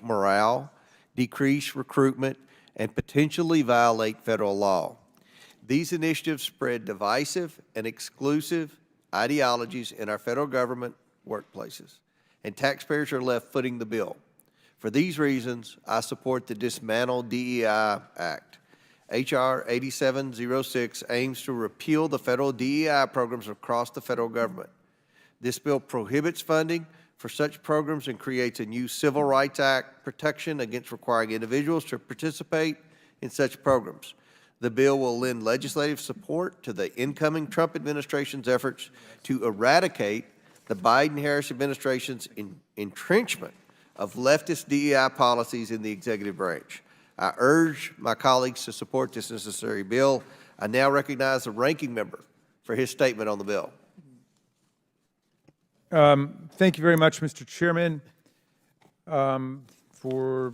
morale, decrease recruitment, and potentially violate federal law. These initiatives spread divisive and exclusive ideologies in our federal government workplaces, and taxpayers are left footing the bill. For these reasons, I support the Dismantle DEI Act. H.R. 8706 aims to repeal the federal DEI programs across the federal government. This bill prohibits funding for such programs and creates a new Civil Rights Act protection against requiring individuals to participate in such programs. The bill will lend legislative support to the incoming Trump administration's efforts to eradicate the Biden-Harris administration's entrenchment of leftist DEI policies in the executive branch. I urge my colleagues to support this necessary bill. I now recognize the ranking member for his statement on the bill. Thank you very much, Mr. Chairman, for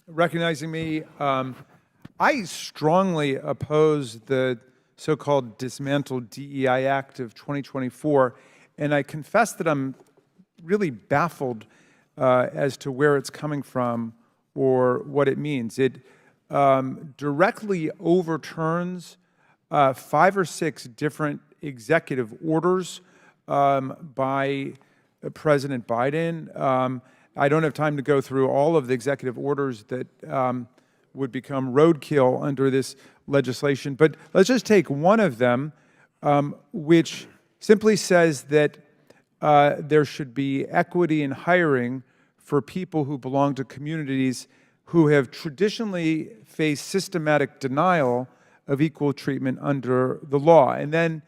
recognizing me. I strongly oppose the so-called Dismantle DEI Act of 2024, and I confess that I'm really baffled as to where it's coming from or what it means. It directly overturns 5 or 6 different executive orders by President Biden. I don't have time to go through all of the executive orders that would become roadkill under this legislation, but let's just take one of them, which simply says that there should be equity in hiring for people who belong to communities who have traditionally faced systematic denial of equal treatment under the law. And then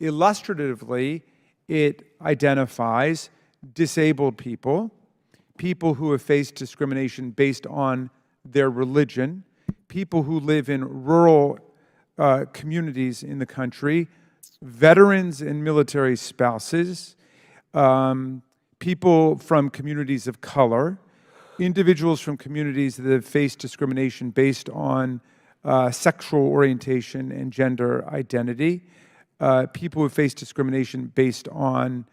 illustratively, it identifies disabled people, people who have faced discrimination based on their religion, people who live in rural communities in the country, veterans and military spouses, people from communities of color, individuals from communities that have faced discrimination based on sexual orientation and gender identity, people who have faced discrimination based on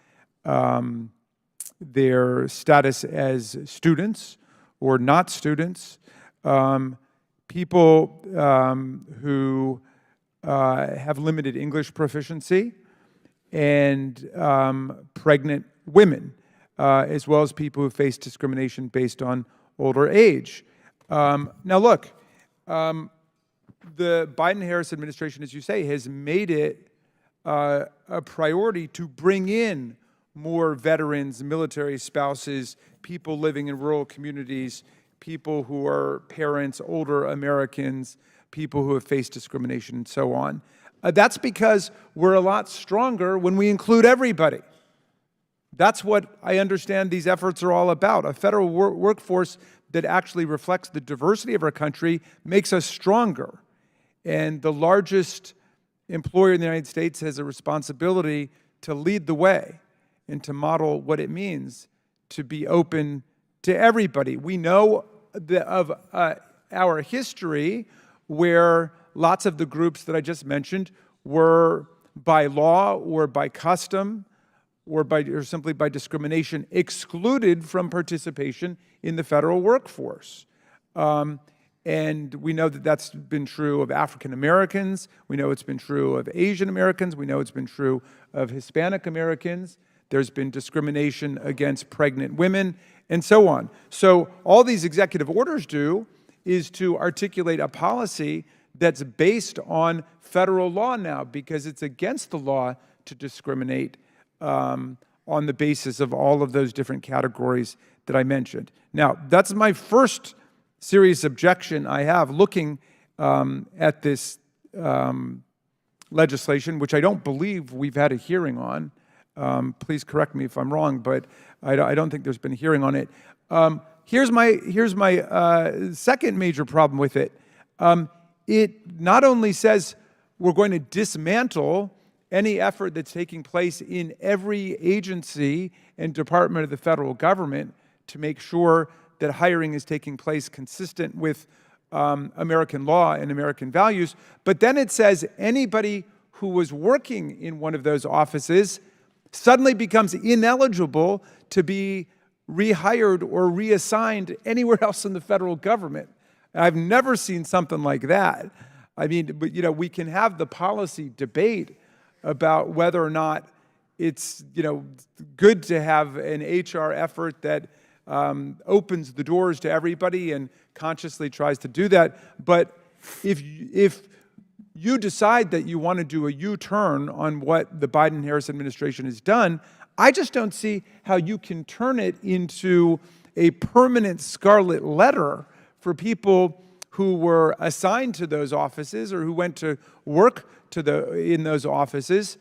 their status as students or not students, people who have limited English proficiency, and pregnant women, as well as people who face discrimination based on older age. Now look, the Biden-Harris administration, as you say, has made it a priority to bring in more veterans, military spouses, people living in rural communities, people who are parents, older Americans, people who have faced discrimination, and so on. That's because we're a lot stronger when we include everybody. That's what I understand these efforts are all about. A federal workforce that actually reflects the diversity of our country makes us stronger. And the largest employer in the United States has a responsibility to lead the way and to model what it means to be open to everybody. We know of our history where lots of the groups that I just mentioned were by law or by custom or simply by discrimination excluded from participation in the federal workforce. And we know that that's been true of African Americans. We know it's been true of Asian Americans. We know it's been true of Hispanic Americans. There's been discrimination against pregnant women, and so on. So all these executive orders do is to articulate a policy that's based on federal law now, because it's against the law to discriminate on the basis of all of those different categories that I mentioned. Now, that's my first serious objection I have looking at this legislation, which I don't believe we've had a hearing on. Please correct me if I'm wrong, but I don't think there's been a hearing on it. Here's my second major problem with it. It not only says we're going to dismantle any effort that's taking place in every agency and department of the federal government to make sure that hiring is taking place consistent with American law and American values, but then it says anybody who was working in one of those offices suddenly becomes ineligible to be rehired or reassigned anywhere else in the federal government. I've never seen something like that. I mean, but, we can have the policy debate about whether or not it's, good to have an HR effort that opens the doors to everybody and consciously tries to do that. But if you decide that you want to do a U-turn on what the Biden-Harris administration has done, I just don't see how you can turn it into a permanent scarlet letter for people who were assigned to those offices or who went to work in those offices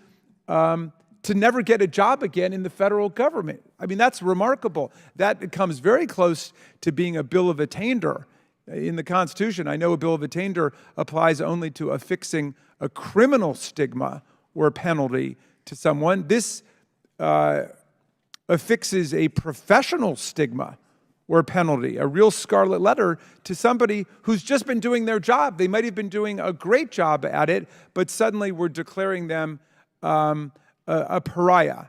to never get a job again in the federal government. I mean, that's remarkable. That comes very close to being a bill of attainder in the Constitution. I know a bill of attainder applies only to affixing a criminal stigma or penalty to someone. This affixes a professional stigma or penalty, a real scarlet letter to somebody who's just been doing their job. They might have been doing a great job at it, but suddenly we're declaring them a pariah,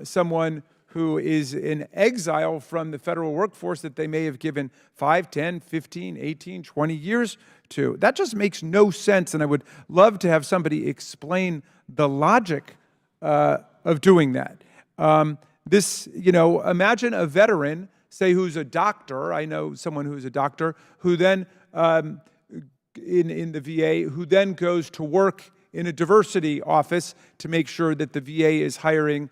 someone who is in exile from the federal workforce that they may have given 5, 10, 15, 18, 20 years to. That just makes no sense, and I would love to have somebody explain the logic of doing that. Imagine a veteran, say who's a doctor, I know someone who's a doctor, who then, in the VA, who then goes to work in a diversity office to make sure that the VA is hiring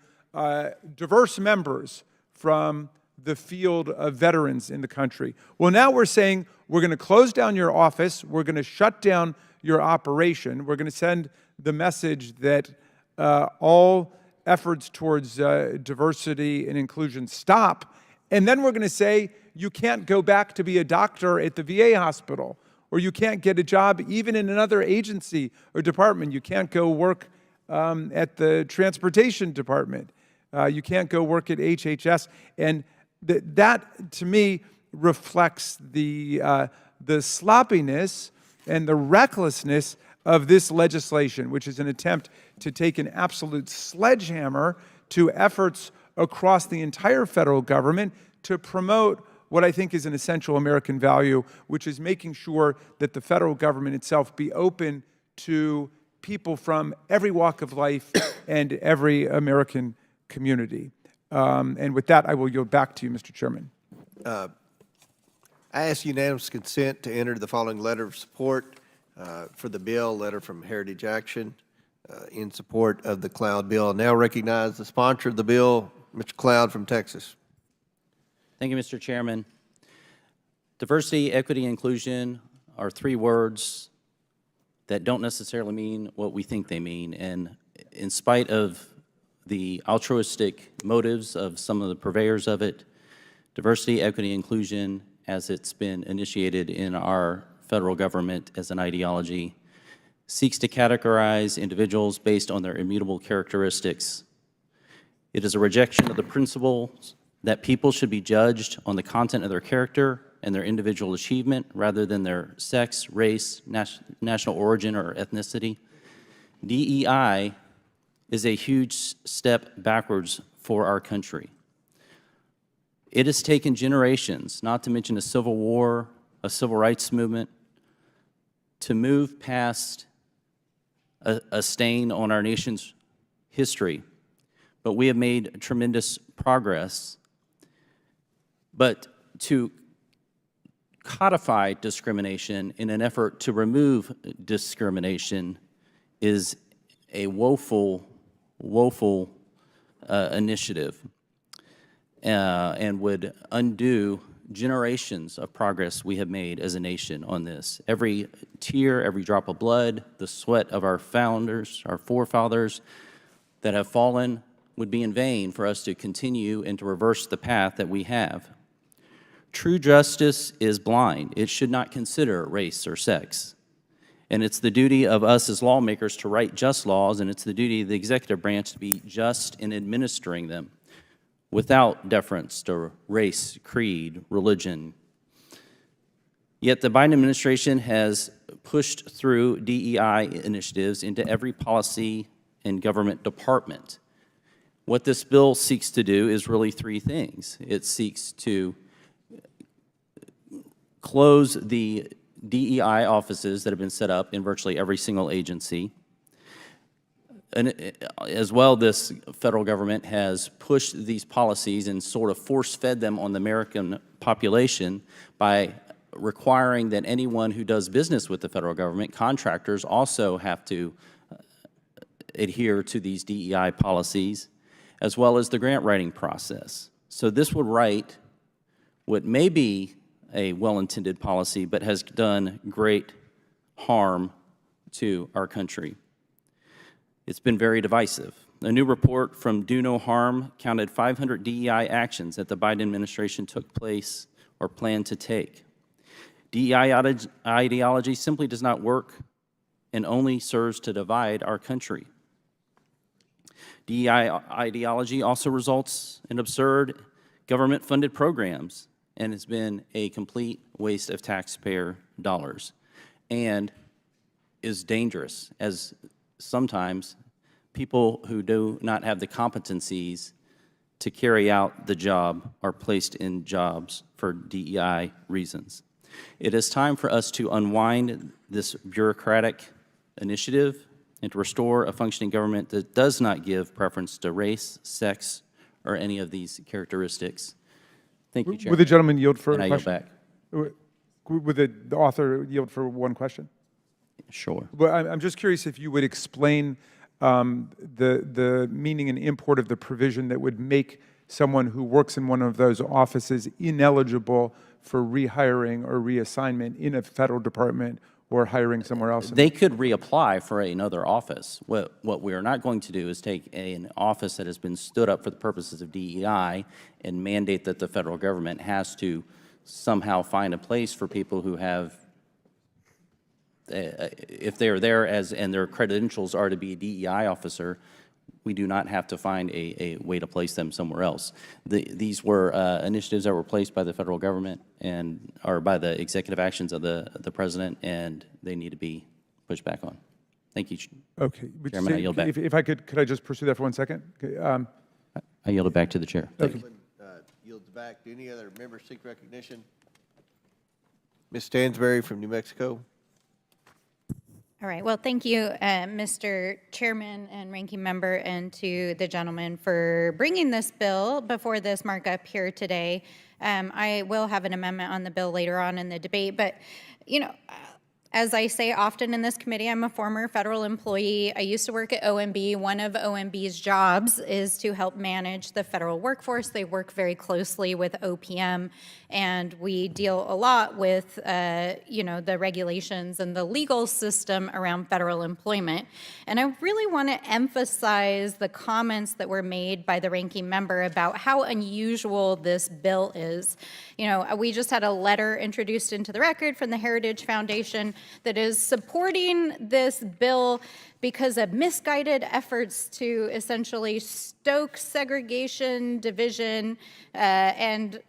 diverse members from the field of veterans in the country. Well, now we're saying we're going to close down your office, we're going to shut down your operation, we're going to send the message that all efforts towards diversity and inclusion stop, and then we're going to say you can't go back to be a doctor at the VA hospital, or you can't get a job even in another agency or department. You can't go work at the transportation department. You can't go work at HHS. And that, to me, reflects the sloppiness and the recklessness of this legislation, which is an attempt to take an absolute sledgehammer to efforts across the entire federal government to promote what I think is an essential American value, which is making sure that the federal government itself be open to people from every walk of life and every American community. And with that, I will yield back to you, Mr. Chairman. I ask unanimous consent to enter the following letter of support for the bill, letter from Heritage Action in support of the Cloud bill. I now recognize the sponsor of the bill, Mr. Cloud from Texas. Thank you, Mr. Chairman. Diversity, equity, inclusion are three words that don't necessarily mean what we think they mean. And in spite of the altruistic motives of some of the purveyors of it, diversity, equity, inclusion, as it's been initiated in our federal government as an ideology, seeks to categorize individuals based on their immutable characteristics. It is a rejection of the principles that people should be judged on the content of their character and their individual achievement rather than their sex, race, national origin, or ethnicity. DEI is a huge step backwards for our country. It has taken generations, not to mention a civil war, a civil rights movement, to move past a stain on our nation's history. But we have made tremendous progress. But to codify discrimination in an effort to remove discrimination is a woeful initiative and would undo generations of progress we have made as a nation on this. Every tear, every drop of blood, the sweat of our founders, our forefathers that have fallen would be in vain for us to continue and to reverse the path that we have. True justice is blind. It should not consider race or sex. And it's the duty of us as lawmakers to write just laws, and it's the duty of the executive branch to be just in administering them without deference to race, creed, religion. Yet the Biden administration has pushed through DEI initiatives into every policy and government department. What this bill seeks to do is really three things. It seeks to close the DEI offices that have been set up in virtually every single agency. And as well, this federal government has pushed these policies and sort of force-fed them on the American population by requiring that anyone who does business with the federal government, contractors, also have to adhere to these DEI policies, as well as the grant writing process. So this would write what may be a well-intended policy, but has done great harm to our country. It's been very divisive. A new report from Do No Harm counted 500 DEI actions that the Biden administration took place or planned to take. DEI ideology simply does not work and only serves to divide our country. DEI ideology also results in absurd government-funded programs and has been a complete waste of taxpayer dollars and is dangerous, as sometimes people who do not have the competencies to carry out the job are placed in jobs for DEI reasons. It is time for us to unwind this bureaucratic initiative and to restore a functioning government that does not give preference to race, sex, or any of these characteristics. Thank you, Chairman. Would the gentleman yield for And a I yield question? back. Would the author yield for one question? Sure. Well, I'm just curious if you would explain the meaning and import of the provision that would make someone who works in one of those offices ineligible for rehiring or reassignment in a federal department or hiring somewhere else. They could reapply for another office. What we are not going to do is take an office that has been stood up for the purposes of DEI and mandate that the federal government has to somehow find a place for people who have, if they're there as, and their credentials are to be a DEI officer, we do not have to find a way to place them somewhere else. These were initiatives that were placed by the federal government and, or by the executive actions of the president, and they need to be pushed back on. Thank you, Okay. Chairman. I yield back. If I could I just pursue that for 1 second? Okay, I yield it back to the chair. Thank you. Yields back. Do any other members seek recognition? Ms. Stansberry from New Mexico. All right. Well, thank you, Mr. Chairman and Ranking Member, and to the gentleman for bringing this bill before this markup here today. I will have an amendment on the bill later on in the debate, but, you know, as I say often in this committee, I'm a former federal employee. I used to work at OMB. One of OMB's jobs is to help manage the federal workforce. They work very closely with OPM, and we deal a lot with, you know, the regulations and the legal system around federal employment. And I really want to emphasize the comments that were made by the ranking member about how unusual this bill is. You know, we just had a letter introduced into the record from the Heritage Foundation that is supporting this bill because of misguided efforts to essentially stoke segregation, division, and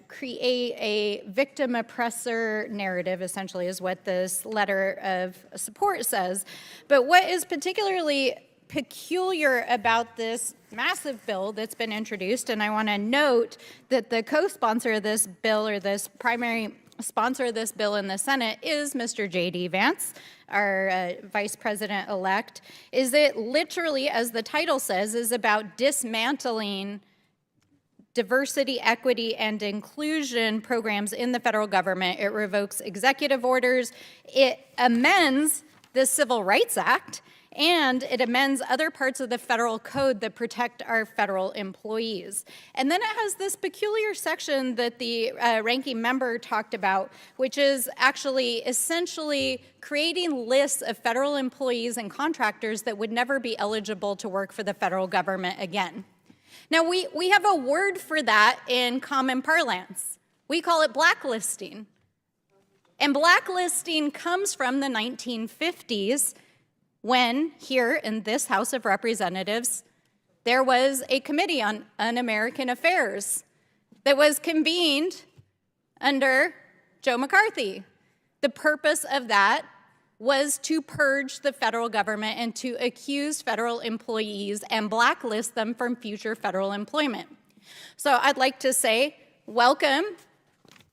create a victim-oppressor narrative, essentially, is what this letter of support says. But what is particularly peculiar about this massive bill that's been introduced, and I want to note that the co-sponsor of this bill, or this primary sponsor of this bill in the Senate, is Mr. J.D. Vance, our Vice President-elect, is it literally, as the title says, is about dismantling diversity, equity, and inclusion programs in the federal government. It revokes executive orders. It amends the Civil Rights Act, and it amends other parts of the federal code that protect our federal employees. And then it has this peculiar section that the ranking member talked about, which is actually essentially creating lists of federal employees and contractors that would never be eligible to work for the federal government again. Now, we have a word for that in common parlance. We call it blacklisting. And blacklisting comes from the 1950s, when here in this House of Representatives, there was a Committee on Un-American Affairs that was convened under Joe McCarthy. The purpose of that was to purge the federal government and to accuse federal employees and blacklist them from future federal employment. So I'd like to say, welcome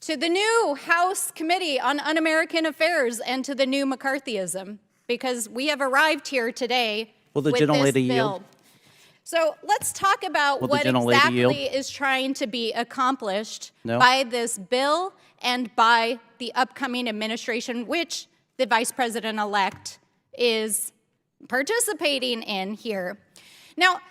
to the new House Committee on Un-American Affairs and to the new McCarthyism, because we have arrived here today Will the with this gentlelady bill. yield? So let's talk about Will the what gentlelady yield? exactly is trying to be accomplished No? by this bill and by the upcoming administration, which the Vice President-elect is participating in here. Now,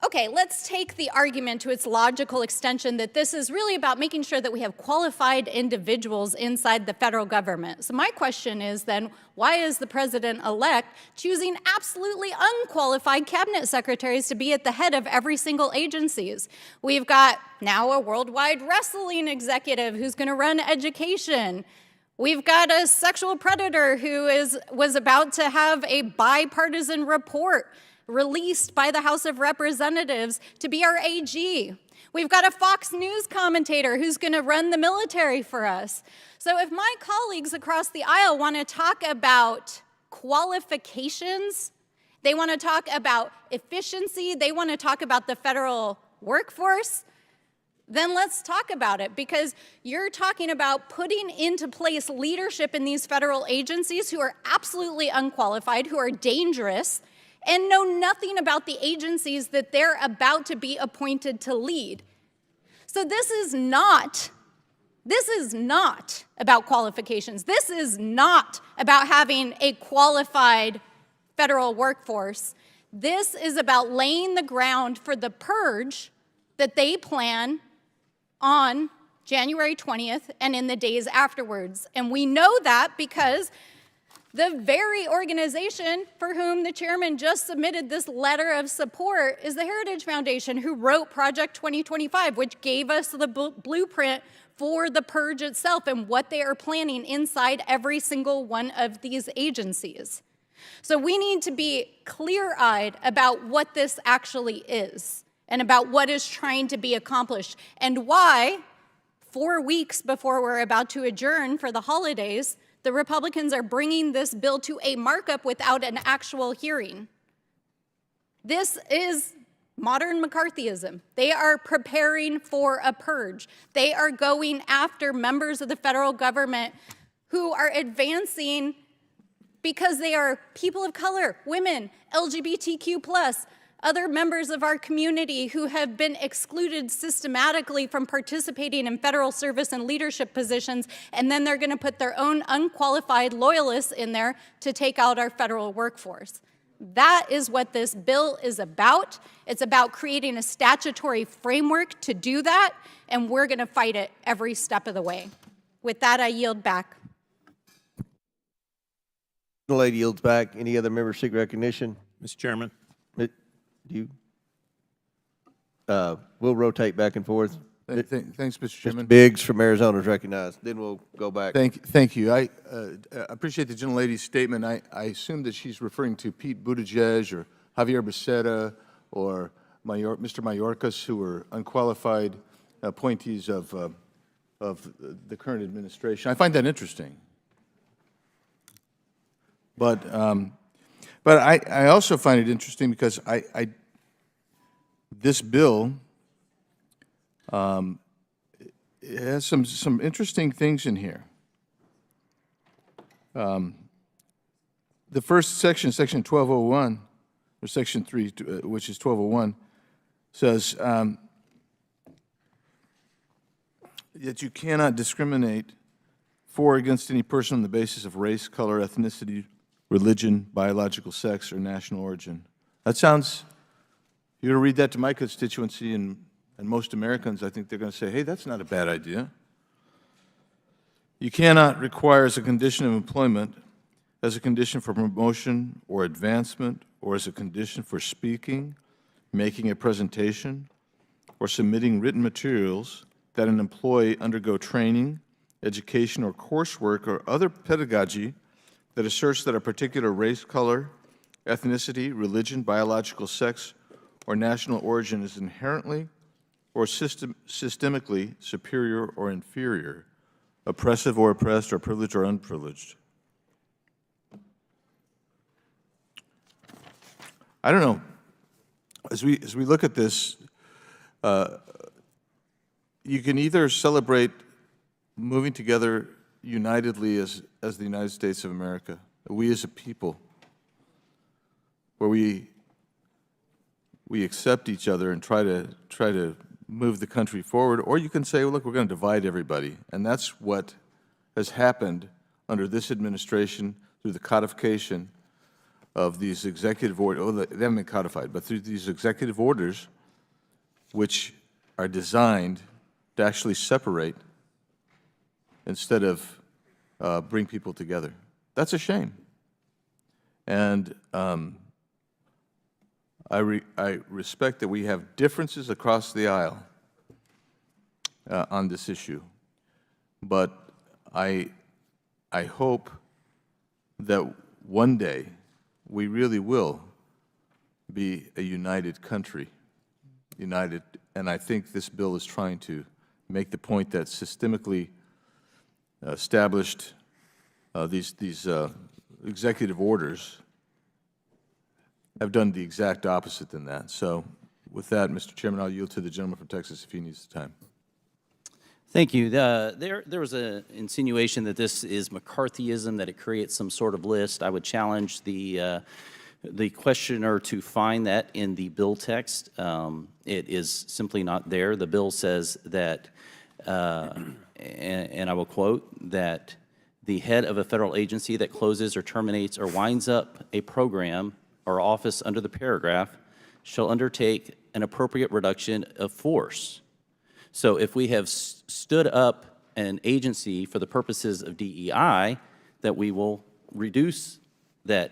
okay, let's take the argument to its logical extension that this is really about making sure that we have qualified individuals inside the federal government. So my question is then, why is the president-elect choosing absolutely unqualified cabinet secretaries to be at the head of every single agencies? We've got now a worldwide wrestling executive who's going to run education. We've got a sexual predator who was about to have a bipartisan report released by the House of Representatives to be our AG. We've got a Fox News commentator who's going to run the military for us. So if my colleagues across the aisle want to talk about qualifications, they want to talk about efficiency, they want to talk about the federal workforce, then let's talk about it, because you're talking about putting into place leadership in these federal agencies who are absolutely unqualified, who are dangerous, and know nothing about the agencies that they're about to be appointed to lead. So this is not about qualifications. This is not about having a qualified federal workforce. This is about laying the ground for the purge that they plan on January 20th and in the days afterwards. And we know that because the very organization for whom the chairman just submitted this letter of support is the Heritage Foundation, who wrote Project 2025, which gave us the blueprint for the purge itself and what they are planning inside every single one of these agencies. So we need to be clear-eyed about what this actually is and about what is trying to be accomplished, and why 4 weeks before we're about to adjourn for the holidays, the Republicans are bringing this bill to a markup without an actual hearing. This is modern McCarthyism. They are preparing for a purge. They are going after members of the federal government who are advancing because they are people of color, women, LGBTQ+, other members of our community who have been excluded systematically from participating in federal service and leadership positions, and then they're going to put their own unqualified loyalists in there to take out our federal workforce. That is what this bill is about. It's about creating a statutory framework to do that, and we're going to fight it every step of the way. With that, I yield back. The lady yields back. Any other members seek recognition? Mr. Chairman. We'll rotate back and forth. Thanks, Mr. Chairman. Mr. Biggs from Arizona is recognized. Then we'll go back. Thank you. I appreciate the gentlelady's statement. I assume that she's referring to Pete Buttigieg or Javier Becerra or Mr. Mayorkas, who were unqualified appointees of the current administration. I find that interesting. But I also find it interesting because this bill it has some interesting things in here. The first section, Section 1201, or Section 3, which is 1201, says that you cannot discriminate for or against any person on the basis of race, color, ethnicity, religion, biological sex, or national origin. That sounds, you're going to read that to my constituency and most Americans, I think they're going to say, hey, that's not a bad idea. You cannot require as a condition of employment, as a condition for promotion or advancement, or as a condition for speaking, making a presentation, or submitting written materials that an employee undergo training, education, or coursework or other pedagogy that asserts that a particular race, color, ethnicity, religion, biological sex, or national origin is inherently or systemically superior or inferior, oppressive or oppressed, or privileged or unprivileged. I don't know. As we look at this, you can either celebrate moving together unitedly as the United States of America, we as a people, where we accept each other and try to move the country forward, or you can say, well, look, we're going to divide everybody. And that's what has happened under this administration through the codification of these executive orders. Oh, they haven't been codified, but through these executive orders, which are designed to actually separate instead of bring people together. That's a shame. And I respect that we have differences across the aisle on this issue, but I hope that one day we really will be a united country, united, and I think this bill is trying to make the point that systemically established these executive orders have done the exact opposite than that. So with that, Mr. Chairman, I'll yield to the gentleman from Texas if he needs the time. Thank you. There was an insinuation that this is McCarthyism, that it creates some sort of list. I would challenge the questioner to find that in the bill text. It is simply not there. The bill says that, and I will quote, that the head of a federal agency that closes or terminates or winds up a program or office under the paragraph shall undertake an appropriate reduction of force. So if we have stood up an agency for the purposes of DEI, that we will reduce that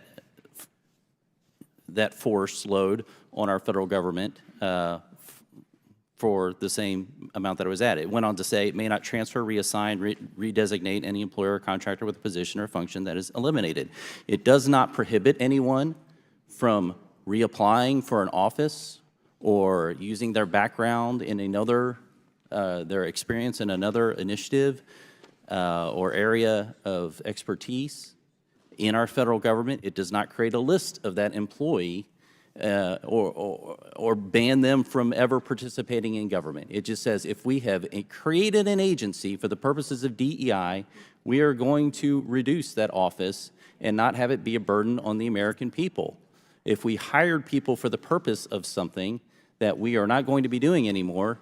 force load on our federal government for the same amount that it was at. It went on to say it may not transfer, reassign, redesignate any employer or contractor with a position or function that is eliminated. It does not prohibit anyone from reapplying for an office or using their background in another, their experience in another initiative or area of expertise in our federal government. It does not create a list of that employee or ban them from ever participating in government. It just says if we have created an agency for the purposes of DEI, we are going to reduce that office and not have it be a burden on the American people. If we hired people for the purpose of something that we are not going to be doing anymore,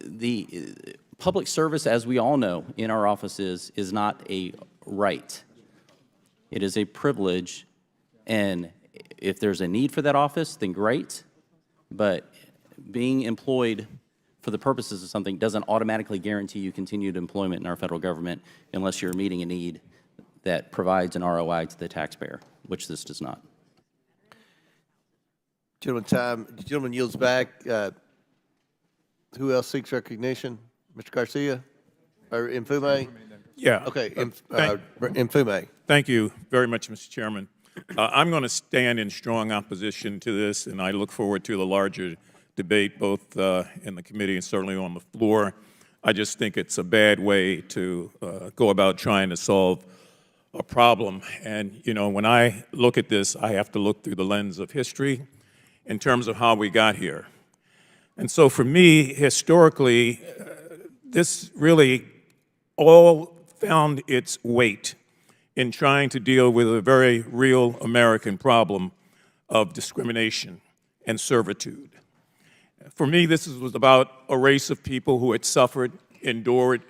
the public service, as we all know in our offices, is not a right. It is a privilege, and if there's a need for that office, then great, but being employed for the purposes of something doesn't automatically guarantee you continued employment in our federal government unless you're meeting a need that provides an ROI to the taxpayer, which this does not. Gentleman yields back. Who else seeks recognition? Mr. Garcia or Mfume? Yeah. Okay, Mfume. Thank you very much, Mr. Chairman. I'm going to stand in strong opposition to this, and I look forward to the larger debate both in the committee and certainly on the floor. I just think it's a bad way to go about trying to solve a problem. And, you know, when I look at this, I have to look through the lens of history in terms of how we got here. And so for me, historically, this really all found its weight in trying to deal with a very real American problem of discrimination and servitude. For me, this was about a race of people who had suffered, endured,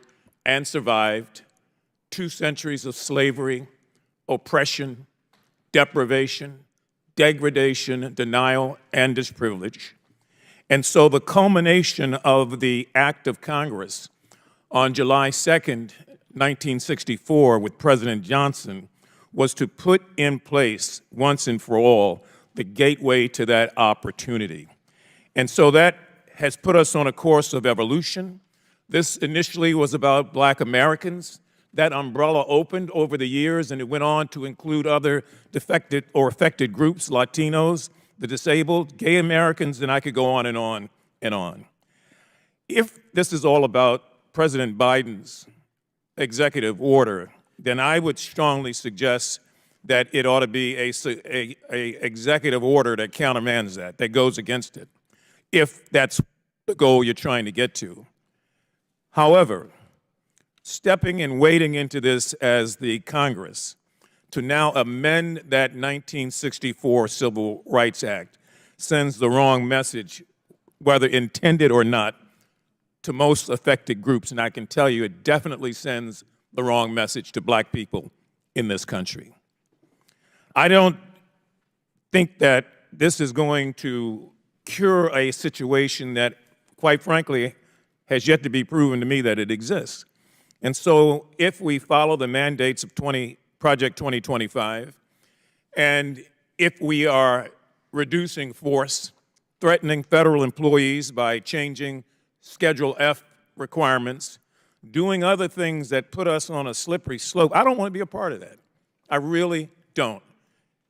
and survived 2 centuries of slavery, oppression, deprivation, degradation, denial, and disprivilege. And so the culmination of the act of Congress on July 2nd, 1964, with President Johnson, was to put in place, once and for all, the gateway to that opportunity. And so that has put us on a course of evolution. This initially was about Black Americans. That umbrella opened over the years, and it went on to include other defected or affected groups, Latinos, the disabled, gay Americans, and I could go on and on and on. If this is all about President Biden's executive order, then I would strongly suggest that it ought to be a executive order that countermands that goes against it, if that's the goal you're trying to get to. However, stepping and wading into this as the Congress to now amend that 1964 Civil Rights Act sends the wrong message, whether intended or not, to most affected groups. And I can tell you it definitely sends the wrong message to black people in this country. I don't think that this is going to cure a situation that, quite frankly, has yet to be proven to me that it exists. And so if we follow the mandates of Project 2025, and if we are reducing force, threatening federal employees by changing Schedule F requirements, doing other things that put us on a slippery slope, I don't want to be a part of that. I really don't.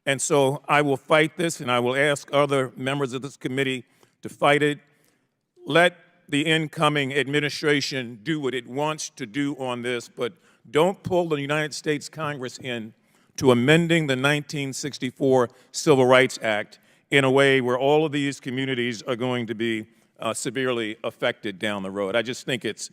And so I will fight this, and I will ask other members of this committee to fight it. Let the incoming administration do what it wants to do on this, but don't pull the United States Congress in to amending the 1964 Civil Rights Act in a way where all of these communities are going to be severely affected down the road. I just think it's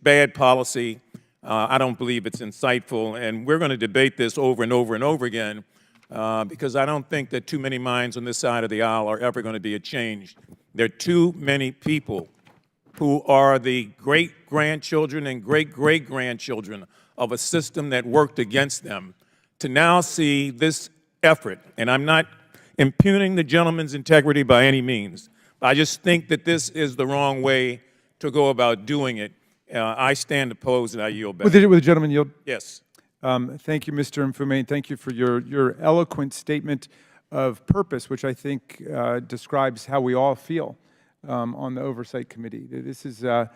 bad policy. I don't believe it's insightful, and we're going to debate this over and over and over again because I don't think that too many minds on this side of the aisle are ever going to be changed. There are too many people who are the great-grandchildren and great-great-grandchildren of a system that worked against them to now see this effort, and I'm not impugning the gentleman's integrity by any means. I just think that this is the wrong way to go about doing it. I stand opposed, and I yield back. Would the gentleman yield? Yes. Thank you, Mr. Mfume, and thank you for your eloquent statement of purpose, which I think describes how we all feel on the Oversight Committee. This is a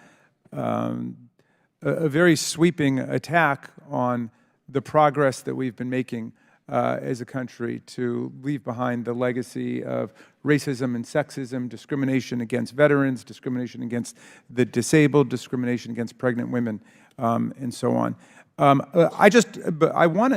very sweeping attack on the progress that we've been making as a country to leave behind the legacy of racism and sexism, discrimination against veterans, discrimination against the disabled, discrimination against pregnant women, and so on. I want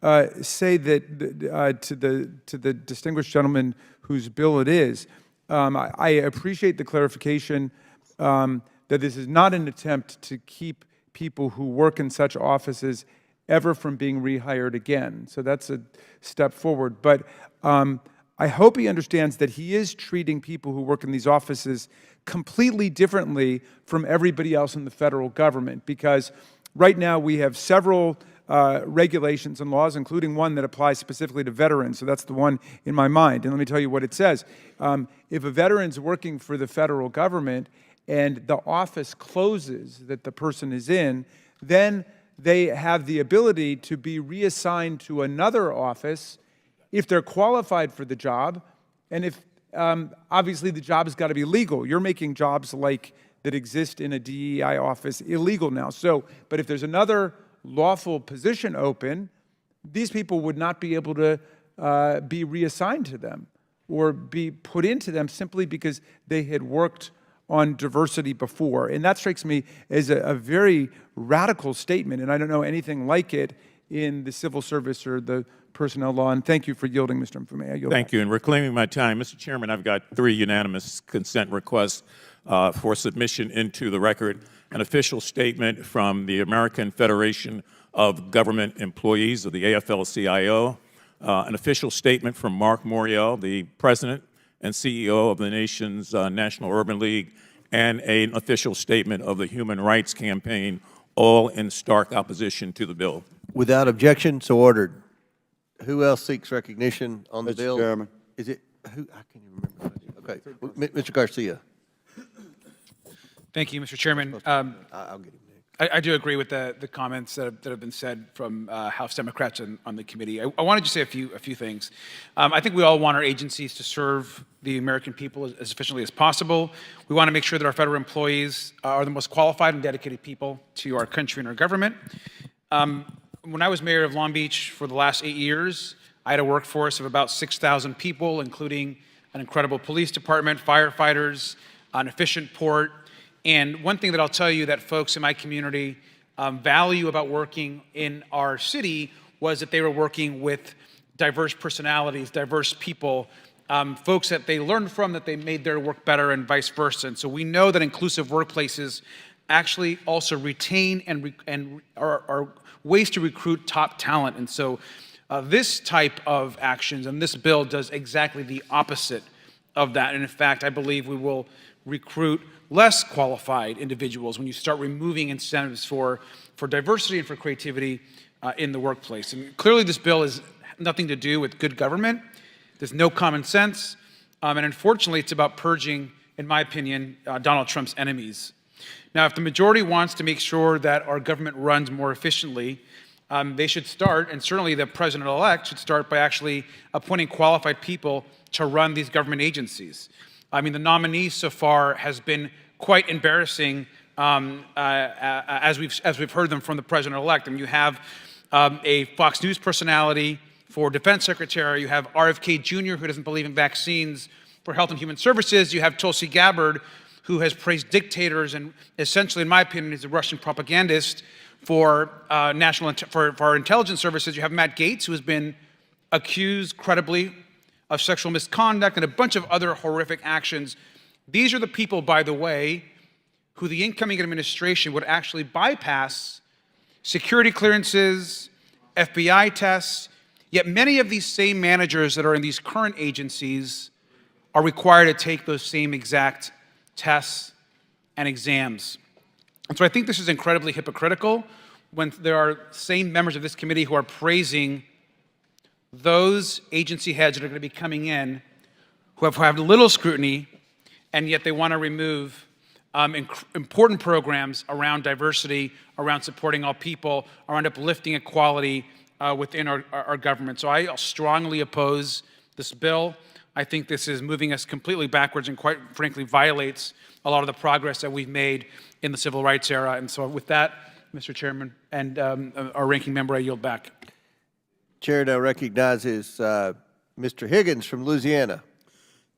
to say that to the distinguished gentleman whose bill it is, I appreciate the clarification that this is not an attempt to keep people who work in such offices ever from being rehired again. So that's a step forward. But I hope he understands that he is treating people who work in these offices completely differently from everybody else in the federal government, because right now we have several regulations and laws, including one that applies specifically to veterans. So that's the one in my mind. And let me tell you what it says. If a veteran's working for the federal government and the office closes that the person is in, then they have the ability to be reassigned to another office if they're qualified for the job, and if obviously the job has got to be legal. You're making jobs like that exist in a DEI office illegal now. So, but if there's another lawful position open, these people would not be able to be reassigned to them or be put into them simply because they had worked on diversity before. And that strikes me as a very radical statement, and I don't know anything like it in the civil service or the personnel law. And thank you for yielding, Mr. Mfume. I yield Thank back. you. And reclaiming my time, Mr. Chairman, I've got 3 unanimous consent requests for submission into the record. An official statement from the American Federation of Government Employees, of the AFL-CIO, an official statement from Mark Morial, the President and CEO of the nation's National Urban League, and an official statement of the Human Rights Campaign, all in stark opposition to the bill. Without objection, so ordered. Who else seeks recognition on the bill? Mr. Chairman. Is it, who, I can't even remember. Okay, Mr. Garcia. Thank you, Mr. Chairman. I'll get him next. I do agree with the comments that have been said from House Democrats on the committee. I wanted to say a few things. I think we all want our agencies to serve the American people as efficiently as possible. We want to make sure that our federal employees are the most qualified and dedicated people to our country and our government. When I was mayor of Long Beach for the last 8 years, I had a workforce of about 6,000 people, including an incredible police department, firefighters, an efficient port. And one thing that I'll tell you that folks in my community value about working in our city was that they were working with diverse personalities, diverse people, folks that they learned from, that they made their work better, and vice versa. And so we know that inclusive workplaces actually also retain and are ways to recruit top talent. And so this type of actions and this bill does exactly the opposite of that. And in fact, I believe we will recruit less qualified individuals when you start removing incentives for diversity and for creativity in the workplace. And clearly this bill has nothing to do with good government. There's no common sense. And unfortunately, it's about purging, in my opinion, Donald Trump's enemies. Now, if the majority wants to make sure that our government runs more efficiently, they should start, and certainly the president-elect should start by actually appointing qualified people to run these government agencies. I mean, the nominee so far has been quite embarrassing as we've heard them from the president-elect. I mean, you have a Fox News personality for defense secretary. You have RFK Jr., who doesn't believe in vaccines, for Health and Human Services. You have Tulsi Gabbard, who has praised dictators and essentially, in my opinion, is a Russian propagandist for our intelligence services. You have Matt Gaetz, who has been accused credibly of sexual misconduct and a bunch of other horrific actions. These are the people, by the way, who the incoming administration would actually bypass security clearances, FBI tests, yet many of these same managers that are in these current agencies are required to take those same exact tests and exams. And so I think this is incredibly hypocritical when there are same members of this committee who are praising those agency heads that are going to be coming in who have had little scrutiny, and yet they want to remove important programs around diversity, around supporting all people, around uplifting equality within our government. So I strongly oppose this bill. I think this is moving us completely backwards and quite frankly violates a lot of the progress that we've made in the civil rights era. And so with that, Mr. Chairman and our ranking member, I yield back. Chair now recognizes Mr. Higgins from Louisiana.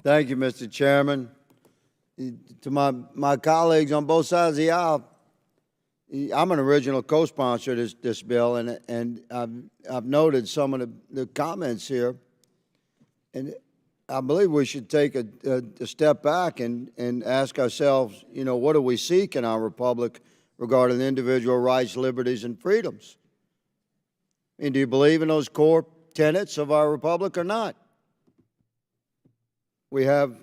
Thank you, Mr. Chairman. To my colleagues on both sides of the aisle, I'm an original co-sponsor of this bill, and I've noted some of the comments here, and I believe we should take a step back and ask ourselves, you know, what do we seek in our republic regarding individual rights, liberties, and freedoms? I mean, do you believe in those core tenets of our republic or not? We have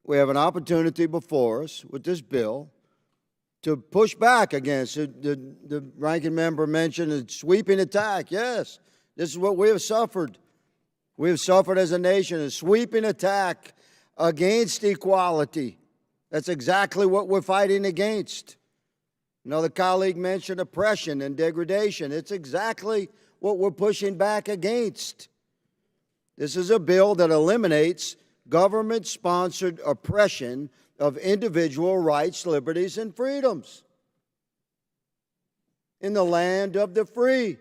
an opportunity before us with this bill to push back against it. The ranking member mentioned a sweeping attack. Yes, this is what we have suffered. We have suffered as a nation, a sweeping attack against equality. That's exactly what we're fighting against. Another colleague mentioned oppression and degradation. It's exactly what we're pushing back against. This is a bill that eliminates government-sponsored oppression of individual rights, liberties, and freedoms in the land of the free.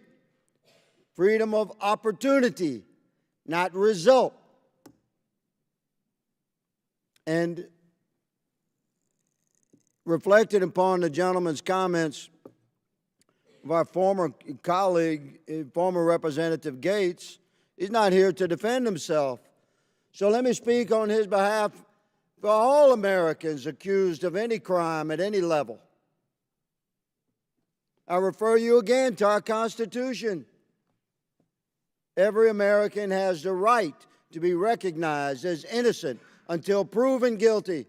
Freedom of opportunity, not result. And reflected upon the gentleman's comments of our former colleague, former Representative Gaetz, he's not here to defend himself. So let me speak on his behalf for all Americans accused of any crime at any level. I refer you again to our Constitution. Every American has the right to be recognized as innocent until proven guilty.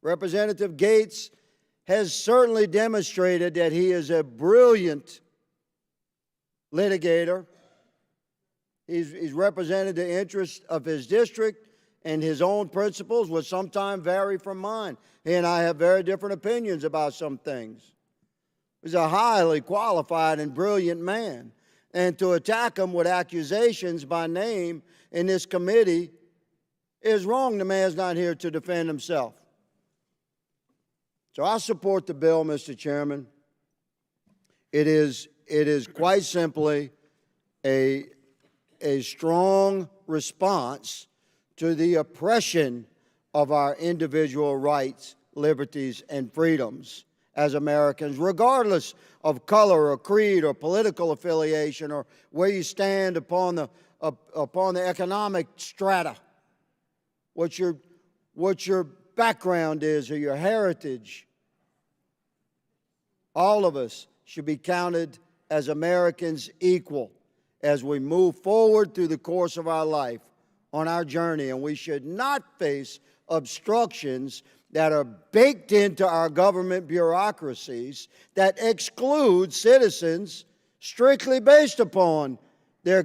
Representative Gaetz has certainly demonstrated that he is a brilliant litigator. He's represented the interests of his district, and his own principles will sometimes vary from mine. He and I have very different opinions about some things. He's a highly qualified and brilliant man. And to attack him with accusations by name in this committee is wrong. The man's not here to defend himself. So I support the bill, Mr. Chairman. It is quite simply a strong response to the oppression of our individual rights, liberties, and freedoms. as Americans, regardless of color or creed or political affiliation or where you stand upon the economic strata, what your background is or your heritage. All of us should be counted as Americans equal as we move forward through the course of our life on our journey, and we should not face obstructions that are baked into our government bureaucracies that exclude citizens strictly based upon their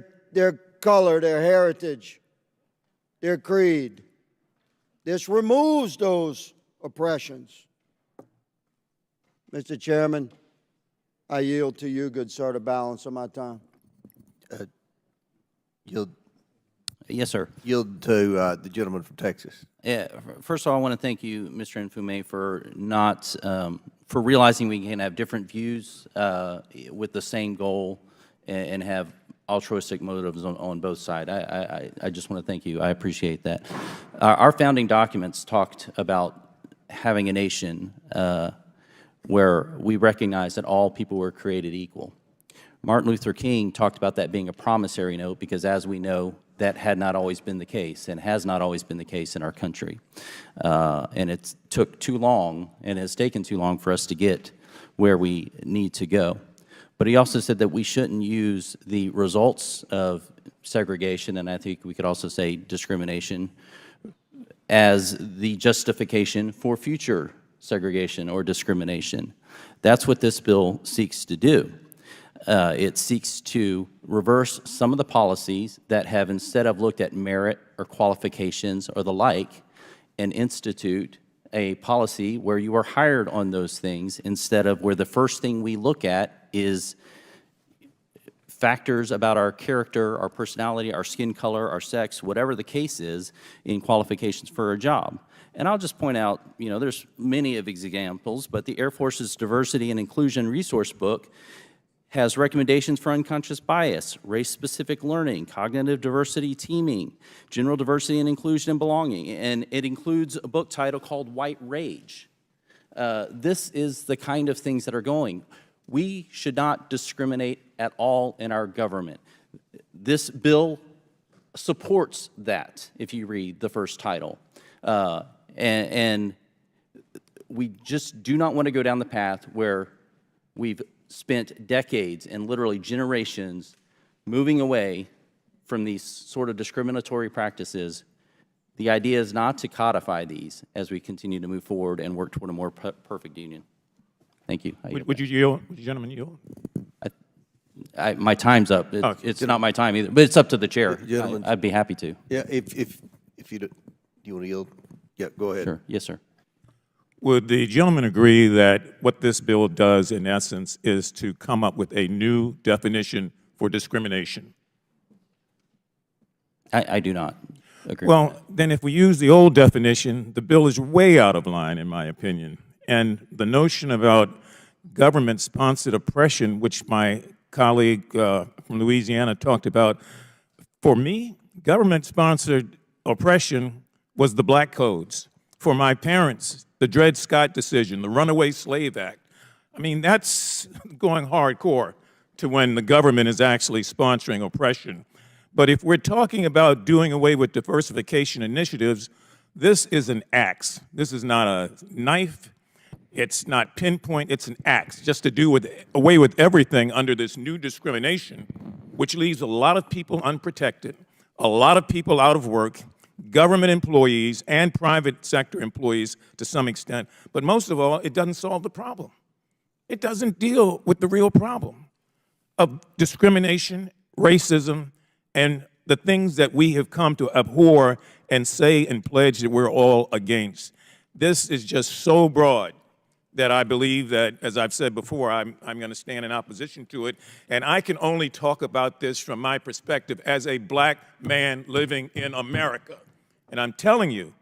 color, their heritage, their creed. This removes those oppressions. Mr. Chairman, I yield to you, good sir, to balance of my time. Yes, sir. Yield to the gentleman from Texas. Yeah, first of all, I want to thank you, Mr. Nfume, for not, for realizing we can have different views with the same goal and have altruistic motives on both sides. I just want to thank you. I appreciate that. Our founding documents talked about having a nation where we recognize that all people were created equal. Martin Luther King talked about that being a promissory note because, as we know, that had not always been the case and has not always been the case in our country. And it took too long and has taken too long for us to get where we need to go. But he also said that we shouldn't use the results of segregation, and I think we could also say discrimination, as the justification for future segregation or discrimination. That's what this bill seeks to do. It seeks to reverse some of the policies that have, instead of looked at merit or qualifications or the like, and institute a policy where you are hired on those things instead of where the first thing we look at is factors about our character, our personality, our skin color, our sex, whatever the case is in qualifications for a job. And I'll just point out, there's many of these examples, but the Air Force's Diversity and Inclusion Resource Book has recommendations for unconscious bias, race-specific learning, cognitive diversity teaming, general diversity and inclusion and belonging, and it includes a book title called White Rage. This is the kind of things that are going. We should not discriminate at all in our government. This bill supports that, if you read the first title. And we just do not want to go down the path where we've spent decades and literally generations moving away from these sort of discriminatory practices. The idea is not to codify these as we continue to move forward and work toward a more perfect union. Thank you. Would you yield? Would you gentlemen yield? My time's up. It's not my time either, but it's up to the chair. Gentlemen. I'd be happy to. Yeah, if you do you want to yield? Yeah, go ahead. Sure. Yes, sir. Would the gentleman agree that what this bill does, in essence, is to come up with a new definition for discrimination? I do not agree. Well, then if we use the old definition, the bill is way out of line, in my opinion. And the notion about government-sponsored oppression, which my colleague from Louisiana talked about, for me, government-sponsored oppression was the Black Codes. For my parents, the Dred Scott decision, the Runaway Slave Act. I mean, that's going hardcore to when the government is actually sponsoring oppression. But if we're talking about doing away with diversification initiatives, this is an axe. This is not a knife. It's not pinpoint. It's an axe, just to do away with everything under this new discrimination, which leaves a lot of people unprotected, a lot of people out of work, government employees and private sector employees to some extent. But most of all, it doesn't solve the problem. It doesn't deal with the real problem of discrimination, racism, and the things that we have come to abhor and say and pledge that we're all against. This is just so broad that I believe that, as I've said before, I'm going to stand in opposition to it. And I can only talk about this from my perspective as a black man living in America. And I'm telling you,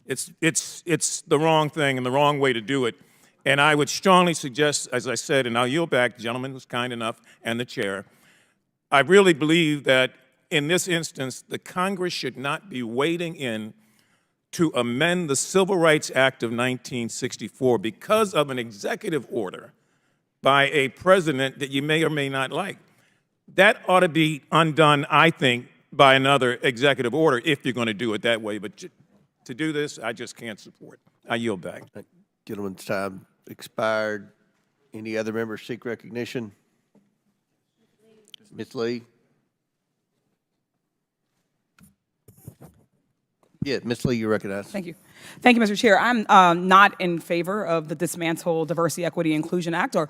it's the wrong thing and the wrong way to do it. And I would strongly suggest, as I said, and I'll yield back, the gentleman who's kind enough, and the chair, I really believe that in this instance, the Congress should not be wading in to amend the Civil Rights Act of 1964 because of an executive order by a president that you may or may not like. That ought to be undone, I think, by another executive order if you're going to do it that way. But to do this, I just can't support. I yield back. Gentleman's time expired. Any other members seek recognition? Ms. Lee? Yeah, Ms. Lee, you're recognized. Thank you. Thank you, Mr. Chair. I'm not in favor of the Dismantle Diversity, Equity, Inclusion Act, or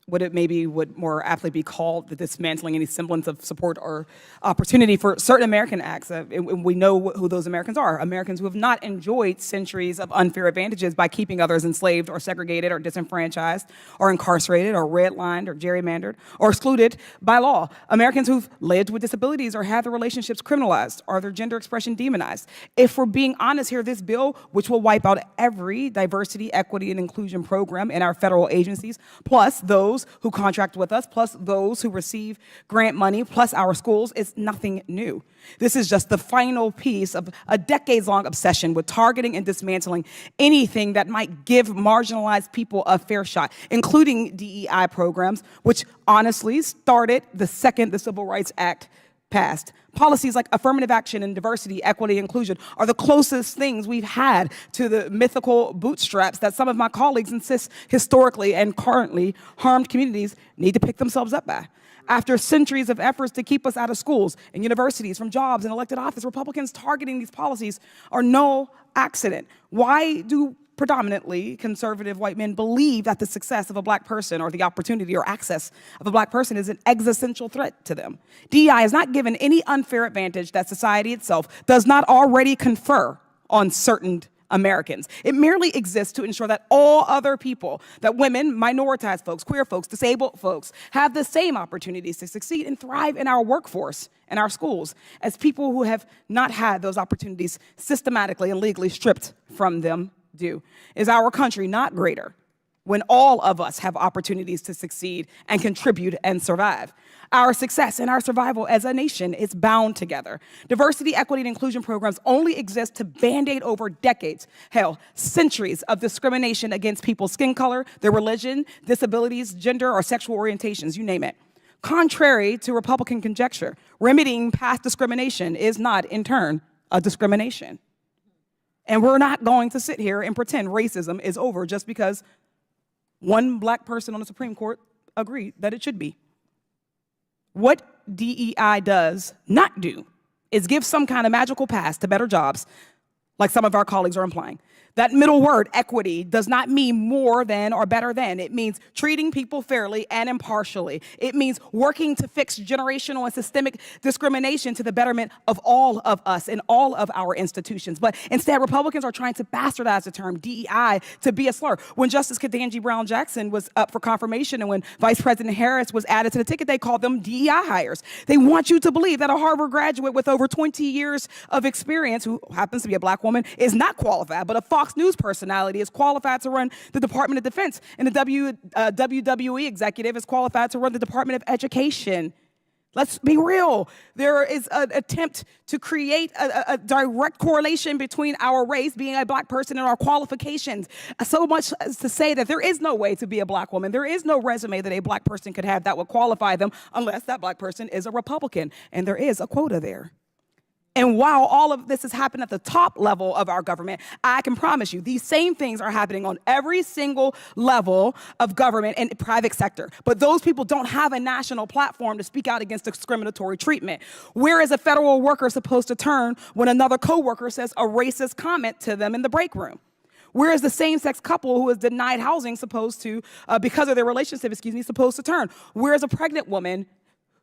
what it maybe would more aptly be called the dismantling any semblance of support or opportunity for certain American acts. We know who those Americans are, Americans who have not enjoyed centuries of unfair advantages by keeping others enslaved or segregated or disenfranchised or incarcerated or redlined or gerrymandered or excluded by law. Americans who've lived with disabilities or had their relationships criminalized or their gender expression demonized. If we're being honest here, this bill, which will wipe out every diversity, equity, and inclusion program in our federal agencies, plus those who contract with us, plus those who receive grant money, plus our schools, is nothing new. This is just the final piece of a decades-long obsession with targeting and dismantling anything that might give marginalized people a fair shot, including DEI programs, which honestly started the second the Civil Rights Act passed. Policies like affirmative action and diversity, equity, inclusion are the closest things we've had to the mythical bootstraps that some of my colleagues insist historically and currently harmed communities need to pick themselves up by. After centuries of efforts to keep us out of schools and universities, from jobs and elected office, Republicans targeting these policies are no accident. Why do predominantly conservative white men believe that the success of a black person or the opportunity or access of a black person is an existential threat to them? DEI is not given any unfair advantage that society itself does not already confer on certain Americans. It merely exists to ensure that all other people, that women, minoritized folks, queer folks, disabled folks, have the same opportunities to succeed and thrive in our workforce and our schools as people who have not had those opportunities systematically and legally stripped from them do. Is our country not greater when all of us have opportunities to succeed and contribute and survive? Our success and our survival as a nation is bound together. Diversity, equity, and inclusion programs only exist to band-aid over decades, hell, centuries of discrimination against people's skin color, their religion, disabilities, gender, or sexual orientations, you name it. Contrary to Republican conjecture, remedying past discrimination is not, in turn, a discrimination. And we're not going to sit here and pretend racism is over just because one black person on the Supreme Court agreed that it should be. What DEI does not do is give some kind of magical pass to better jobs, like some of our colleagues are implying. That middle word, equity, does not mean more than or better than. It means treating people fairly and impartially. It means working to fix generational and systemic discrimination to the betterment of all of us and all of our institutions. But instead, Republicans are trying to bastardize the term DEI to be a slur. When Justice Ketanji Brown Jackson was up for confirmation and when Vice President Harris was added to the ticket, they called them DEI hires. They want you to believe that a Harvard graduate with over 20 years of experience, who happens to be a black woman, is not qualified, but a Fox News personality is qualified to run the Department of Defense, and the WWE executive is qualified to run the Department of Education. Let's be real. There is an attempt to create a direct correlation between our race, being a black person, and our qualifications. So much as to say that there is no way to be a black woman. There is no resume that a black person could have that would qualify them unless that black person is a Republican, and there is a quota there. And while all of this has happened at the top level of our government, I can promise you these same things are happening on every single level of government and private sector. But those people don't have a national platform to speak out against discriminatory treatment. Where is a federal worker supposed to turn when another coworker says a racist comment to them in the break room? Where is the same-sex couple who is denied housing supposed to, because of their relationship, supposed to turn? Where is a pregnant woman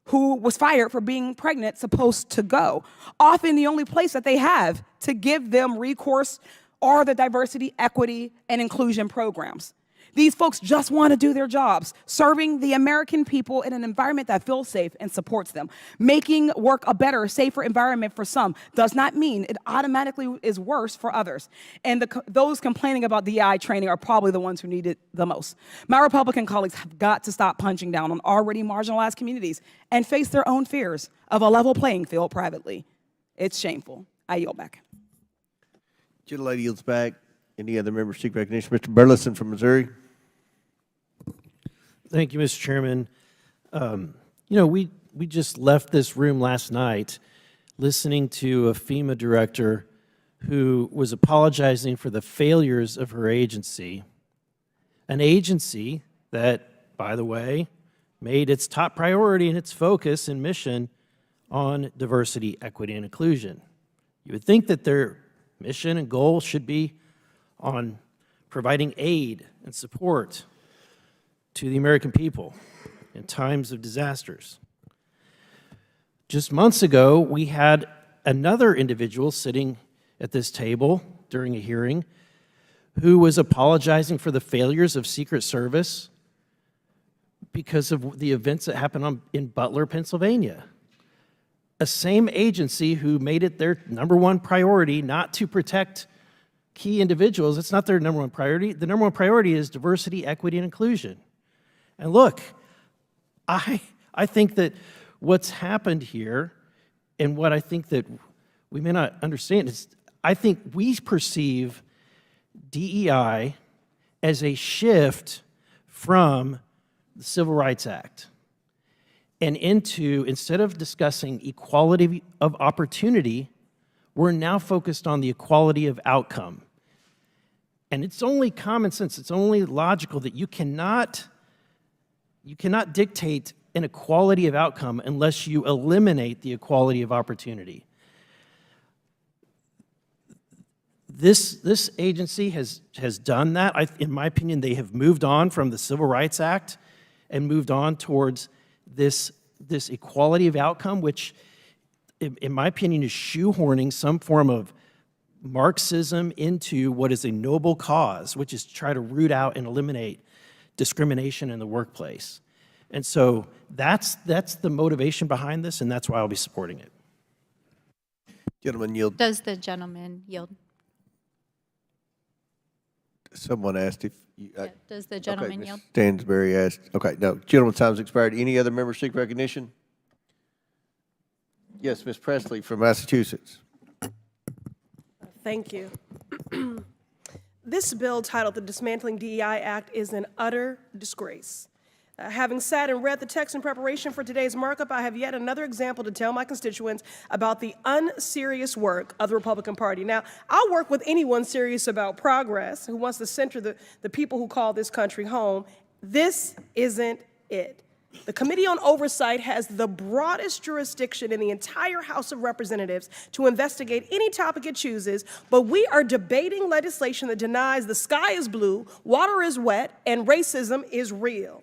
who was fired for being pregnant supposed to go? Often the only place that they have to give them recourse are the diversity, equity, and inclusion programs. These folks just want to do their jobs, serving the American people in an environment that feels safe and supports them. Making work a better, safer environment for some does not mean it automatically is worse for others. And those complaining about DEI training are probably the ones who need it the most. My Republican colleagues have got to stop punching down on already marginalized communities and face their own fears of a level playing field privately. It's shameful. I yield back. Gentlelady yields back. Any other members seek recognition? Mr. Burleson from Missouri. Thank you, Mr. Chairman. We just left this room last night listening to a FEMA director who was apologizing for the failures of her agency, an agency that, by the way, made its top priority and its focus and mission on diversity, equity, and inclusion. You would think that their mission and goal should be on providing aid and support to the American people in times of disasters. Just months ago, we had another individual sitting at this table during a hearing who was apologizing for the failures of Secret Service because of the events that happened in Butler, Pennsylvania. A same agency who made it their #1 priority not to protect key individuals. It's not their #1 priority. The #1 priority is diversity, equity, and inclusion. And look, I think that what's happened here and what I think that we may not understand is I think we perceive DEI as a shift from the Civil Rights Act and into, instead of discussing equality of opportunity, we're now focused on the equality of outcome. And it's only common sense, it's only logical that you cannot dictate an equality of outcome unless you eliminate the equality of opportunity. This agency has done that. In my opinion, they have moved on from the Civil Rights Act and moved on towards this equality of outcome, which, in my opinion, is shoehorning some form of Marxism into what is a noble cause, which is to try to root out and eliminate discrimination in the workplace. And so that's the motivation behind this, and that's why I'll be supporting it. Gentleman yield. Does the gentleman yield? Someone asked if you. Does the gentleman okay, yield? Stansberry asked. Okay, no. Gentleman's time's expired. Any other members seek recognition? Yes, Ms. Presley from Massachusetts. Thank you. This bill titled the Dismantling DEI Act is an utter disgrace. Having sat and read the text in preparation for today's markup, I have yet another example to tell my constituents about the unserious work of the Republican Party. Now, I'll work with anyone serious about progress who wants to center the people who call this country home. This isn't it. The Committee on Oversight has the broadest jurisdiction in the entire House of Representatives to investigate any topic it chooses, but we are debating legislation that denies the sky is blue, water is wet, and racism is real.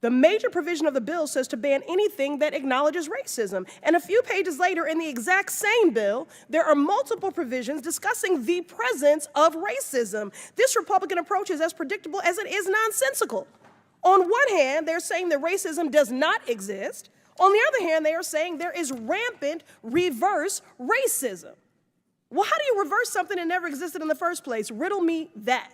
The major provision of the bill says to ban anything that acknowledges racism. And a few pages later in the exact same bill, there are multiple provisions discussing the presence of racism. This Republican approach is as predictable as it is nonsensical. On one hand, they're saying that racism does not exist. On the other hand, they are saying there is rampant reverse racism. Well, how do you reverse something that never existed in the first place? Riddle me that.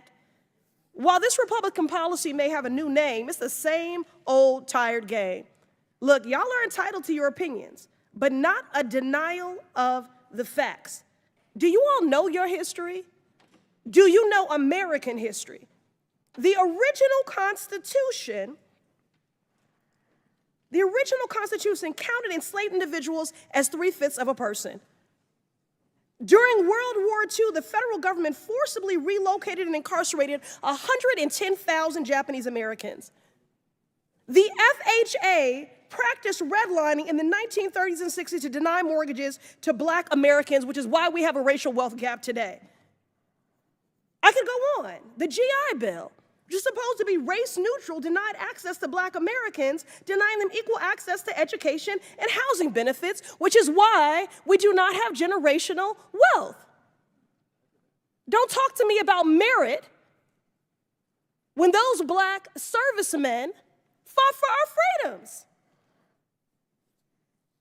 While this Republican policy may have a new name, it's the same old tired game. Look, y'all are entitled to your opinions, but not a denial of the facts. Do you all know your history? Do you know American history? The original Constitution counted enslaved individuals as 3/5 of a person. During World War II, the federal government forcibly relocated and incarcerated 110,000 Japanese Americans. The FHA practiced redlining in the 1930s and 60s to deny mortgages to Black Americans, which is why we have a racial wealth gap today. I could go on. The GI Bill, which is supposed to be race neutral, denied access to Black Americans, denying them equal access to education and housing benefits, which is why we do not have generational wealth. Don't talk to me about merit when those Black servicemen fought for our freedoms.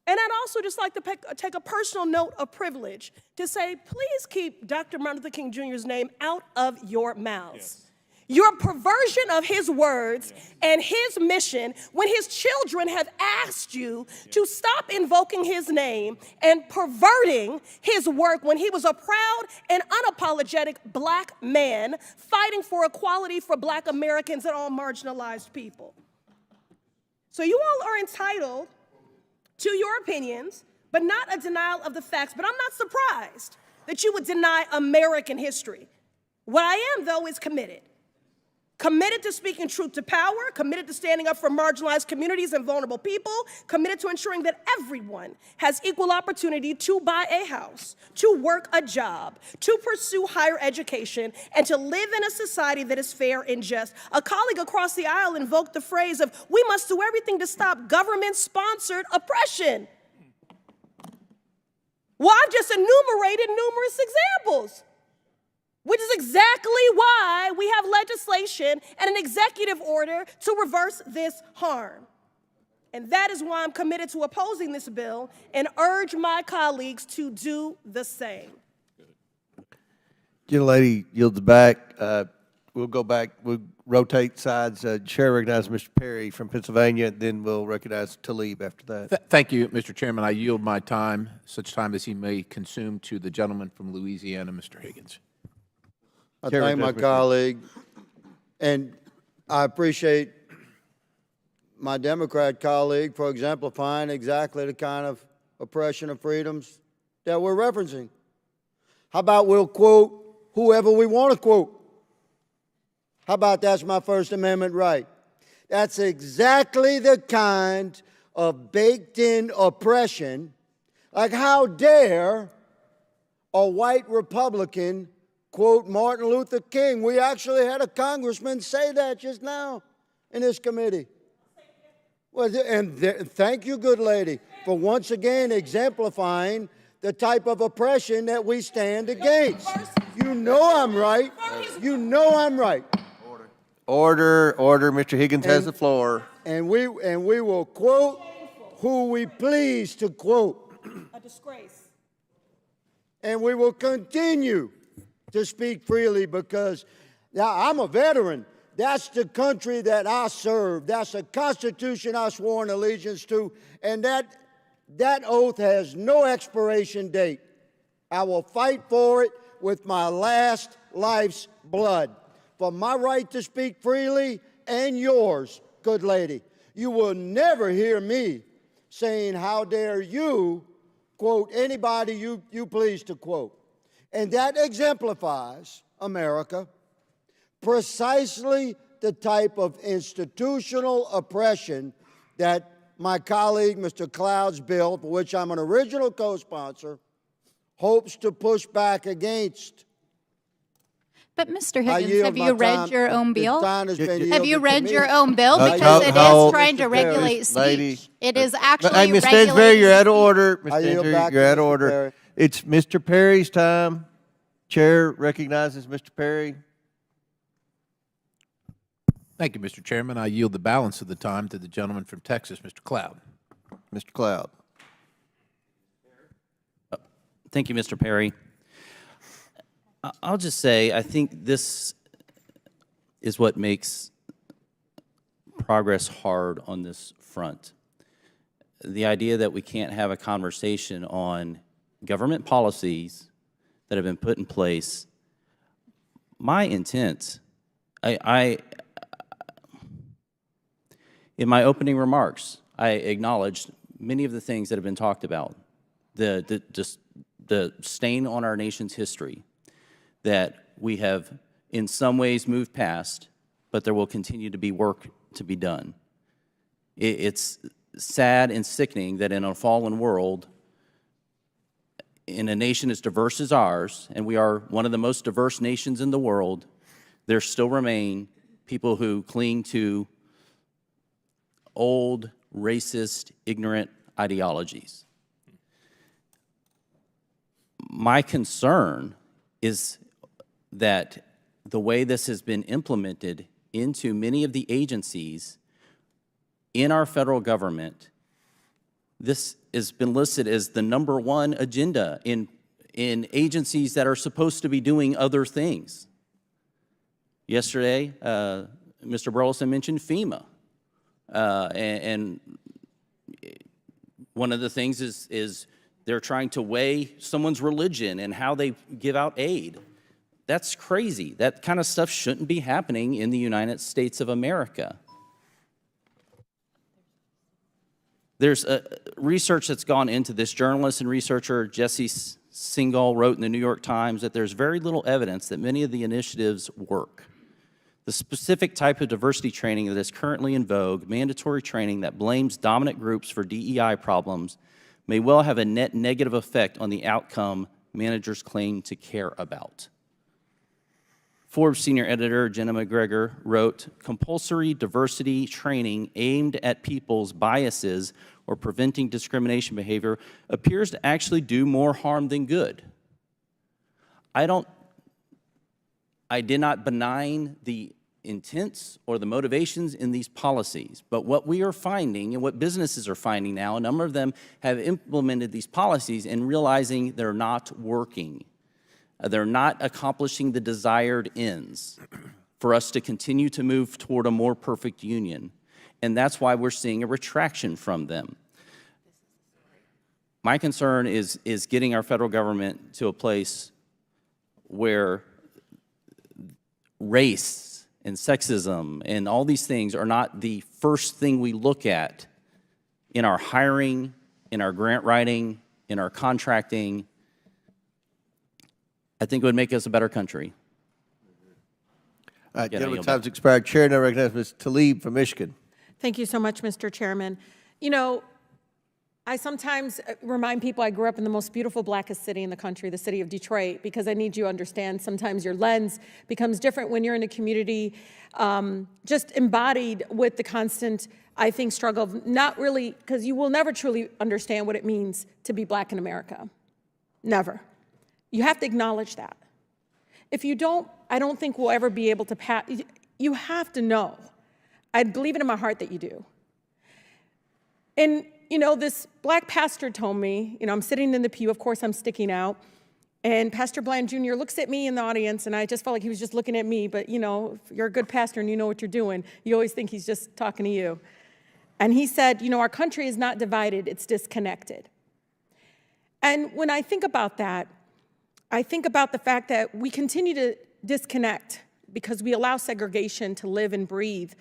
And I'd also just like to take a personal note of privilege to say, please keep Dr. Martin Luther King Jr.'s name out of your mouths. Yes. Your perversion of his words and his mission when his children have asked you to stop invoking his name and perverting his work when he was a proud and unapologetic black man fighting for equality for black Americans and all marginalized people. So you all are entitled to your opinions, but not a denial of the facts. But I'm not surprised that you would deny American history. What I am, though, is committed. Committed to speaking truth to power, committed to standing up for marginalized communities and vulnerable people, committed to ensuring that everyone has equal opportunity to buy a house, to work a job, to pursue higher education, and to live in a society that is fair and just. A colleague across the aisle invoked the phrase of, we must do everything to stop government-sponsored oppression. Well, I've just enumerated numerous examples, which is exactly why we have legislation and an executive order to reverse this harm. And that is why I'm committed to opposing this bill and urge my colleagues to do the same. Gentlelady yields back. We'll go back. We'll rotate sides. Chair recognizes Mr. Perry from Pennsylvania, then we'll recognize Talib after that. Thank you, Mr. Chairman. I yield my time, such time as he may consume, to the gentleman from Louisiana, Mr. Higgins. I thank my colleague, and I appreciate my Democrat colleague for exemplifying exactly the kind of oppression of freedoms that we're referencing. How about we'll quote whoever we want to quote? How about that's my First Amendment right? That's exactly the kind of baked-in oppression. Like, how dare a white Republican quote Martin Luther King? We actually had a congressman say that just now in this committee. Well, thank you, good lady, for once again exemplifying the type of oppression that we stand against. You know I'm right. You know I'm right. Order. Mr. Higgins has the floor. And we will quote who we please to quote. A disgrace. And we will continue to speak freely because now I'm a veteran. That's the country that I serve. That's the Constitution I swore an allegiance to. And that oath has no expiration date. I will fight for it with my last life's blood. For my right to speak freely and yours, good lady. You will never hear me saying, how dare you quote anybody you please to quote. And that exemplifies, America, precisely the type of institutional oppression that my colleague, Mr. Cloud's bill, for which I'm an original co-sponsor, hopes to push back against. But Mr. Higgins, have you read your own bill? Have you read your own own bill? Because it is trying to regulate speech. It is actually Hey, Ms. Stansberry, you're out of order. Ms. I yield Stansberry, back you're to out of Mr. order. Perry. It's Mr. Perry's time. Chair recognizes Mr. Perry. Thank you, Mr. Chairman. I yield the balance of the time to the gentleman from Texas, Mr. Cloud. Mr. Cloud. Thank you, Mr. Perry. I'll just say, I think this is what makes progress hard on this front. The idea that we can't have a conversation on government policies that have been put in place. My intent, in my opening remarks, I acknowledged many of the things that have been talked about, the stain on our nation's history that we have in some ways moved past, but there will continue to be work to be done. It's sad and sickening that in a fallen world, in a nation as diverse as ours, and we are one of the most diverse nations in the world, there still remain people who cling to old, racist, ignorant ideologies. My concern is that the way this has been implemented into many of the agencies in our federal government, this has been listed as the #1 agenda in agencies that are supposed to be doing other things. Yesterday, Mr. Burleson mentioned FEMA. And one of the things is they're trying to weigh someone's religion and how they give out aid. That's crazy. That kind of stuff shouldn't be happening in the United States of America. There's research that's gone into this. Journalist and researcher Jesse Singal wrote in the New York Times that there's very little evidence that many of the initiatives work. The specific type of diversity training that is currently in vogue, mandatory training that blames dominant groups for DEI problems, may well have a net negative effect on the outcome managers claim to care about. Forbes senior editor Jenna McGregor wrote, compulsory diversity training aimed at people's biases or preventing discrimination behavior appears to actually do more harm than good. I did not benign the intents or the motivations in these policies, but what we are finding and what businesses are finding now, a number of them have implemented these policies and realizing they're not working. They're not accomplishing the desired ends for us to continue to move toward a more perfect union. And that's why we're seeing a retraction from them. My concern is getting our federal government to a place where race and sexism and all these things are not the first thing we look at in our hiring, in our grant writing, in our contracting. I think it would make us a better country. Gentlemen, time's expired. Chair now recognizes Ms. Tlaib from Michigan. Thank you so much, Mr. Chairman. You know, I sometimes remind people I grew up in the most beautiful, blackest city in the country, the city of Detroit, because I need you to understand sometimes your lens becomes different when you're in a community just embodied with the constant, I think, struggle of not really, because you will never truly understand what it means to be black in America. Never. You have to acknowledge that. If you don't, I don't think we'll ever be able to pass. You have to know. I believe it in my heart that you do. And, you know, this black pastor told me, you know, I'm sitting in the pew, of course I'm sticking out, and Pastor Bland Jr. looks at me in the audience, and I just felt like he was just looking at me, but, you know, if you're a good pastor and you know what you're doing, you always think he's just talking to you. And he said, you know, our country is not divided, it's disconnected. And when I think about that, I think about the fact that we continue to disconnect because we allow segregation to live and breathe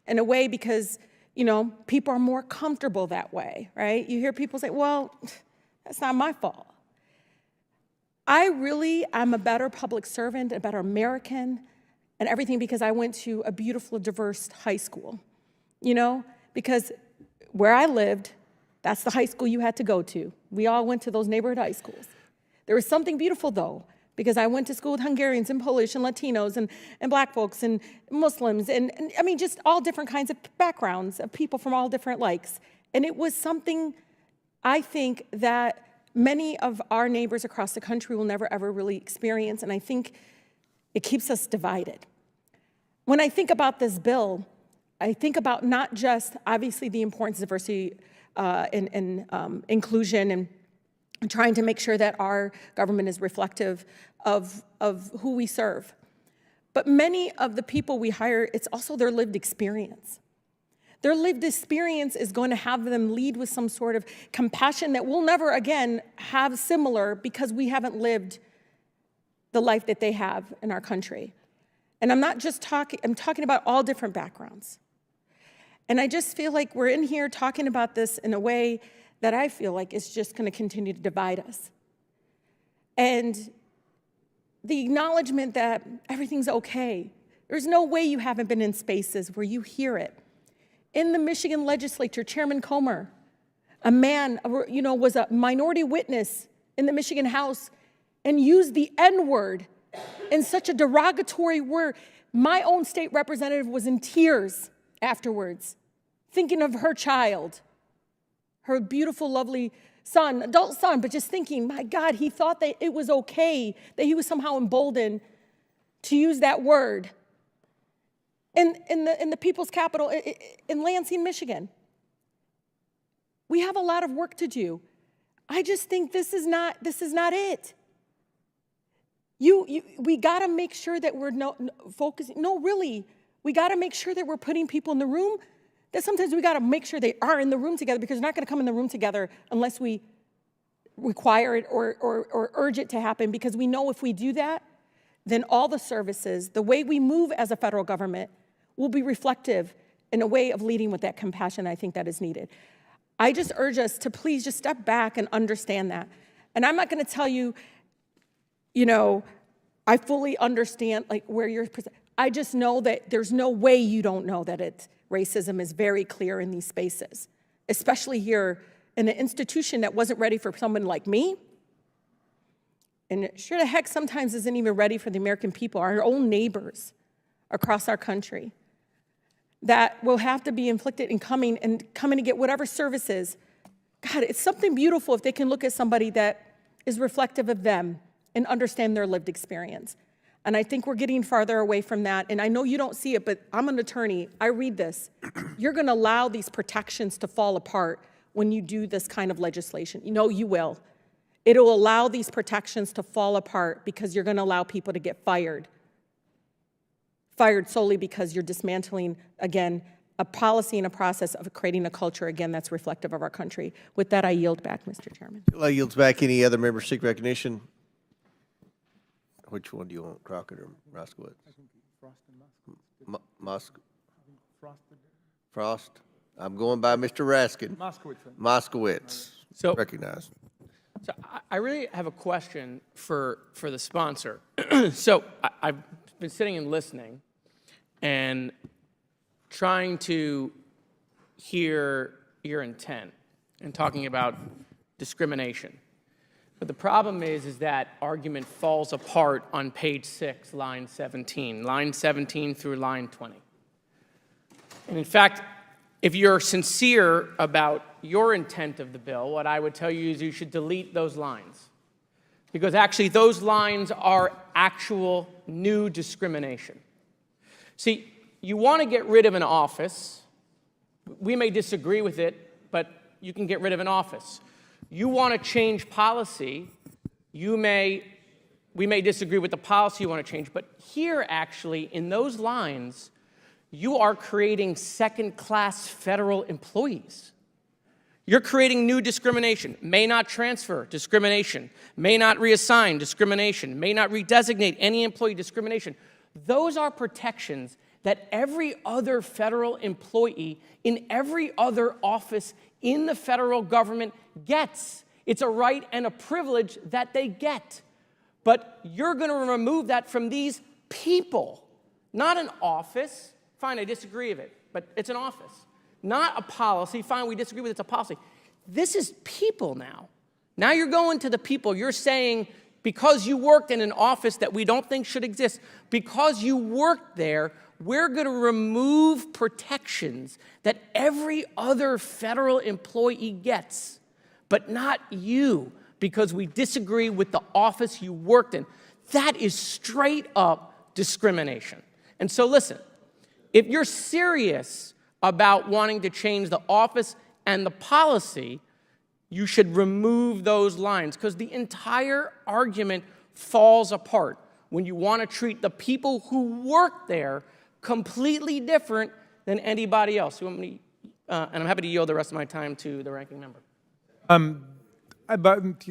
in a way because, you know, people are more comfortable that way, right? You hear people say, well, that's not my fault. I'm a better public servant, a better American, and everything because I went to a beautiful, diverse high school, you know, because where I lived, that's the high school you had to go to. We all went to those neighborhood high schools. There was something beautiful, though, because I went to school with Hungarians and Polish and Latinos and black folks and Muslims and I mean, just all different kinds of backgrounds of people from all different likes. And it was something I think that many of our neighbors across the country will never, ever really experience, and I think it keeps us divided. When I think about this bill, I think about not just, obviously, the importance of diversity and inclusion and trying to make sure that our government is reflective of who we serve. But many of the people we hire, it's also their lived experience. Their lived experience is going to have them lead with some sort of compassion that we'll never, again, have similar because we haven't lived the life that they have in our country. And I'm not just talking, I'm talking about all different backgrounds. And I just feel like we're in here talking about this in a way that I feel like is just going to continue to divide us. And the acknowledgement that everything's okay. There's no way you haven't been in spaces where you hear it. In the Michigan legislature, Chairman Comer, a man, you know, was a minority witness in the Michigan House and used the N-word in such a derogatory word. My own state representative was in tears afterwards, thinking of her child, her beautiful, lovely son, adult son, but just thinking, my God, he thought that it was okay, that he was somehow emboldened to use that word in the people's capital, in Lansing, Michigan. We have a lot of work to do. I just think this is not it. We got to make sure that we're focusing. No, really, we got to make sure that we're putting people in the room. That sometimes we got to make sure they are in the room together, because they're not going to come in the room together unless we require it or urge it to happen, because we know if we do that, then all the services, the way we move as a federal government, will be reflective in a way of leading with that compassion I think that is needed. I just urge us to please just step back and understand that. And I'm not going to tell you, I fully understand like where you're, I just know that there's no way you don't know that racism is very clear in these spaces, especially here in an institution that wasn't ready for someone like me. And sure the heck sometimes isn't even ready for the American people, our own neighbors across our country, that will have to be inflicted in coming to get whatever services. God, it's something beautiful if they can look at somebody that is reflective of them and understand their lived experience. And I think we're getting farther away from that. And I know you don't see it, but I'm an attorney. I read this. You're going to allow these protections to fall apart when you do this kind of legislation. You will. It'll allow these protections to fall apart because you're going to allow people to get fired solely because you're dismantling, again, a policy and a process of creating a culture, again, that's reflective of our country. With that, I yield back, Mr. Chairman. I yields back. Any other members seek recognition? Which one do you want, Crockett or Moskowitz? I think Frost and Frost. I'm going by Mr. Raskin. Moskowitz. So recognized. So I really have a question for the sponsor. So I've been sitting and listening and trying to hear your intent and talking about discrimination. But the problem is that argument falls apart on page 6, line 17 through line 20. And in fact, if you're sincere about your intent of the bill, what I would tell you is you should delete those lines. Because actually those lines are actual new discrimination. See, you want to get rid of an office. We may disagree with it, but you can get rid of an office. You want to change policy. We may disagree with the policy you want to change, but here actually in those lines, you are creating second-class federal employees. You're creating new discrimination. May not transfer, discrimination. May not reassign, discrimination. May not redesignate any employee, discrimination. Those are protections that every other federal employee in every other office in the federal government gets. It's a right and a privilege that they get. But you're going to remove that from these people, not an office. Fine, I disagree with it, but it's an office. Not a policy. Fine, we disagree with it, it's a policy. This is people now. Now you're going to the people. You're saying, because you worked in an office that we don't think should exist, because you worked there, we're going to remove protections that every other federal employee gets, but not you, because we disagree with the office you worked in. That is straight up discrimination. And so listen, if you're serious about wanting to change the office and the policy, you should remove those lines, because the entire argument falls apart when you want to treat the people who work there completely different than anybody else. And I'm happy to yield the rest of my time to the ranking member.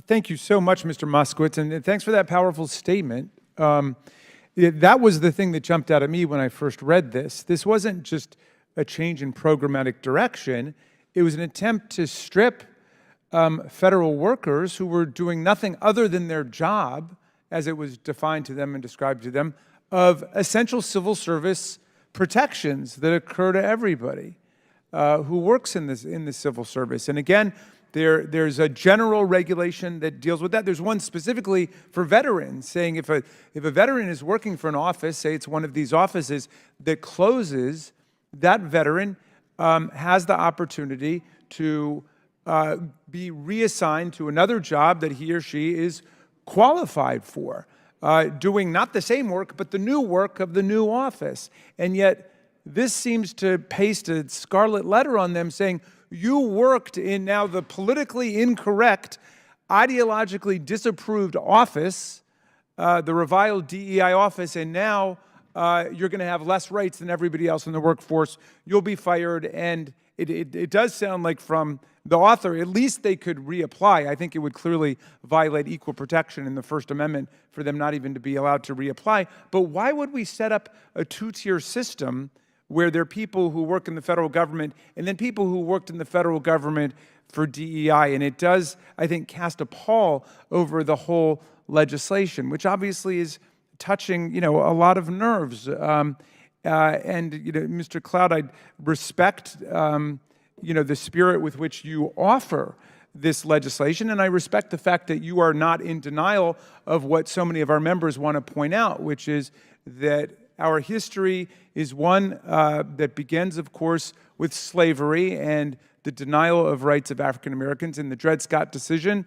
Thank you so much, Mr. Moskowitz, and thanks for that powerful statement. That was the thing that jumped out at me when I first read this. This wasn't just a change in programmatic direction. It was an attempt to strip federal workers who were doing nothing other than their job, as it was defined to them and described to them, of essential civil service protections that occur to everybody who works in the civil service. And again, there's a general regulation that deals with that. There's one specifically for veterans, saying if a veteran is working for an office, say it's one of these offices that closes, that veteran has the opportunity to be reassigned to another job that he or she is qualified for, doing not the same work, but the new work of the new office. And yet, this seems to paste a scarlet letter on them saying, you worked in now the politically incorrect, ideologically disapproved office the reviled DEI office, and now you're going to have less rights than everybody else in the workforce. You'll be fired. And it does sound like from the author, at least they could reapply. I think it would clearly violate equal protection in the First Amendment for them not even to be allowed to reapply. But why would we set up a two-tier system where there are people who work in the federal government and then people who worked in the federal government for DEI? And it does, I think, cast a pall over the whole legislation, which obviously is touching, a lot of nerves. And, Mr. Cloud, I respect, the spirit with which you offer this legislation, and I respect the fact that you are not in denial of what so many of our members want to point out, which is that our history is one that begins, of course, with slavery and the denial of rights of African Americans. In the Dred Scott decision,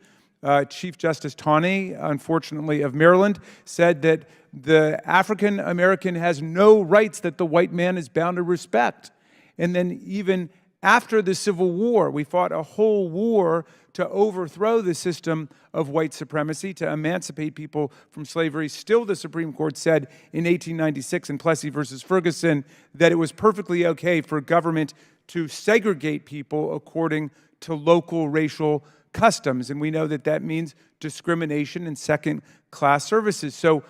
Chief Justice Taney, unfortunately of Maryland, said that the African American has no rights that the white man is bound to respect. And then even after the Civil War, we fought a whole war to overthrow the system of white supremacy, to emancipate people from slavery. Still, the Supreme Court said in 1896 in Plessy versus Ferguson that it was perfectly okay for government to segregate people according to local racial customs. And we know that that means discrimination and second-class services. So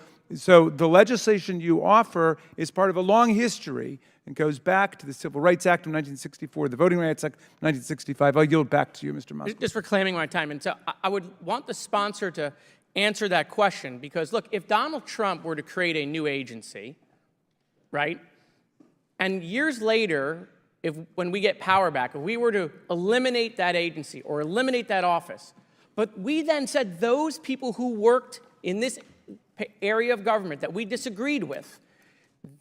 the legislation you offer is part of a long history and goes back to the Civil Rights Act of 1964, the Voting Rights Act of 1965. I'll yield back to you, Mr. Moskowitz. Just reclaiming my time. And so I would want the sponsor to answer that question because, look, if Donald Trump were to create a new agency, right, and years later, when we get power back, if we were to eliminate that agency or eliminate that office, but we then said those people who worked in this area of government that we disagreed with,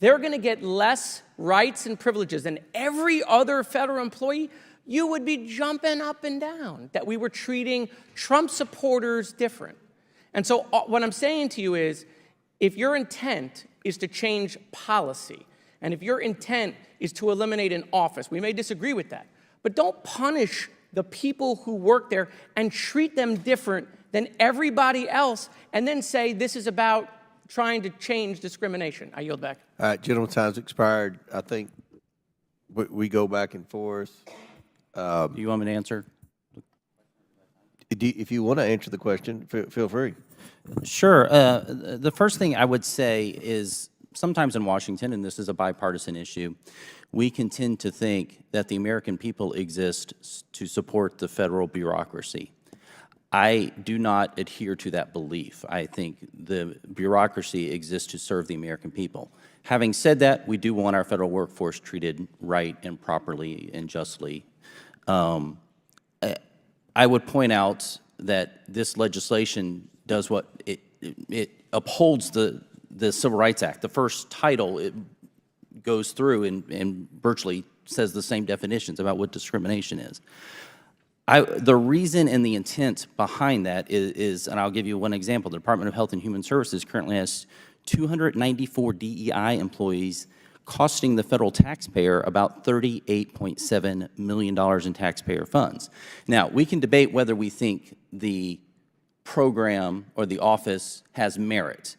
they're going to get less rights and privileges than every other federal employee, you would be jumping up and down that we were treating Trump supporters different. And so what I'm saying to you is, if your intent is to change policy, and if your intent is to eliminate an office, we may disagree with that, but don't punish the people who work there and treat them different than everybody else, and then say this is about trying to change discrimination. I yield back. All right, gentlemen, time's expired. I think we go back and forth. Do you want me to answer? If you want to answer the question, feel free. Sure. The first thing I would say is sometimes in Washington, and this is a bipartisan issue, we can tend to think that the American people exist to support the federal bureaucracy. I do not adhere to that belief. I think the bureaucracy exists to serve the American people. Having said that, we do want our federal workforce treated right and properly and justly. I would point out that this legislation does what it upholds the Civil Rights Act. The first title it goes through and virtually says the same definitions about what discrimination is. The reason and the intent behind that is, and I'll give you one example, the Department of Health and Human Services currently has 294 DEI employees costing the federal taxpayer about $38.7 million in taxpayer funds. Now, we can debate whether we think the program or the office has merit.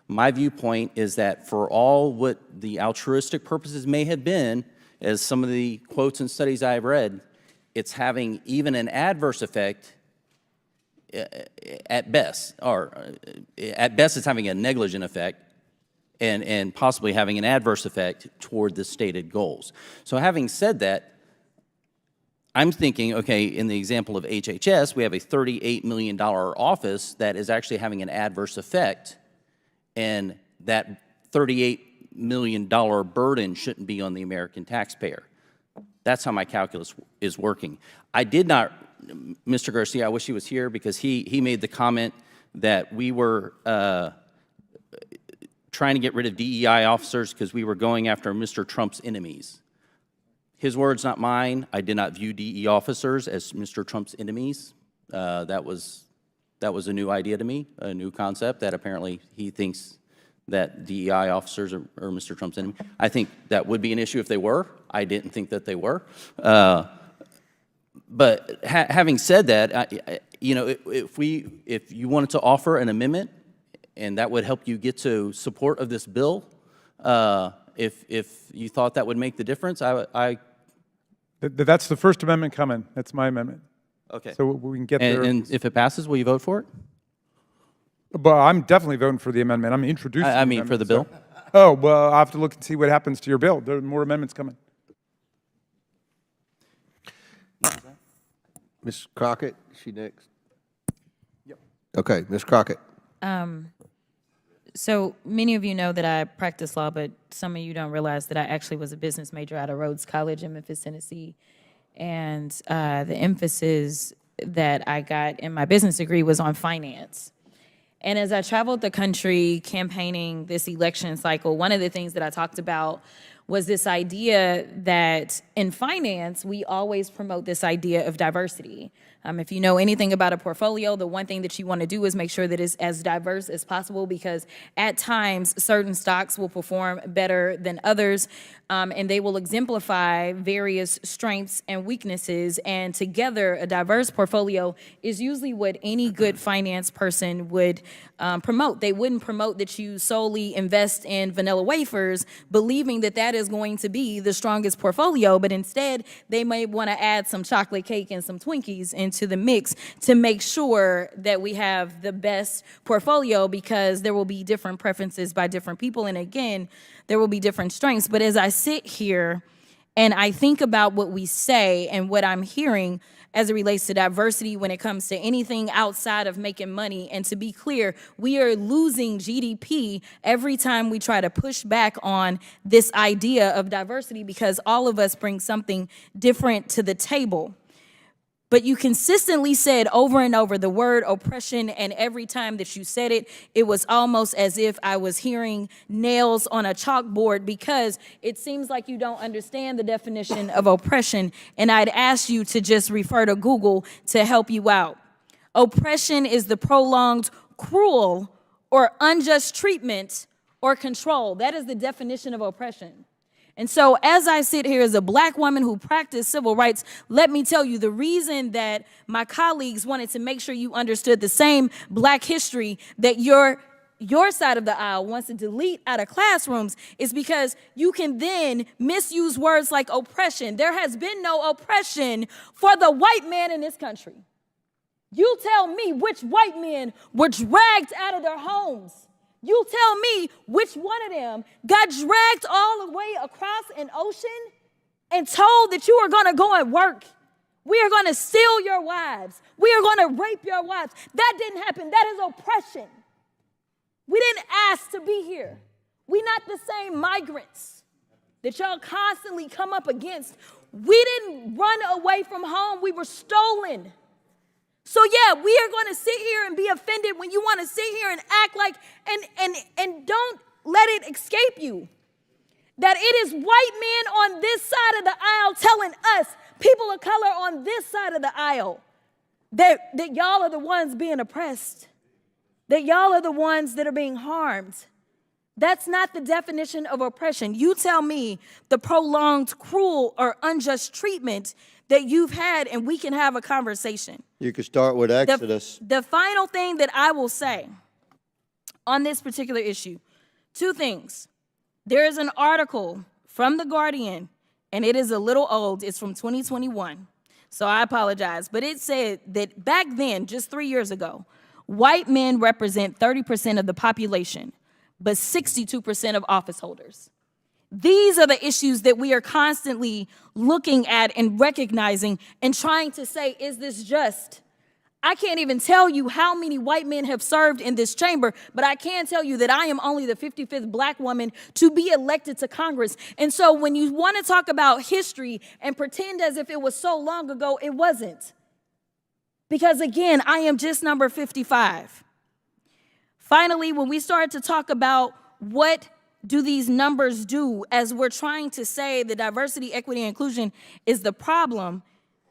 My viewpoint is that for all what the altruistic purposes may have been, as some of the quotes and studies I've read, it's having even an adverse effect at best, or at best it's having a negligent effect and possibly having an adverse effect toward the stated goals. So having said that, I'm thinking, okay, in the example of HHS, we have a $38 million office that is actually having an adverse effect, and that $38 million burden shouldn't be on the American taxpayer. That's how my calculus is working. I did not, Mr. Garcia, I wish he was here because he made the comment that we were trying to get rid of DEI officers because we were going after Mr. Trump's enemies. His words, not mine. I did not view DEI officers as Mr. Trump's enemies. That was a new idea to me, a new concept that apparently he thinks that DEI officers are Mr. Trump's enemy. I think that would be an issue if they were. I didn't think that they were. But having said that, you know, if you wanted to offer an amendment and that would help you get to support of this bill. If you thought that would make the difference, That's the First Amendment coming. That's my amendment. okay. So we can get there. And if it passes, will you vote for it? But I'm definitely voting for the amendment. I'm introducing I mean, for the bill. Oh, well, I'll have to look and see what happens to your bill. There are more amendments coming. Ms. Crockett, is she next? Yep. Okay, Ms. Crockett. So many of you know that I practice law, but some of you don't realize that I actually was a business major out of Rhodes College in Memphis, Tennessee. And the emphasis that I got in my business degree was on finance. And as I traveled the country campaigning this election cycle, one of the things that I talked about was this idea that in finance, we always promote this idea of diversity. If you know anything about a portfolio, the one thing that you want to do is make sure that it's as diverse as possible, because at times certain stocks will perform better than others, and they will exemplify various strengths and weaknesses. And together, a diverse portfolio is usually what any good finance person would promote. They wouldn't promote that you solely invest in vanilla wafers, believing that that is going to be the strongest portfolio, but instead they may want to add some chocolate cake and some Twinkies into the mix to make sure that we have the best portfolio, because there will be different preferences by different people, and again, there will be different strengths. But as I sit here and I think about what we say and what I'm hearing as it relates to diversity when it comes to anything outside of making money, and to be clear, we are losing GDP every time we try to push back on this idea of diversity, because all of us bring something different to the table. But you consistently said over and over the word oppression, and every time that you said it, it was almost as if I was hearing nails on a chalkboard, because it seems like you don't understand the definition of oppression, and I'd ask you to just refer to Google to help you out. Oppression is the prolonged, cruel, or unjust treatment or control. That is the definition of oppression. And so as I sit here as a black woman who practiced civil rights, let me tell you, the reason that my colleagues wanted to make sure you understood the same black history that your side of the aisle wants to delete out of classrooms is because you can then misuse words like oppression. There has been no oppression for the white man in this country. You tell me which white men were dragged out of their homes. You tell me which one of them got dragged all the way across an ocean and told that you are going to go and work. We are going to steal your wives. We are going to rape your wives. That didn't happen. That is oppression. We didn't ask to be here. We not the same migrants that y'all constantly come up against. We didn't run away from home. We were stolen. So yeah, we are going to sit here and be offended when you want to sit here and act like, and don't let it escape you that it is white men on this side of the aisle telling us, people of color on this side of the aisle, that y'all are the ones being oppressed, that y'all are the ones that are being harmed. That's not the definition of oppression. You tell me the prolonged, cruel, or unjust treatment that you've had, and we can have a conversation. You could start with Exodus. The final thing that I will say on this particular issue, two things. There is an article from The Guardian, and it is a little old. It's from 2021, so I apologize. But it said that back then, just 3 years ago, white men represent 30% of the population, but 62% of office holders. These are the issues that we are constantly looking at and recognizing and trying to say, is this just? I can't even tell you how many white men have served in this chamber, but I can tell you that I am only the 55th black woman to be elected to Congress. And so when you want to talk about history and pretend as if it was so long ago, it wasn't. Because again, I am just number 55. Finally, when we start to talk about what do these numbers do as we're trying to say the diversity, equity, and inclusion is the problem,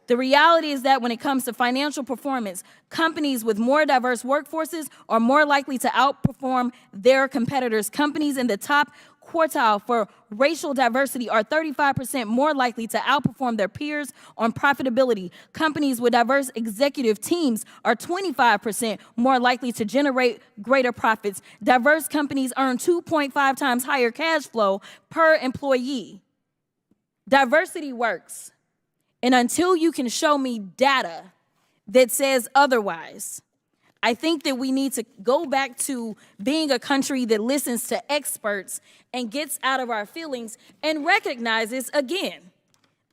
the reality is that when it comes to financial performance, companies with more diverse workforces are more likely to outperform their competitors. Companies in the top quartile for racial diversity are 35% more likely to outperform their peers on profitability. Companies with diverse executive teams are 25% more likely to generate greater profits. Diverse companies earn 2.5 times higher cash flow per employee. Diversity works. And until you can show me data that says otherwise, I think that we need to go back to being a country that listens to experts and gets out of our feelings and recognizes, again,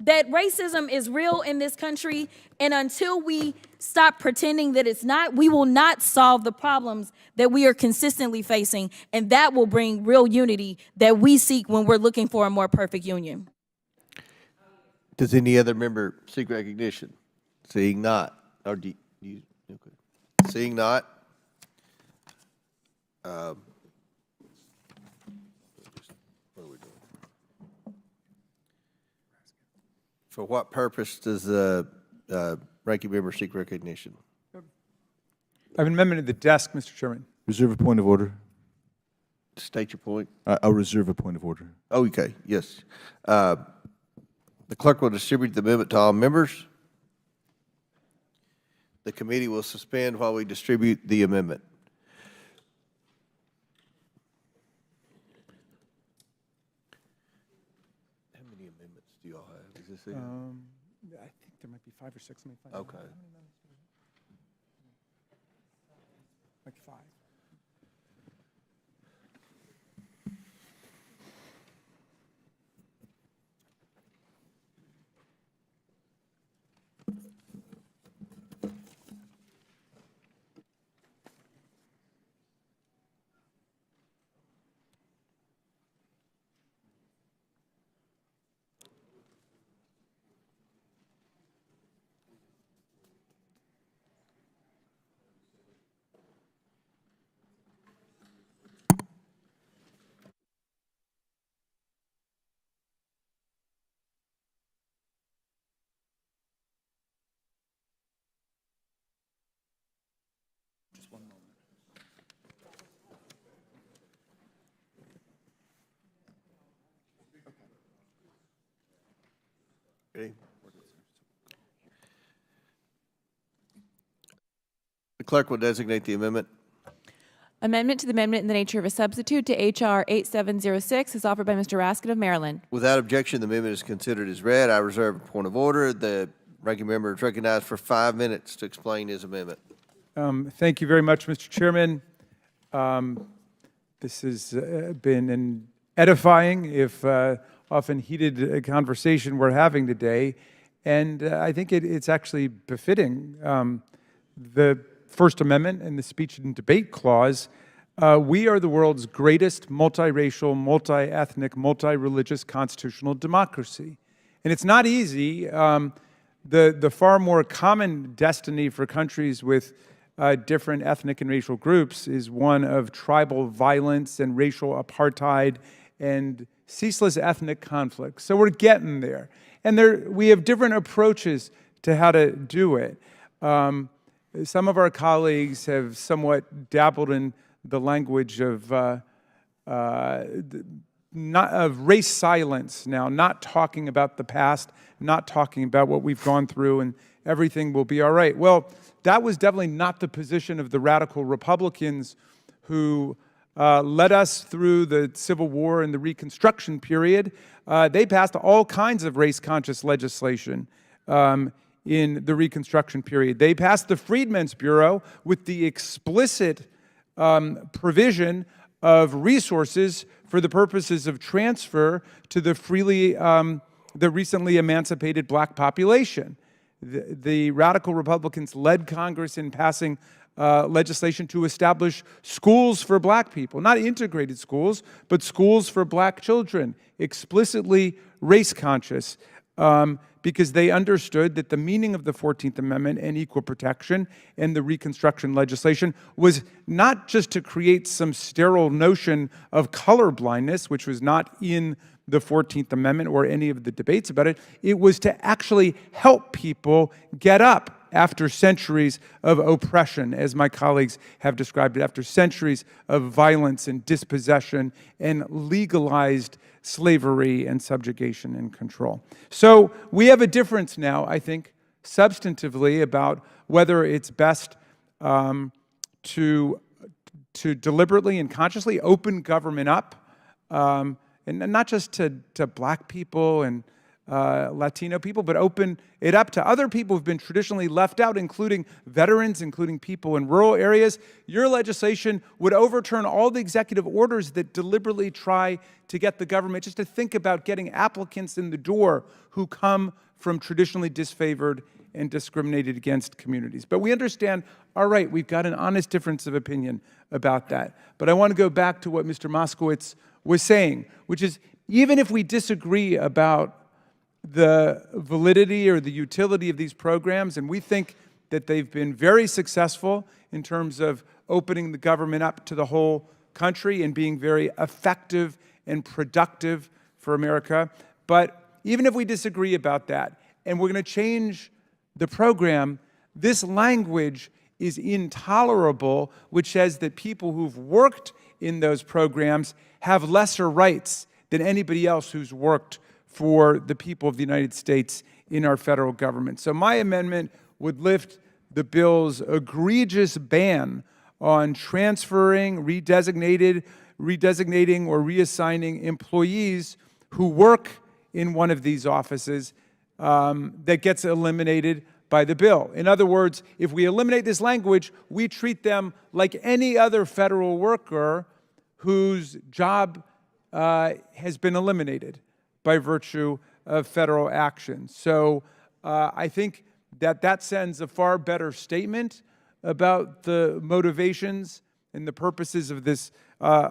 that racism is real in this country, and until we stop pretending that it's not, we will not solve the problems that we are consistently facing, and that will bring real unity that we seek when we're looking for a more perfect union. Does any other member seek recognition? Seeing not, or do you, okay. Seeing not, what are we doing? For what purpose does the ranking member seek recognition? I have an amendment at the desk, Mr. Chairman. Reserve a point of order. State your point. I'll reserve a point of order. Okay, yes. The clerk will distribute the amendment to all members. The committee will suspend while we distribute the amendment. How many amendments do you all have? Is this it? I think there might be 5 or 6. Let me find out. Okay. Like 5. Ready? The clerk will designate the amendment. Amendment to the amendment in the nature of a substitute to H.R. 8706 is offered by Mr. Raskin of Maryland. Without objection, the amendment is considered as read. I reserve a point of order. The ranking member is recognized for 5 minutes to explain his amendment. Thank you very much, Mr. Chairman. This has been an edifying, if often heated conversation we're having today, and I think it's actually befitting. The First Amendment and the Speech and Debate Clause, we are the world's greatest multiracial, multi-ethnic, multi-religious constitutional democracy. And it's not easy. The far more common destiny for countries with different ethnic and racial groups is one of tribal violence and racial apartheid and ceaseless ethnic conflict. So we're getting there. And we have different approaches to how to do it. Some of our colleagues have somewhat dabbled in the language of race silence now, not talking about the past, not talking about what we've gone through, and everything will be all right. Well, that was definitely not the position of the radical Republicans who led us through the Civil War and the Reconstruction period. They passed all kinds of race-conscious legislation in the Reconstruction period. They passed the Freedmen's Bureau with the explicit provision of resources for the purposes of transfer to the recently emancipated black population. The radical Republicans led Congress in passing legislation to establish schools for black people, not integrated schools, but schools for black children, explicitly race-conscious, because they understood that the meaning of the 14th Amendment and equal protection and the Reconstruction legislation was not just to create some sterile notion of colorblindness, which was not in the 14th Amendment or any of the debates about it. It was to actually help people get up after centuries of oppression, as my colleagues have described it, after centuries of violence and dispossession and legalized slavery and subjugation and control. So we have a difference now, I think, substantively about whether it's best to deliberately and consciously open government up, and not just to black people and Latino people, but open it up to other people who've been traditionally left out, including veterans, including people in rural areas. Your legislation would overturn all the executive orders that deliberately try to get the government just to think about getting applicants in the door who come from traditionally disfavored and discriminated against communities. But we understand, all right, we've got an honest difference of opinion about that. But I want to go back to what Mr. Moskowitz was saying, which is even if we disagree about the validity or the utility of these programs, and we think that they've been very successful in terms of opening the government up to the whole country and being very effective and productive for America. But even if we disagree about that, and we're going to change the program, this language is intolerable, which says that people who've worked in those programs have lesser rights than anybody else who's worked for the people of the United States in our federal government. So my amendment would lift the bill's egregious ban on transferring, redesignating, or reassigning employees who work in one of these offices that gets eliminated by the bill. In other words, if we eliminate this language, we treat them like any other federal worker whose job has been eliminated by virtue of federal action. So I think that sends a far better statement about the motivations and the purposes of this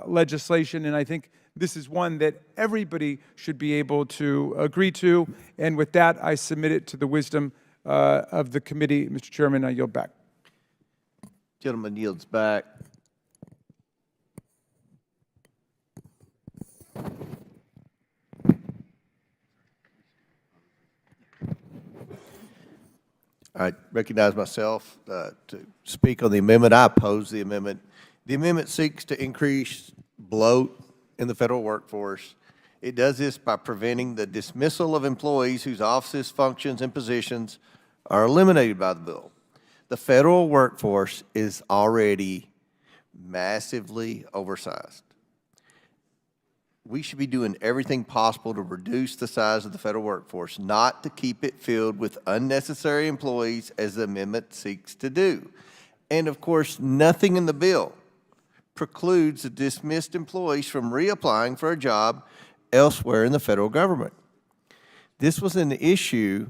legislation, and I think this is one that everybody should be able to agree to. And with that, I submit it to the wisdom of the committee. Mr. Chairman, I yield back. Gentleman yields back. I recognize myself to speak on the amendment. I oppose the amendment. The amendment seeks to increase bloat in the federal workforce. It does this by preventing the dismissal of employees whose offices, functions, and positions are eliminated by the bill. The federal workforce is already massively oversized. We should be doing everything possible to reduce the size of the federal workforce, not to keep it filled with unnecessary employees as the amendment seeks to do. And of course, nothing in the bill precludes the dismissed employees from reapplying for a job elsewhere in the federal government. This was an issue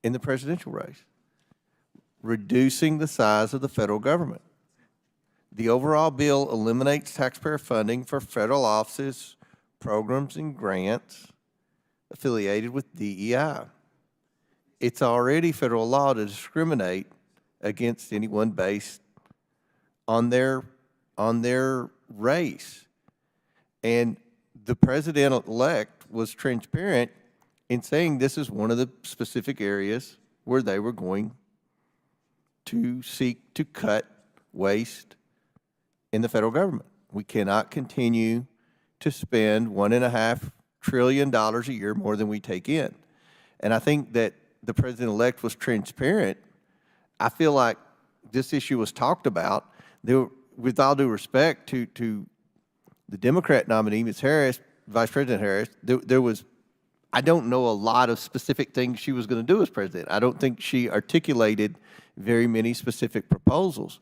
in the presidential race, reducing the size of the federal government. The overall bill eliminates taxpayer funding for federal offices, programs, and grants affiliated with DEI. It's already federal law to discriminate against anyone based on their race. And the president-elect was transparent in saying this is one of the specific areas where they were going to seek to cut waste in the federal government. We cannot continue to spend $1.5 trillion a year more than we take in. And I think that the president-elect was transparent. I feel like this issue was talked about. With all due respect to the Democrat nominee, Ms. Harris, Vice President Harris, there was, I don't know a lot of specific things she was going to do as president. I don't think she articulated very many specific proposals.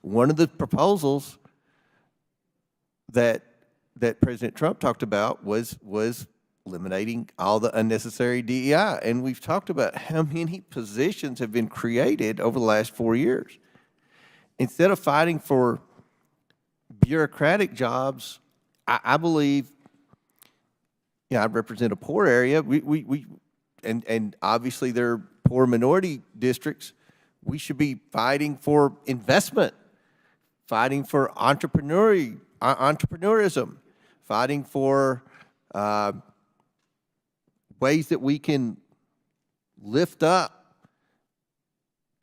One of the proposals that President Trump talked about was eliminating all the unnecessary DEI. And we've talked about how many positions have been created over the last 4 years. Instead of fighting for bureaucratic jobs, I believe, you know, I represent a poor area. And obviously there are poor minority districts. We should be fighting for investment, fighting for entrepreneurism, fighting for ways that we can lift up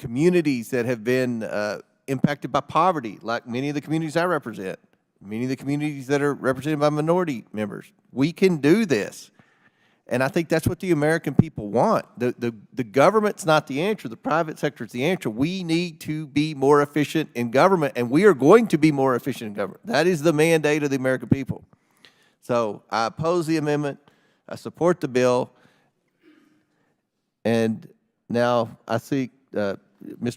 communities that have been impacted by poverty, like many of the communities I represent, many of the communities that are represented by minority members. We can do this. And I think that's what the American people want. The government's not the answer. The private sector is the answer. We need to be more efficient in government, and we are going to be more efficient in government. That is the mandate of the American people. So I oppose the amendment. I support the bill. And now I seek, Mr.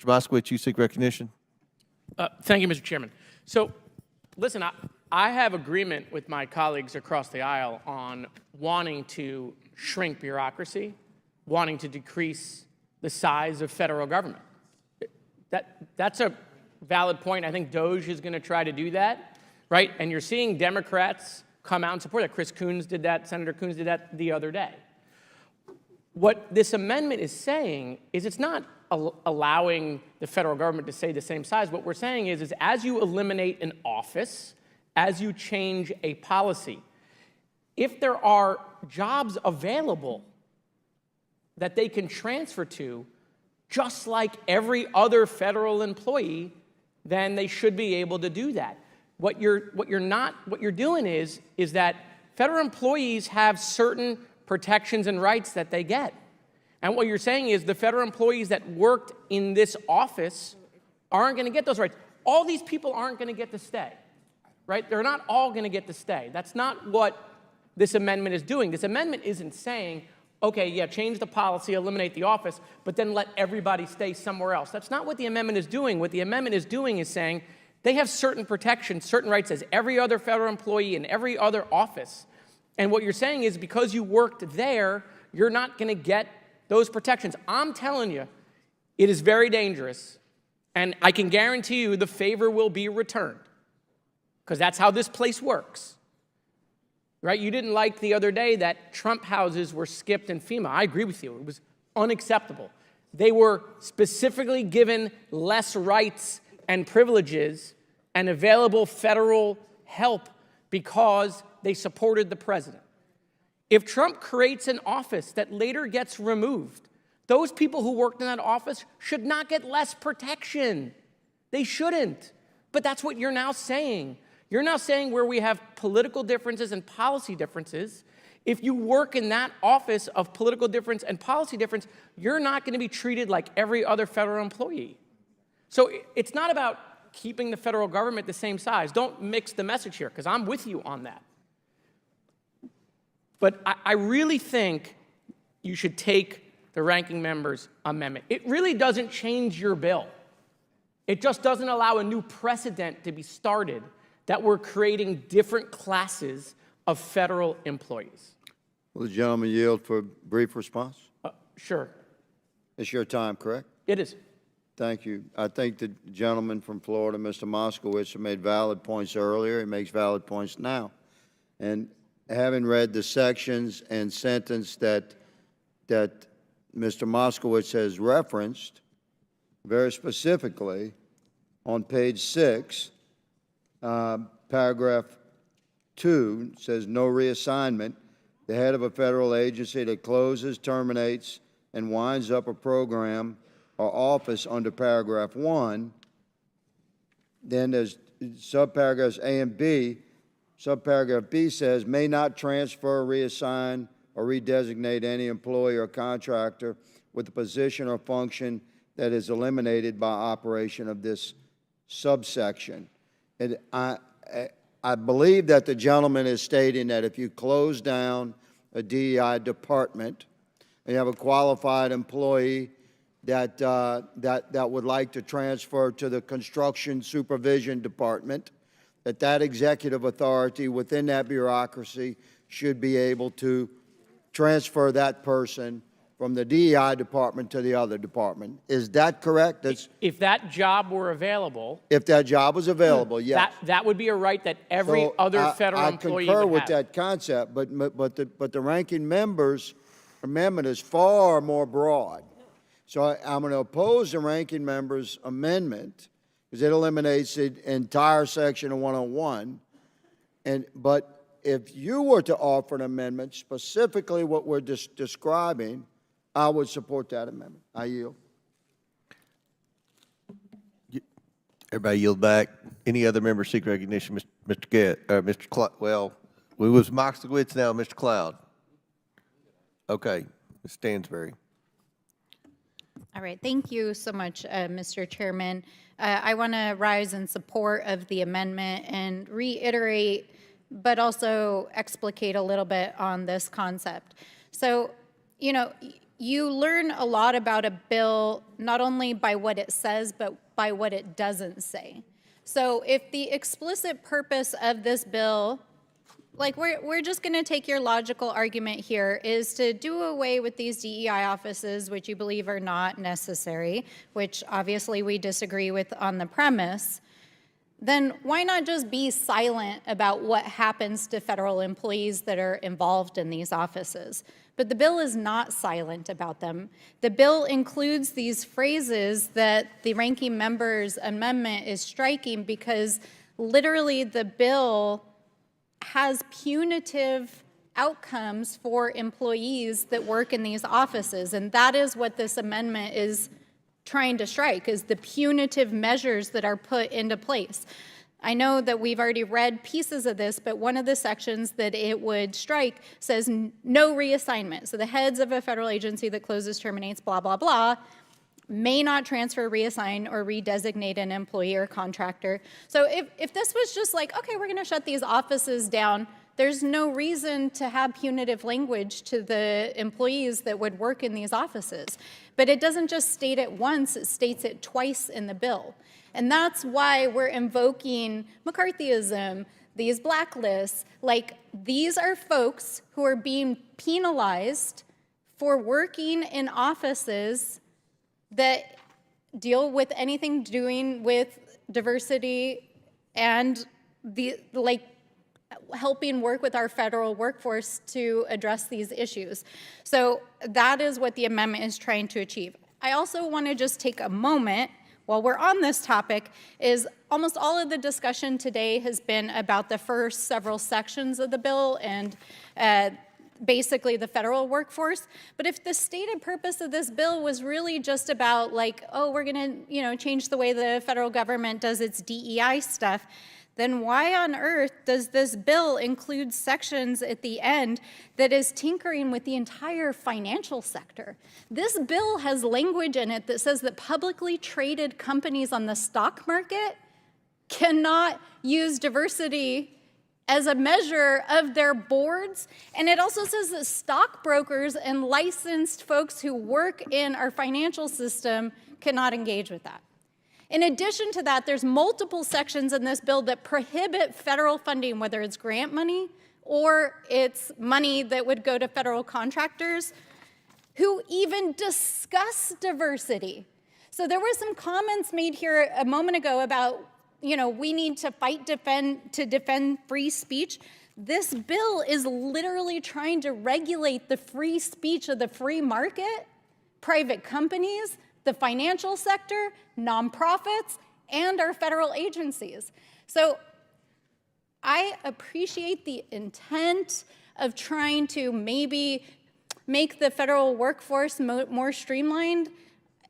Moskowitz, you seek recognition? Thank you, Mr. Chairman. So, listen, I have agreement with my colleagues across the aisle on wanting to shrink bureaucracy, wanting to decrease the size of federal government. That's a valid point. I think DOJ is going to try to do that, right? And you're seeing Democrats come out and support that. Chris Coons did that. Senator Coons did that the other day. What this amendment is saying is it's not allowing the federal government to stay the same size. What we're saying is as you eliminate an office, as you change a policy, if there are jobs available that they can transfer to, just like every other federal employee, then they should be able to do that. What you're doing is that federal employees have certain protections and rights that they get. And what you're saying is the federal employees that worked in this office aren't going to get those rights. All these people aren't going to get to stay, right? They're not all going to get to stay. That's not what this amendment is doing. This amendment isn't saying, okay, yeah, change the policy, eliminate the office, but then let everybody stay somewhere else. That's not what the amendment is doing. What the amendment is doing is saying they have certain protections, certain rights as every other federal employee in every other office. And what you're saying is because you worked there, you're not going to get those protections. I'm telling you, it is very dangerous, and I can guarantee you the favor will be returned, because that's how this place works, right? You didn't like the other day that Trump houses were skipped in FEMA. I agree with you. It was unacceptable. They were specifically given less rights and privileges and available federal help because they supported the president. If Trump creates an office that later gets removed, those people who worked in that office should not get less protection. They shouldn't. But that's what you're now saying. You're now saying where we have political differences and policy differences, if you work in that office of political difference and policy difference, you're not going to be treated like every other federal employee. So it's not about keeping the federal government the same size. Don't mix the message here, because I'm with you on that. But I really think you should take the ranking member's amendment. It really doesn't change your bill. It just doesn't allow a new precedent to be started that we're creating different classes of federal employees. Will the gentleman yield for a brief response? Sure. It's your time, correct? It is. Thank you. I think the gentleman from Florida, Mr. Moskowitz, made valid points earlier. He makes valid points now. And having read the sections and sentence that Mr. Moskowitz has referenced, very specifically on page 6, paragraph 2 says no reassignment. The head of a federal agency that closes, terminates, and winds up a program or office under paragraph 1. Then there's subparagraphs A and B. Subparagraph B says, may not transfer, reassign, or redesignate any employee or contractor with a position or function that is eliminated by operation of this subsection. And I believe that the gentleman is stating that if you close down a DEI department and you have a qualified employee that would like to transfer to the construction supervision department, that executive authority within that bureaucracy should be able to transfer that person from the DEI department to the other department. Is that correct? If that job were available. If that job was available, yes. That would be a right that every other federal employee would have. I concur with that concept, but the ranking member's amendment is far more broad. So I'm going to oppose the ranking member's amendment because it eliminates the entire section of 101. But if you were to offer an amendment, specifically what we're describing, I would support that amendment. I yield. Everybody yield back. Any other member seek recognition? Mr. Gett, Mr. Well, we was Moskowitz, now Mr. Cloud. Okay, Ms. Stansberry. All right, thank you so much, Mr. Chairman. I want to rise in support of the amendment and reiterate, but also explicate a little bit on this concept. So, you know, you learn a lot about a bill not only by what it says, but by what it doesn't say. So if the explicit purpose of this bill, like we're just going to take your logical argument here, is to do away with these DEI offices, which you believe are not necessary, which obviously we disagree with on the premise, then why not just be silent about what happens to federal employees that are involved in these offices? But the bill is not silent about them. The bill includes these phrases that the ranking member's amendment is striking because literally the bill has punitive outcomes for employees that work in these offices. And that is what this amendment is trying to strike, is the punitive measures that are put into place. I know that we've already read pieces of this, but one of the sections that it would strike says no reassignment. So the heads of a federal agency that closes, terminates, blah, blah, blah, may not transfer, reassign, or redesignate an employee or contractor. So if this was just like, okay, we're going to shut these offices down, there's no reason to have punitive language to the employees that would work in these offices. But it doesn't just state it once, it states it twice in the bill. And that's why we're invoking McCarthyism, these blacklists. Like, these are folks who are being penalized for working in offices that deal with anything doing with diversity and helping work with our federal workforce to address these issues. So that is what the amendment is trying to achieve. I also want to just take a moment while we're on this topic, is almost all of the discussion today has been about the first several sections of the bill and basically the federal workforce. But if the stated purpose of this bill was really just about like, oh, we're going to, change the way the federal government does its DEI stuff, then why on earth does this bill include sections at the end that is tinkering with the entire financial sector? This bill has language in it that says that publicly traded companies on the stock market cannot use diversity as a measure of their boards. And it also says that stockbrokers and licensed folks who work in our financial system cannot engage with that. In addition to that, there's multiple sections in this bill that prohibit federal funding, whether it's grant money or it's money that would go to federal contractors who even discuss diversity. So there were some comments made here a moment ago about, we need to defend free speech. This bill is literally trying to regulate the free speech of the free market, private companies, the financial sector, nonprofits, and our federal agencies. So I appreciate the intent of trying to maybe make the federal workforce more streamlined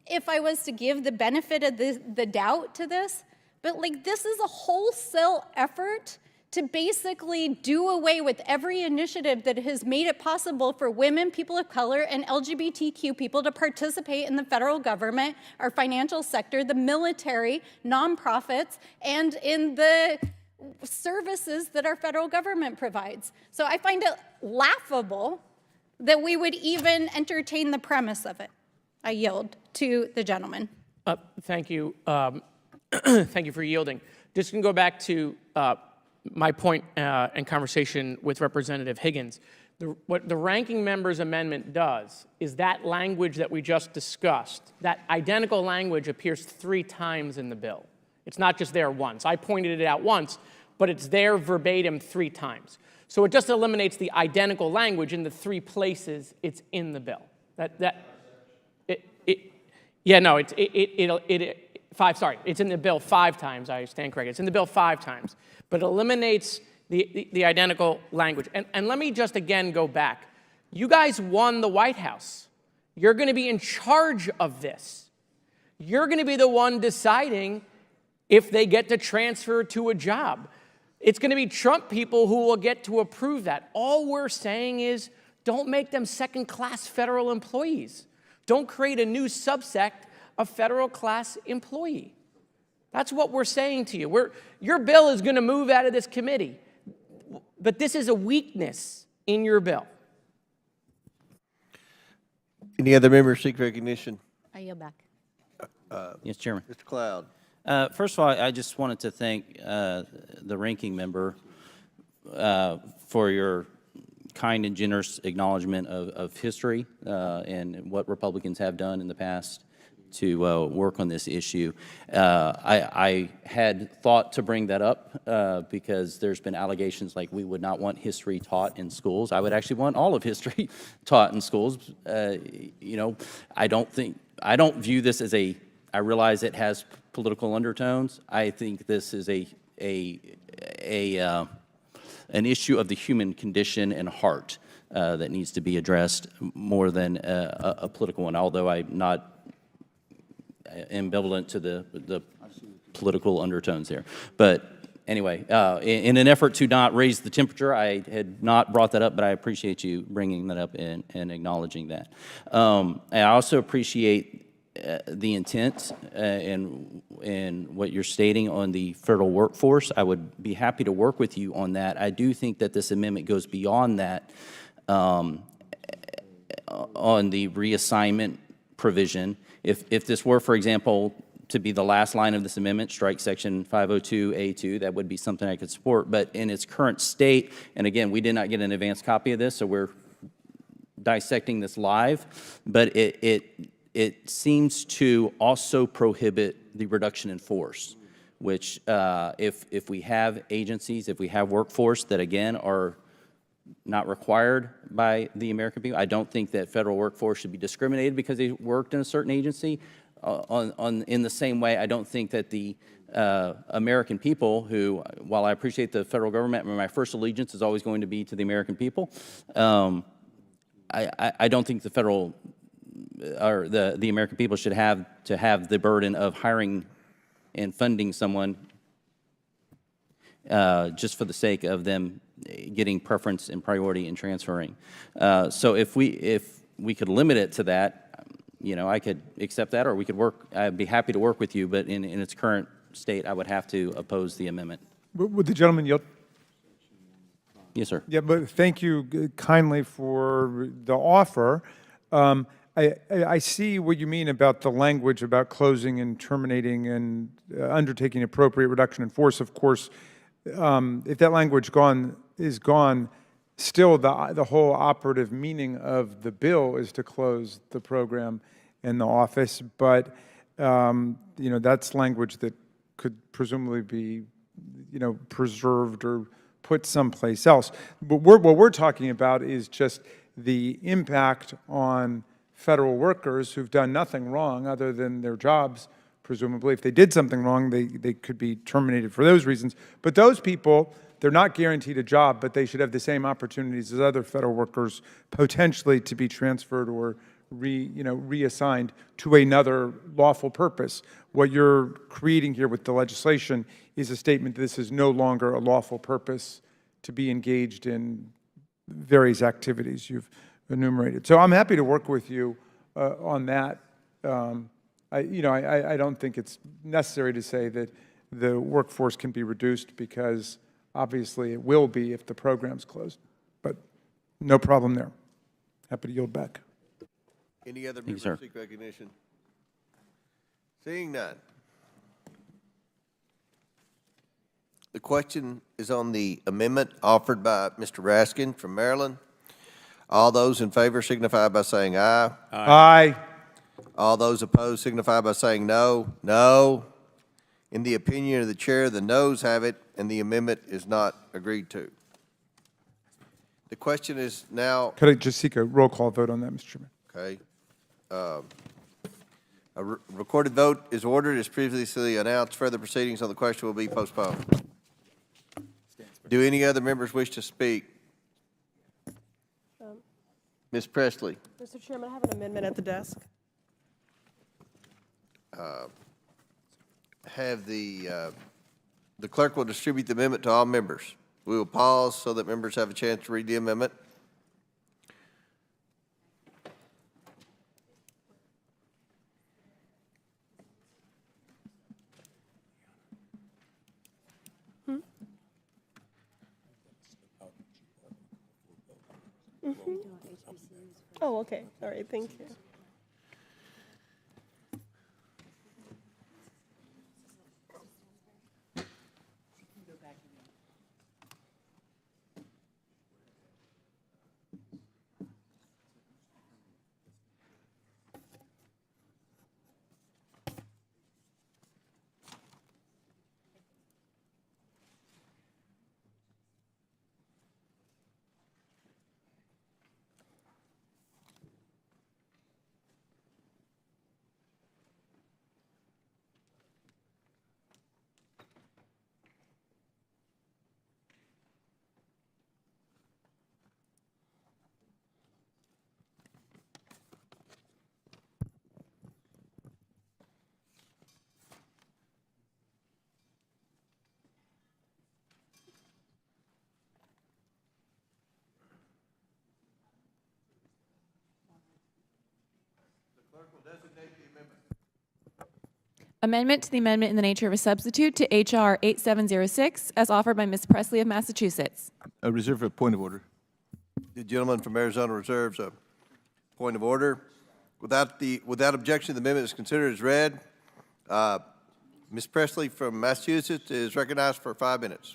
if I was to give the benefit of the doubt to this. But this is a wholesale effort to basically do away with every initiative that has made it possible for women, people of color, and LGBTQ people to participate in the federal government, our financial sector, the military, nonprofits, and in the services that our federal government provides. So I find it laughable that we would even entertain the premise of it. I yield to the gentleman. Thank you. Thank you for yielding. Just going to go back to my point and conversation with Representative Higgins. What the ranking member's amendment does is that language that we just discussed, that identical language appears 3 times in the bill. It's not just there once. I pointed it out once, but it's there verbatim 3 times. So it just eliminates the identical language in the 3 places it's in the bill. It's in the bill 5 times. I stand corrected. It's in the bill 5 times. But it eliminates the identical language. And let me just again go back. You guys won the White House. You're going to be in charge of this. You're going to be the one deciding if they get to transfer to a job. It's going to be Trump people who will get to approve that. All we're saying is don't make them second-class federal employees. Don't create a new subsect of federal-class employee. That's what we're saying to you. Your bill is going to move out of this committee, but this is a weakness in your bill. Any other members seek recognition? I yield back. Yes, Chairman. Mr. Cloud. First of all, I just wanted to thank the ranking member for your kind and generous acknowledgement of history and what Republicans have done in the past to work on this issue. I had thought to bring that up because there's been allegations like we would not want history taught in schools. I would actually want all of history taught in schools. You know, I don't view this as I realize it has political undertones. I think this is an issue of the human condition and heart that needs to be addressed more than a political one, although I'm not ambivalent to the political undertones there. But anyway, in an effort to not raise the temperature, I had not brought that up, but I appreciate you bringing that up and acknowledging that. I also appreciate the intent and what you're stating on the federal workforce. I would be happy to work with you on that. I do think that this amendment goes beyond that on the reassignment provision. If this were, for example, to be the last line of this amendment, strike section 502A2, that would be something I could support. But in its current state, and again, we did not get an advance copy of this, so we're dissecting this live, but it seems to also prohibit the reduction in force, which if we have agencies, if we have workforce that, again, are not required by the American people, I don't think that federal workforce should be discriminated because they worked in a certain agency. In the same way, I don't think that the American people who, while I appreciate the federal government, my first allegiance is always going to be to the American people, I don't think the federal or the American people should have to have the burden of hiring and funding someone just for the sake of them getting preference and priority in transferring. So if we could limit it to that, you know, I could accept that, or we could work. I'd be happy to work with you, but in its current state, I would have to oppose the amendment. Would the gentleman yield? Yes, sir. Yeah, but thank you kindly for the offer. I see what you mean about the language about closing and terminating and undertaking appropriate reduction in force. Of course, if that language is gone, still the whole operative meaning of the bill is to close the program and the office. But you know, that's language that could presumably be, you know, preserved or put someplace else. But what we're talking about is just the impact on federal workers who've done nothing wrong other than their jobs. Presumably, if they did something wrong, they could be terminated for those reasons. But those people, they're not guaranteed a job, but they should have the same opportunities as other federal workers potentially to be transferred or reassigned to another lawful purpose. What you're creating here with the legislation is a statement that this is no longer a lawful purpose to be engaged in various activities you've enumerated. So I'm happy to work with you on that. I don't think it's necessary to say that the workforce can be reduced, because obviously it will be if the program's closed. But no problem there. Happy to yield back. Any other members seek recognition? Seeing none. The question is on the amendment offered by Mr. Raskin from Maryland. All those in favor signify by saying aye. Aye. All those opposed signify by saying no. No. In the opinion of the chair, the noes have it, and the amendment is not agreed to. The question is now. Could I just seek a roll call vote on that, Mr. Chairman? Okay. A recorded vote is ordered as previously announced. Further proceedings on the question will be postponed. Do any other members wish to speak? Ms. Presley. Mr. Chairman, I have an amendment at the desk. have the clerk will distribute the amendment to all members. We will pause so that members have a chance to read the amendment. Oh, okay. All right, thank you. Amendment to the amendment in the nature of a substitute to H.R. 8706, as offered by Ms. Presley of Massachusetts. I reserve a point of order. The gentleman from Arizona reserves a point of order. Without objection, the amendment is considered as read. Ms. Presley from Massachusetts is recognized for 5 minutes.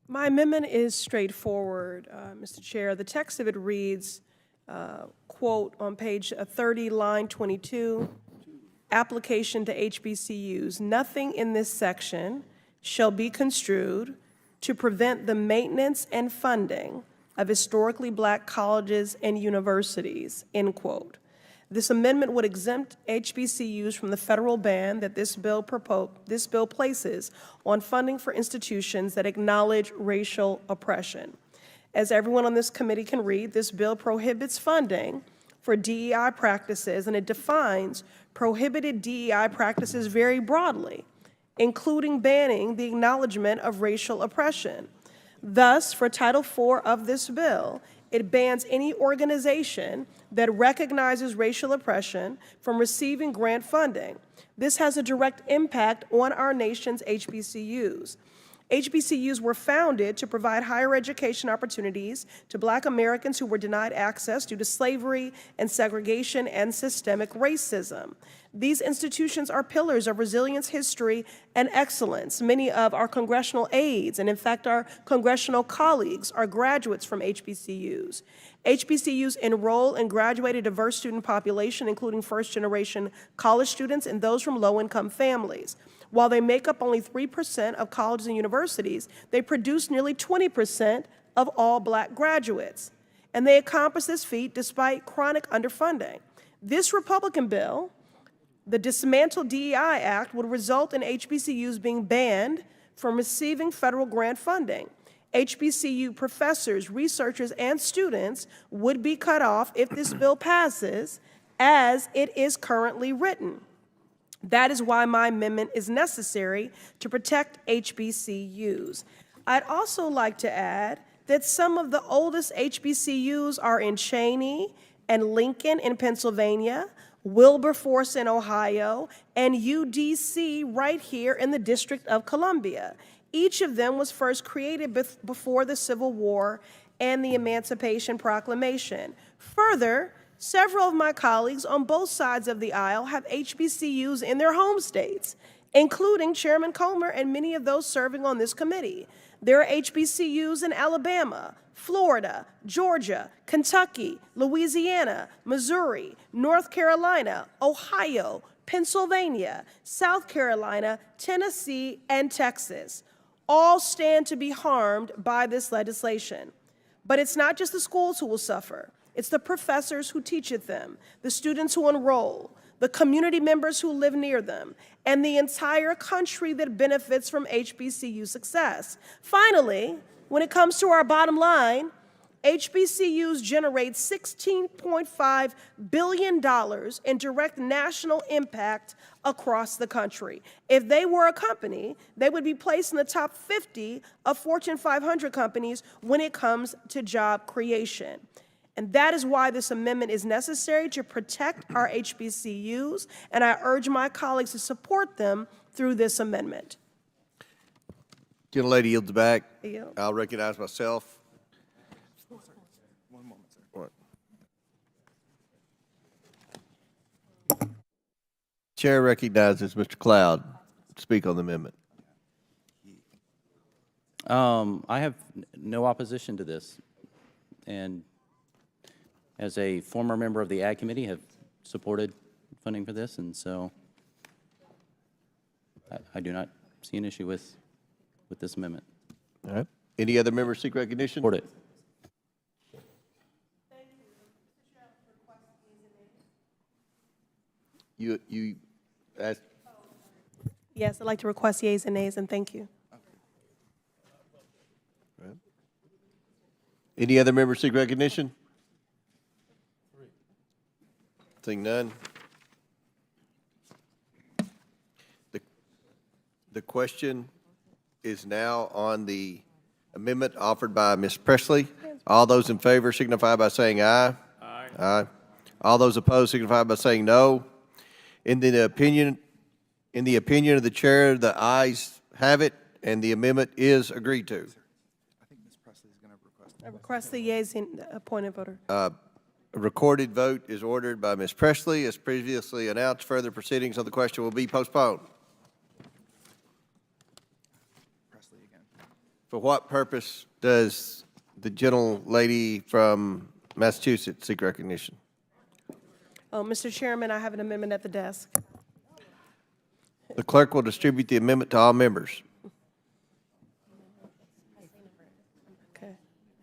My amendment is straightforward, Mr. Chair. The text of it reads, quote, on page 30, line 22, application to HBCUs. Nothing in this section shall be construed to prevent the maintenance and funding of historically black colleges and universities, end quote. This amendment would exempt HBCUs from the federal ban that this bill places on funding for institutions that acknowledge racial oppression. As everyone on this committee can read, this bill prohibits funding for DEI practices, and it defines prohibited DEI practices very broadly, including banning the acknowledgement of racial oppression. Thus, for Title IV of this bill, it bans any organization that recognizes racial oppression from receiving grant funding. This has a direct impact on our nation's HBCUs. HBCUs were founded to provide higher education opportunities to Black Americans who were denied access due to slavery and segregation and systemic racism. These institutions are pillars of resilience, history, and excellence. Many of our congressional aides, and in fact our congressional colleagues, are graduates from HBCUs. HBCUs enroll and graduate a diverse student population, including first-generation college students and those from low-income families. While they make up only 3% of colleges and universities, they produce nearly 20% of all Black graduates. And they accomplish this feat despite chronic underfunding. This Republican bill, the Dismantle DEI Act, would result in HBCUs being banned from receiving federal grant funding. HBCU professors, researchers, and students would be cut off if this bill passes as it is currently written. That is why my amendment is necessary to protect HBCUs. I'd also like to add that some of the oldest HBCUs are in Cheney and Lincoln in Pennsylvania, Wilberforce in Ohio, and UDC right here in the District of Columbia. Each of them was first created before the Civil War and the Emancipation Proclamation. Further, several of my colleagues on both sides of the aisle have HBCUs in their home states, including Chairman Comer and many of those serving on this committee. There are HBCUs in Alabama, Florida, Georgia, Kentucky, Louisiana, Missouri, North Carolina, Ohio, Pennsylvania, South Carolina, Tennessee, and Texas. All stand to be harmed by this legislation. But it's not just the schools who will suffer. It's the professors who teach at them, the students who enroll, the community members who live near them, and the entire country that benefits from HBCU success. Finally, when it comes to our bottom line, HBCUs generate $16.5 billion in direct national impact across the country. If they were a company, they would be placed in the top 50 of Fortune 500 companies when it comes to job creation. And that is why this amendment is necessary to protect our HBCUs, and I urge my colleagues to support them through this amendment. Gentlelady yields back. Yield. I'll recognize myself. Chair recognizes Mr. Cloud to speak on the amendment. I have no opposition to this, and as a former member of the Ag Committee, have supported funding for this, and so I do not see an issue with this amendment. All right. Any other members seek recognition? Support it. You asked. Yes, I'd like to request yeas and nays, and thank you. Right. Any other members seek recognition? Seeing none. The question is now on the amendment offered by Ms. Presley. All those in favor signify by saying aye. Aye. Aye. All those opposed signify by saying no. In the opinion of the chair, the ayes have it, and the amendment is agreed to. I think Ms. Presley is going to request. I request the yeas in appointed voter. A recorded vote is ordered by Ms. Presley. As previously announced, further proceedings on the question will be postponed. Presley again. For what purpose does the gentlelady from Massachusetts seek recognition? Oh, Mr. Chairman, I have an amendment at the desk. The clerk will distribute the amendment to all members. Okay,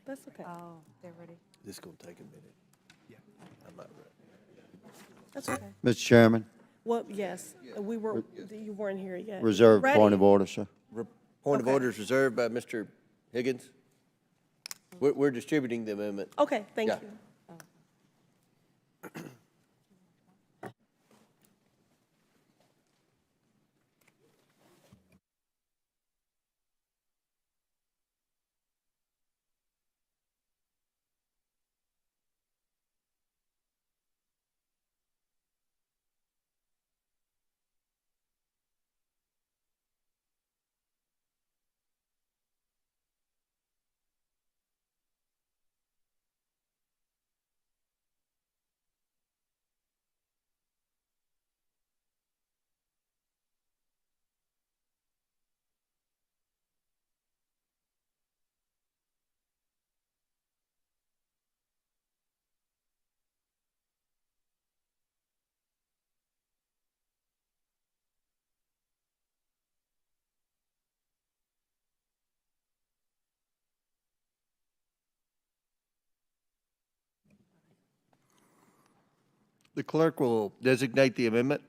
that's okay. Oh, they're ready. This is going to take a minute. Yeah. I'm not ready. That's okay. Mr. Chairman, Well, yes, you weren't here yet. reserve Ready? point of order, sir. Point of Okay. order is reserved by Mr. Higgins. We're distributing the amendment. Okay, thank Yeah. you. The clerk will designate the amendment.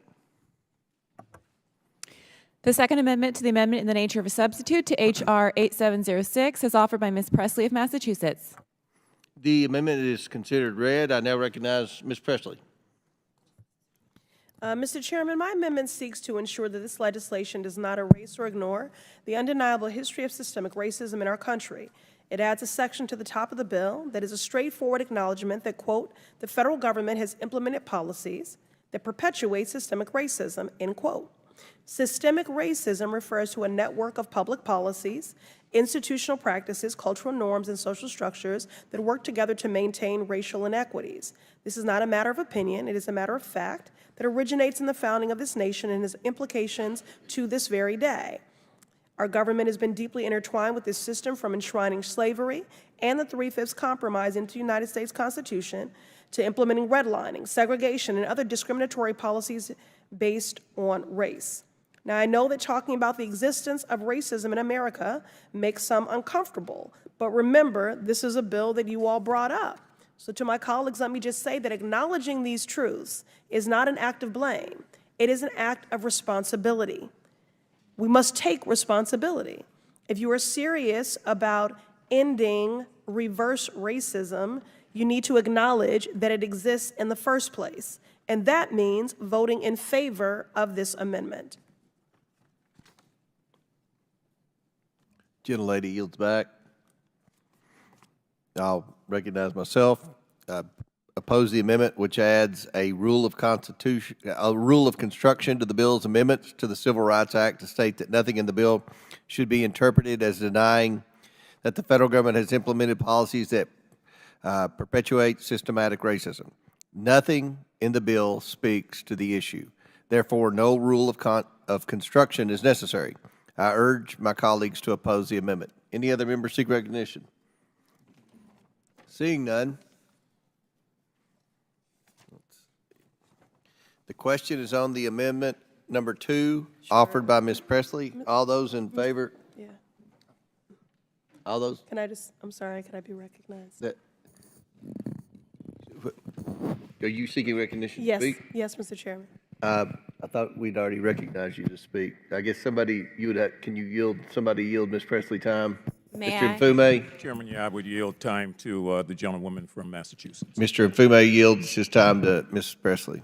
The second amendment to the amendment in the nature of a substitute to H.R. 8706 is offered by Ms. Presley of Massachusetts. The amendment is considered read. I now recognize Ms. Presley. Mr. Chairman, my amendment seeks to ensure that this legislation does not erase or ignore the undeniable history of systemic racism in our country. It adds a section to the top of the bill that is a straightforward acknowledgement that, quote, the federal government has implemented policies that perpetuate systemic racism, end quote. Systemic racism refers to a network of public policies, institutional practices, cultural norms, and social structures that work together to maintain racial inequities. This is not a matter of opinion, it is a matter of fact that originates in the founding of this nation and has implications to this very day. Our government has been deeply intertwined with this system, from enshrining slavery and the 3/5 Compromise into the United States Constitution to implementing redlining, segregation, and other discriminatory policies based on race. Now, I know that talking about the existence of racism in America makes some uncomfortable, but remember, this is a bill that you all brought up. So to my colleagues, let me just say that acknowledging these truths is not an act of blame. It is an act of responsibility. We must take responsibility. If you are serious about ending reverse racism, you need to acknowledge that it exists in the first place. And that means voting in favor of this amendment. Gentlelady yields back. I'll recognize myself. Oppose the amendment, which adds a rule of construction to the bill's amendments to the Civil Rights Act to state that nothing in the bill should be interpreted as denying that the federal government has implemented policies that perpetuate systematic racism. Nothing in the bill speaks to the issue. Therefore, no rule of construction is necessary. I urge my colleagues to oppose the amendment. Any other members seek recognition? Seeing none. The question is on the amendment number 2, offered by Ms. Presley. All those in favor? Yeah. All those? I'm sorry, can I be recognized? Are you seeking recognition to Yes, speak? yes, Mr. Chairman. I thought we'd already recognized you to speak. I guess somebody, can you yield, somebody yield Ms. Presley time? May Mr. I? Mfume? Chairman, yeah, I would yield time to the gentlewoman from Massachusetts. Mr. Mfume yields his time to Ms. Presley.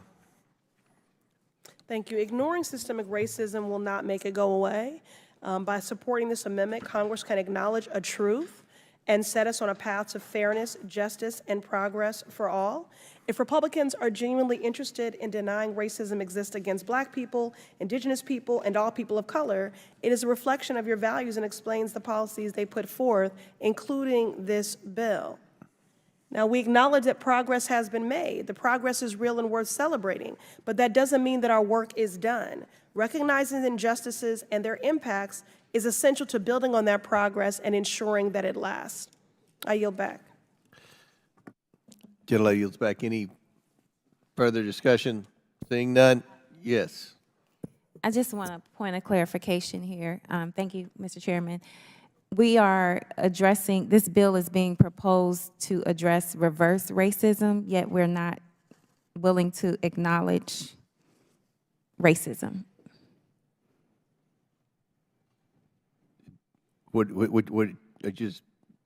Thank you. Ignoring systemic racism will not make it go away. By supporting this amendment, Congress can acknowledge a truth and set us on a path to fairness, justice, and progress for all. If Republicans are genuinely interested in denying racism exists against Black people, Indigenous people, and all people of color, it is a reflection of your values and explains the policies they put forth, including this bill. Now, we acknowledge that progress has been made. The progress is real and worth celebrating, but that doesn't mean that our work is done. Recognizing the injustices and their impacts is essential to building on that progress and ensuring that it lasts. I yield back. Gentlelady yields back. Any further discussion? Seeing none? Yes. I just want a point of clarification here. Thank you, Mr. Chairman. We are addressing, this bill is being proposed to address reverse racism, yet we're not willing to acknowledge racism. Just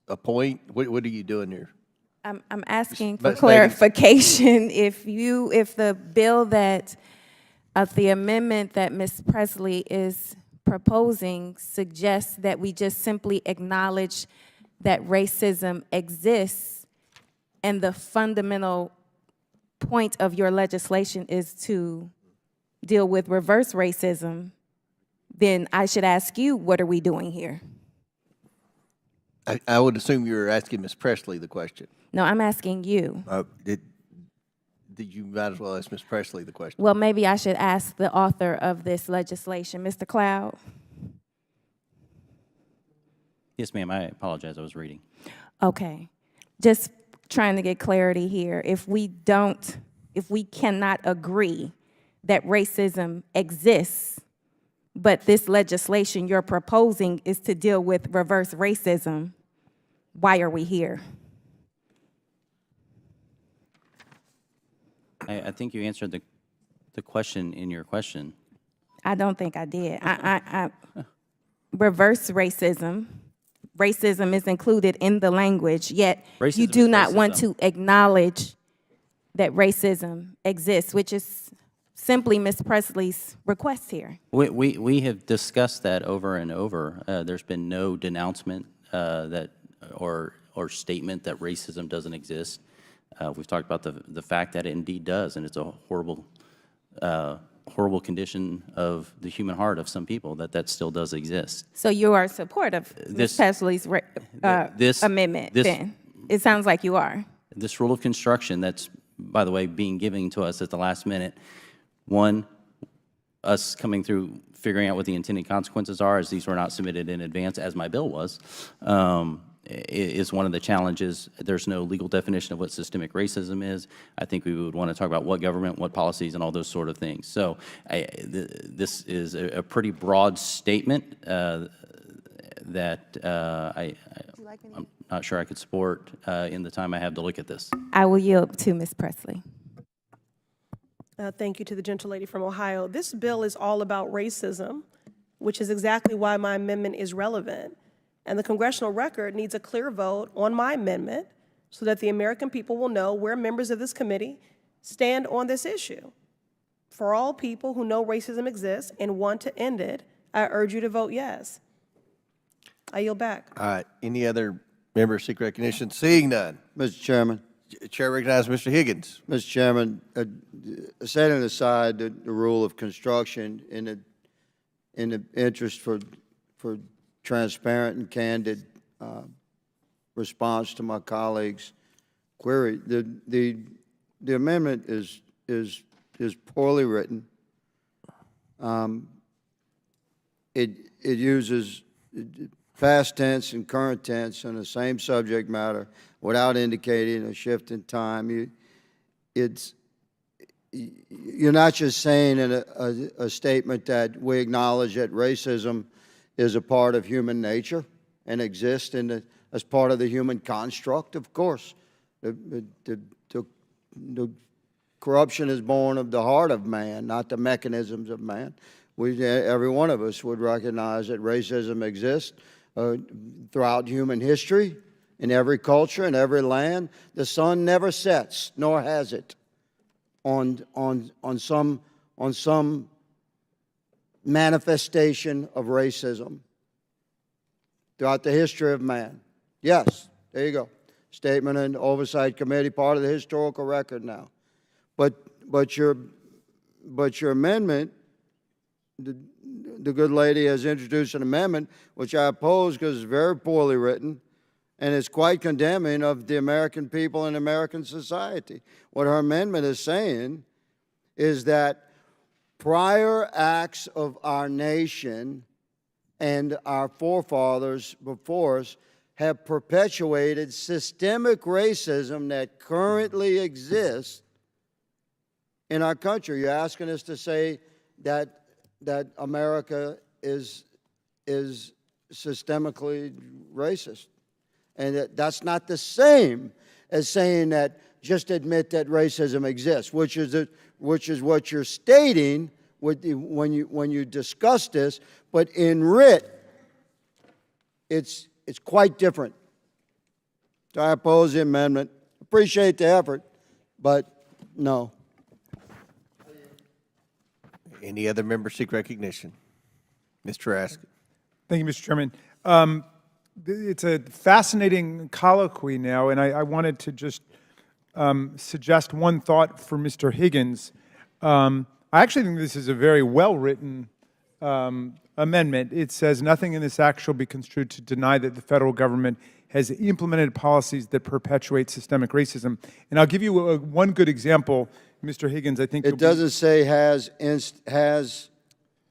a point? What are you doing here? I'm asking for But clarification. If the bill that, the amendment that Ms. Presley is proposing suggests that we just simply acknowledge that racism exists, and the fundamental point of your legislation is to deal with reverse racism, then I should ask you, what are we doing here? I would assume you're asking Ms. Presley the question. No, I'm asking you. You might as well ask Ms. Presley the question. Well, maybe I should ask the author of this legislation, Mr. Cloud. Yes, ma'am, I apologize, I was reading. Okay, just trying to get clarity here. If we cannot agree that racism exists, but this legislation you're proposing is to deal with reverse racism, why are we here? I think you answered the question in your question. I don't think I did. Reverse racism is included in the language, yet you Racism do is not want racism. to acknowledge that racism exists, which is simply Ms. Presley's request here. We have discussed that over and over. There's been no denouncement or statement that racism doesn't exist. We've talked about the fact that it indeed does, and it's a horrible condition of the human heart of some people that still does exist. So you are in support of Ms. Presley's amendment, then? It sounds like you are. This rule of construction that's, by the way, being given to us at the last minute, one, us coming through figuring out what the intended consequences are, as these were not submitted in advance, as my bill was, is one of the challenges. There's no legal definition of what systemic racism is. I think we would want to talk about what government, what policies, and all those sort of things. So this is a pretty broad statement that I'm not sure I could support in the time I have to look at this. I will yield to Ms. Presley. Thank you to the gentlelady from Ohio. This bill is all about racism, which is exactly why my amendment is relevant. and the congressional record needs a clear vote on my amendment so that the American people will know where members of this committee stand on this issue. For all people who know racism exists and want to end it, I urge you to vote yes. I yield back. All right. Any other members seek recognition? Seeing none. Mr. Chairman. Chair recognizes Mr. Higgins. Mr. Chairman, setting aside the rule of construction in the interest for transparent and candid response to my colleague's query, the amendment is poorly written. It uses past tense and current tense on the same subject matter without indicating a shift in time. You're not just saying in a statement that we acknowledge that racism is a part of human nature and exists as part of the human construct. Of course, the corruption is born of the heart of man, not the mechanisms of man. Every one of us would recognize that racism exists throughout human history, in every culture, in every land. The sun never sets, nor has it, on some manifestation of racism throughout the history of man. Yes, there you go. Statement in the Oversight Committee, part of the historical record now. But your amendment, the good lady has introduced an amendment which I oppose because it's very poorly written and it's quite condemning of the American people and American society. What her amendment is saying is that prior acts of our nation and our forefathers before us have perpetuated systemic racism that currently exists in our country. You're asking us to say that America is systemically racist. And that's not the same as saying that just admit that racism exists, which is what you're stating when you discuss this, but in writ, it's quite different. So I oppose the amendment. Appreciate the effort, but no. Any other members seek recognition? Mr. Raskin. Thank you, Mr. Chairman. It's a fascinating colloquy now, and I wanted to just suggest one thought for Mr. Higgins. I actually think this is a very well-written amendment. It says, nothing in this act shall be construed to deny that the federal government has implemented policies that perpetuate systemic racism. And I'll give you one good example, Mr. Higgins. I think it doesn't say has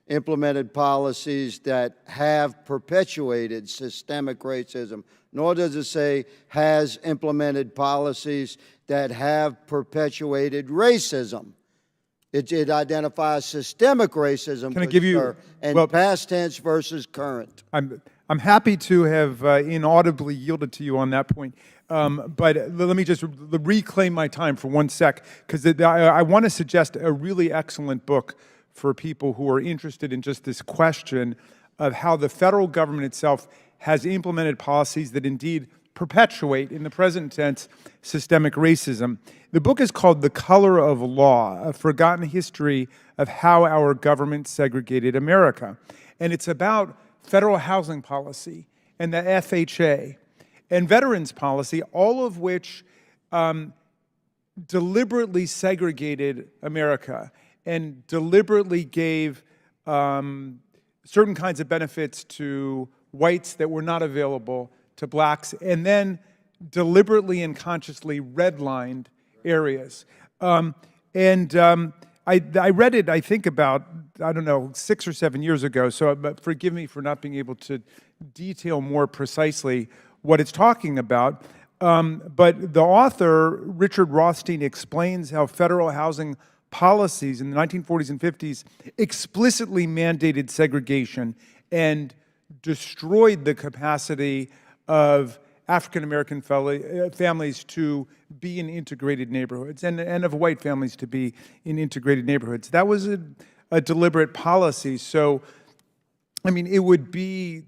implemented policies that have perpetuated systemic racism, nor does it say has implemented policies that have perpetuated racism. It identifies systemic racism. Can I give you and past tense versus current? I'm happy to have inaudibly yielded to you on that point, but let me just reclaim my time for 1 sec, because I want to suggest a really excellent book for people who are interested in just this question of how the federal government itself has implemented policies that indeed perpetuate, in the present tense, systemic racism. The book is called The Color of Law, A Forgotten History of How Our Government Segregated America. And it's about federal housing policy and the FHA and veterans policy, all of which deliberately segregated America and deliberately gave certain kinds of benefits to whites that were not available to blacks, and then deliberately and consciously redlined areas. I read it, I think, about, 6 or 7 years ago, so but forgive me for not being able to detail more precisely what it's talking about. But the author, Richard Rothstein, explains how federal housing policies in the 1940s and 50s explicitly mandated segregation and destroyed the capacity of African-American families to be in integrated neighborhoods and of white families to be in integrated neighborhoods. That was a deliberate policy. So, I mean, it would be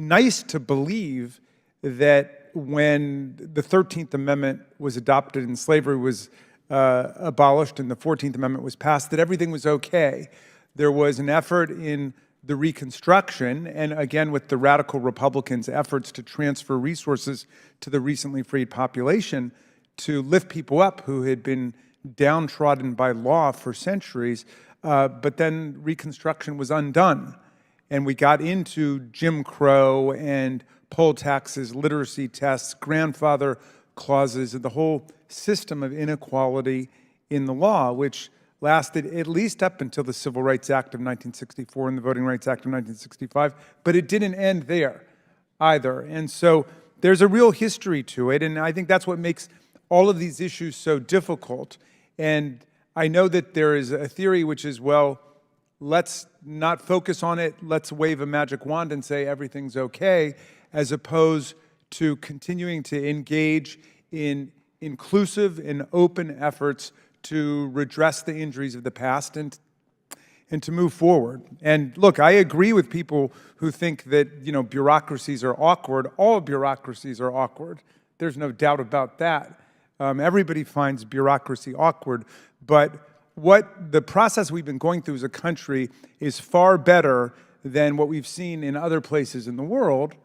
nice to believe that when the 13th Amendment was adopted and slavery was abolished and the 14th Amendment was passed, that everything was okay. There was an effort in the Reconstruction, and again with the radical Republicans' efforts to transfer resources to the recently freed population, to lift people up who had been downtrodden by law for centuries, but then Reconstruction was undone. And we got into Jim Crow and poll taxes, literacy tests, grandfather clauses, and the whole system of inequality in the law, which lasted at least up until the Civil Rights Act of 1964 and the Voting Rights Act of 1965, but it didn't end there either. And so there's a real history to it, and I think that's what makes all of these issues so difficult. And I know that there is a theory which is, well, let's not focus on it, let's wave a magic wand and say everything's okay, as opposed to continuing to engage in inclusive and open efforts to redress the injuries of the past and to move forward. And look, I agree with people who think that, bureaucracies are awkward. All bureaucracies are awkward. There's no doubt about that. Everybody finds bureaucracy awkward, but what the process we've been going through as a country is far better than what we've seen in other places in the world,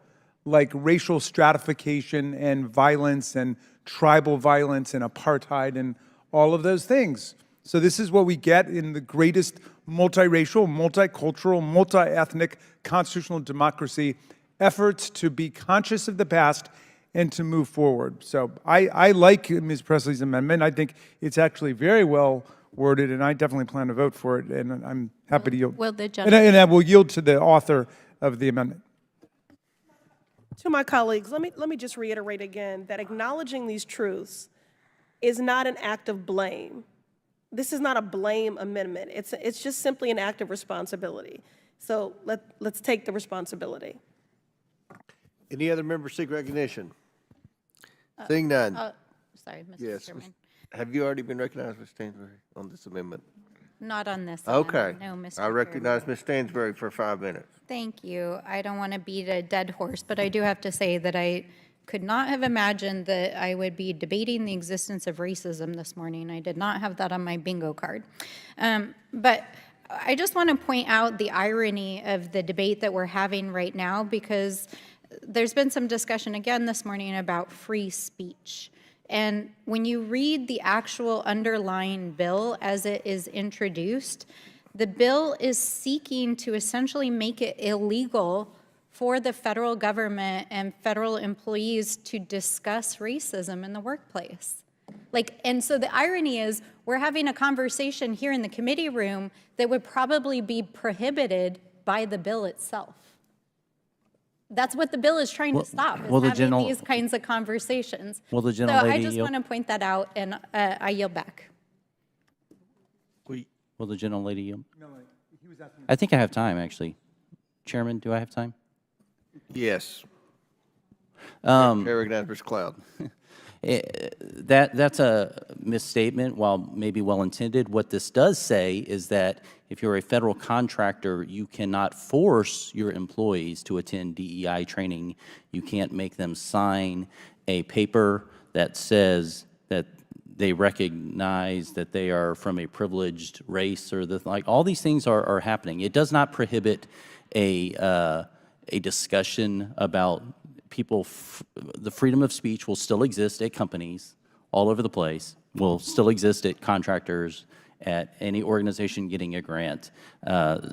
like racial stratification and violence and tribal violence and apartheid and all of those things. So this is what we get in the greatest multiracial, multicultural, multi-ethnic constitutional democracy, efforts to be conscious of the past and to move forward. So I like Ms. Presley's amendment. I think it's actually very well worded, and I definitely plan to vote for it, and I'm happy to yield. Will the gentleman... And I will yield to the author of the amendment. To my colleagues, let me just reiterate again that acknowledging these truths is not an act of blame. This is not a blame amendment. It's just simply an act of responsibility. So let's take the responsibility. Any other members seek recognition? Seeing none. Sorry, Mr. Yes. Chairman. Have you already been recognized, Ms. Stansbury, on this amendment? Not on this Okay. amendment, no, Mr. I recognize Chairman. Ms. Stansbury for 5 minutes. Thank you. I don't want to beat a dead horse, but I do have to say that I could not have imagined that I would be debating the existence of racism this morning. I did not have that on my bingo card. But I just want to point out the irony of the debate that we're having right now, because there's been some discussion again this morning about free speech. And when you read the actual underlying bill as it is introduced, the bill is seeking to essentially make it illegal for the federal government and federal employees to discuss racism in the workplace. And so the irony is we're having a conversation here in the committee room that would probably be prohibited by the bill itself. That's what the bill is trying to stop, is having these kinds of conversations. Will the So gentlelady I just yield? want to point that out, and I yield back. Will the gentlelady yield? I think I have time, actually. Chairman, do I have time? Yes. I recognize Mr. Cloud. That's a misstatement, while maybe well-intended. What this does say is that if you're a federal contractor, you cannot force your employees to attend DEI training. You can't make them sign a paper that says that they recognize that they are from a privileged race, or all these things are happening. It does not prohibit a discussion about people. The freedom of speech will still exist at companies all over the place, will still exist at contractors, at any organization getting a grant.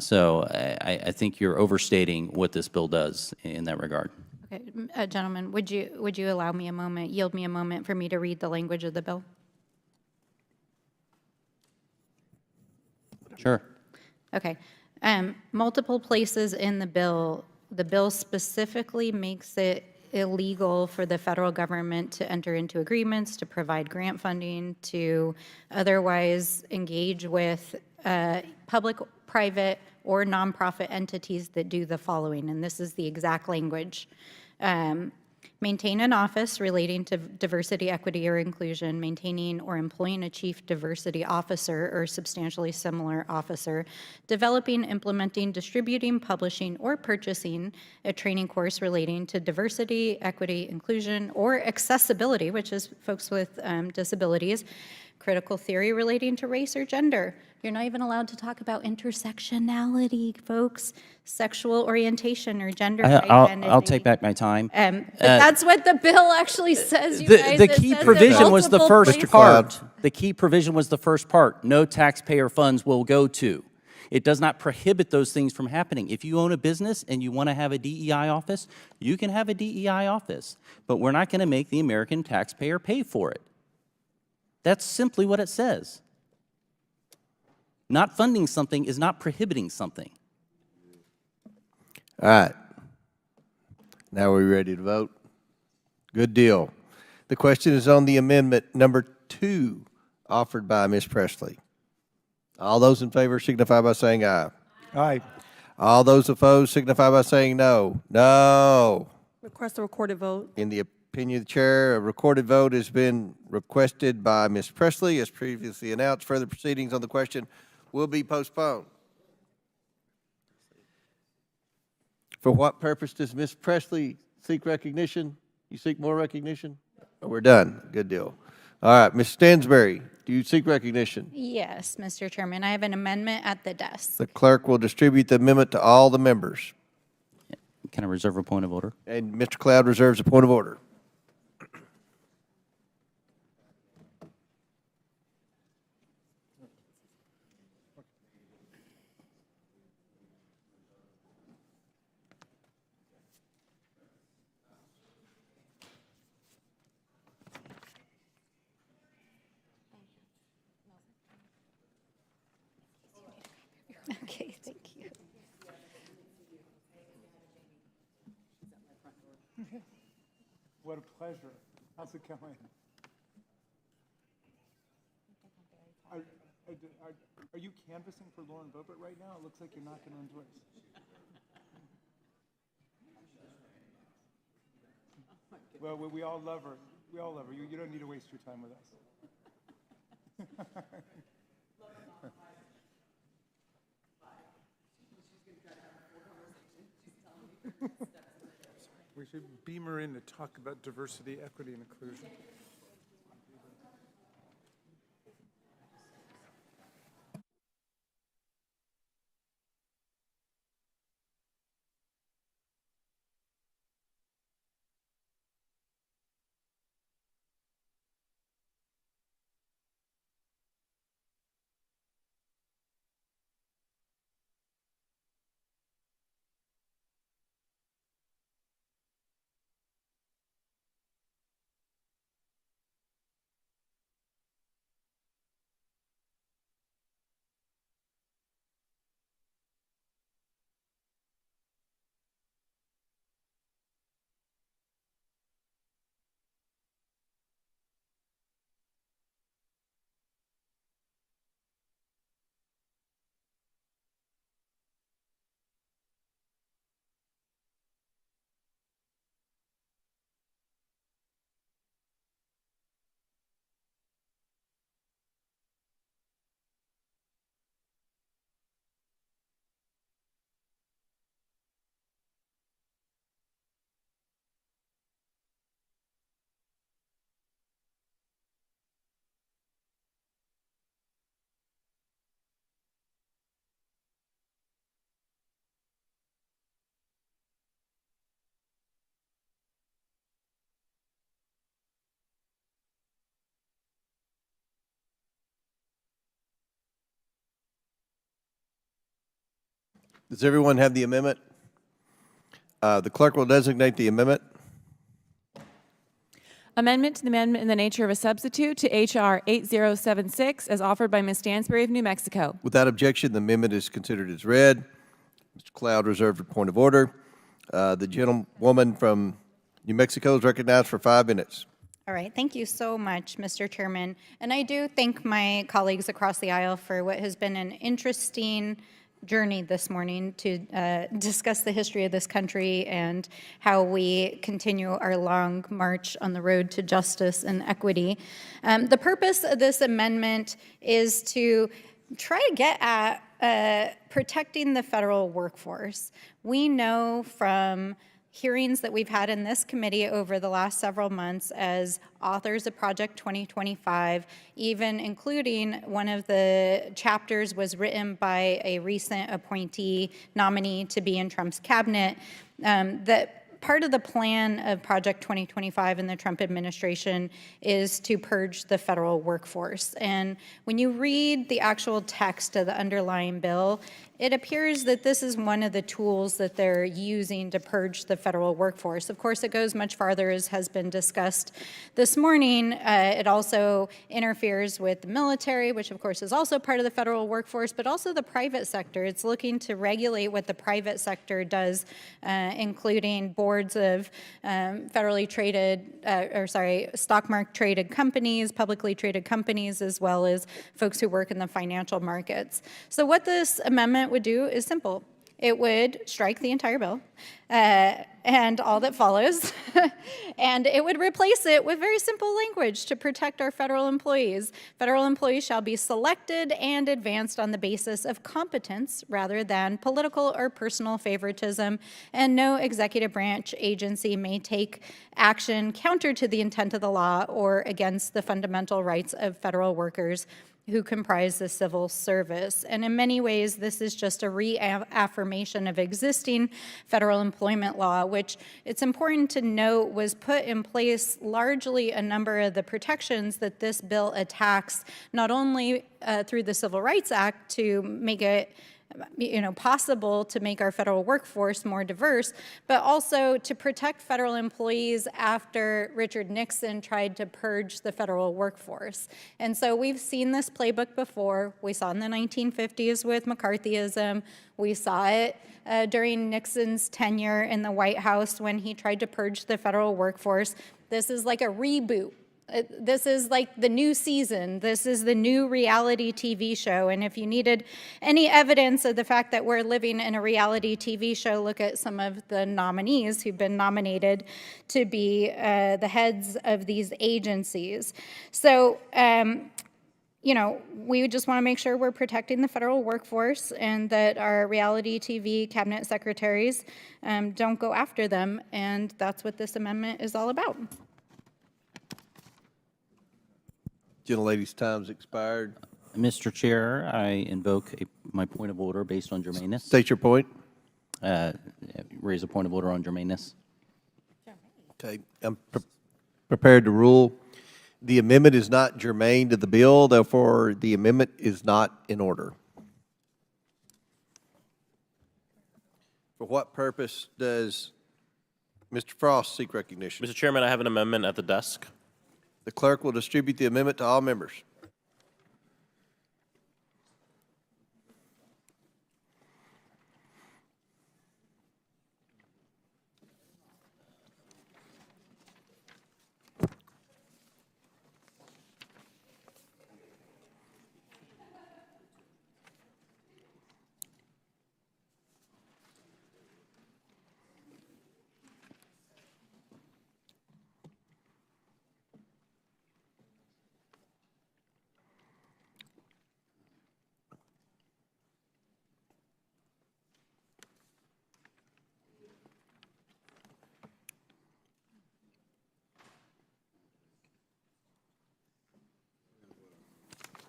So I think you're overstating what this bill does in that regard. Okay, gentlemen, would you allow me a moment, yield me a moment for me to read the language of the bill? Sure. Okay. Multiple places in the bill specifically makes it illegal for the federal government to enter into agreements, to provide grant funding, to otherwise engage with public, private, or nonprofit entities that do the following, and this is the exact language. maintain an office relating to diversity, equity, or inclusion, maintaining or employing a chief diversity officer or substantially similar officer, developing, implementing, distributing, publishing, or purchasing a training course relating to diversity, equity, inclusion, or accessibility, which is folks with disabilities, critical theory relating to race or gender. You're not even allowed to talk about intersectionality, folks, sexual orientation or gender identity. I'll take back my time. But that's what the bill actually says, you guys. The It key says it provision was the multiple first places. part. The key provision was the first part. No taxpayer funds will go to. It does not prohibit those things from happening. If you own a business and you want to have a DEI office, you can have a DEI office. But we're not going to make the American taxpayer pay for it. That's simply what it says. Not funding something is not prohibiting something. All right. Now we're ready to vote. Good deal. The question is on the amendment number 2 offered by Ms. Presley. All those in favor signify by saying aye. Aye. All those opposed signify by saying no. No. Request a recorded vote. In the opinion of the chair, a recorded vote has been requested by Ms. Presley. As previously announced, further proceedings on the question will be postponed. For what purpose does Ms. Presley seek recognition? You seek more recognition? Oh, we're done. Good deal. All right, Ms. Stansberry, do you seek recognition? Yes, Mr. Chairman, I have an amendment at the desk. The clerk will distribute the amendment to all the members. Can I reserve a point of order? And Mr. Cloud reserves a point of order. Okay, thank you. What a pleasure. How's it going? Are you canvassing for Lauren Boebert right now? It looks like you're not going to endorse. Well, we all love her. We all love her. You don't need to waste your time with us. We should beam her in to talk about diversity, equity, and inclusion. Does everyone have the amendment? The clerk will designate the amendment. Amendment to the amendment in the nature of a substitute to H.R. 8076 as offered by Ms. Stansberry of New Mexico. Without objection, the amendment is considered as read. Mr. Cloud reserved a point of order. The gentlewoman from New Mexico is recognized for 5 minutes. All right, thank you so much, Mr. Chairman. And I do thank my colleagues across the aisle for what has been an interesting journey this morning to discuss the history of this country and how we continue our long march on the road to justice and equity. The purpose of this amendment is to try to get at protecting the federal workforce. We know from hearings that we've had in this committee over the last several months as authors of Project 2025, even including one of the chapters was written by a recent appointee nominee to be in Trump's cabinet, that part of the plan of Project 2025 in the Trump administration is to purge the federal workforce. And when you read the actual text of the underlying bill, it appears that this is one of the tools that they're using to purge the federal workforce. Of course, it goes much farther, as has been discussed this morning. It also interferes with the military, which of course is also part of the federal workforce, but also the private sector. It's looking to regulate what the private sector does, including boards of federally traded, stock market traded companies, publicly traded companies, as well as folks who work in the financial markets. So what this amendment would do is simple. It would strike the entire bill and all that follows, and it would replace it with very simple language to protect our federal employees. Federal employees shall be selected and advanced on the basis of competence rather than political or personal favoritism, and no executive branch agency may take action counter to the intent of the law or against the fundamental rights of federal workers who comprise the civil service. And in many ways, this is just a reaffirmation of existing federal employment law, which it's important to note was put in place largely a number of the protections that this bill attacks, not only through the Civil Rights Act to make it possible to make our federal workforce more diverse, but also to protect federal employees after Richard Nixon tried to purge the federal workforce. And so we've seen this playbook before. We saw in the 1950s with McCarthyism. We saw it during Nixon's tenure in the White House when he tried to purge the federal workforce. This is like a reboot. This is like the new season. This is the new reality TV show. And if you needed any evidence of the fact that we're living in a reality TV show, look at some of the nominees who've been nominated to be the heads of these agencies. So, we just want to make sure we're protecting the federal workforce and that our reality TV cabinet secretaries don't go after them. And that's what this amendment is all about. Gentlelady's time's expired. Mr. Chair, I invoke my point of order based on germaneness. State your point. Raise a point of order on germaneness. Okay, I'm prepared to rule. The amendment is not germane to the bill, therefore the amendment is not in order. For what purpose does Mr. Frost seek recognition? Mr. Chairman, I have an amendment at the desk. The clerk will distribute the amendment to all members.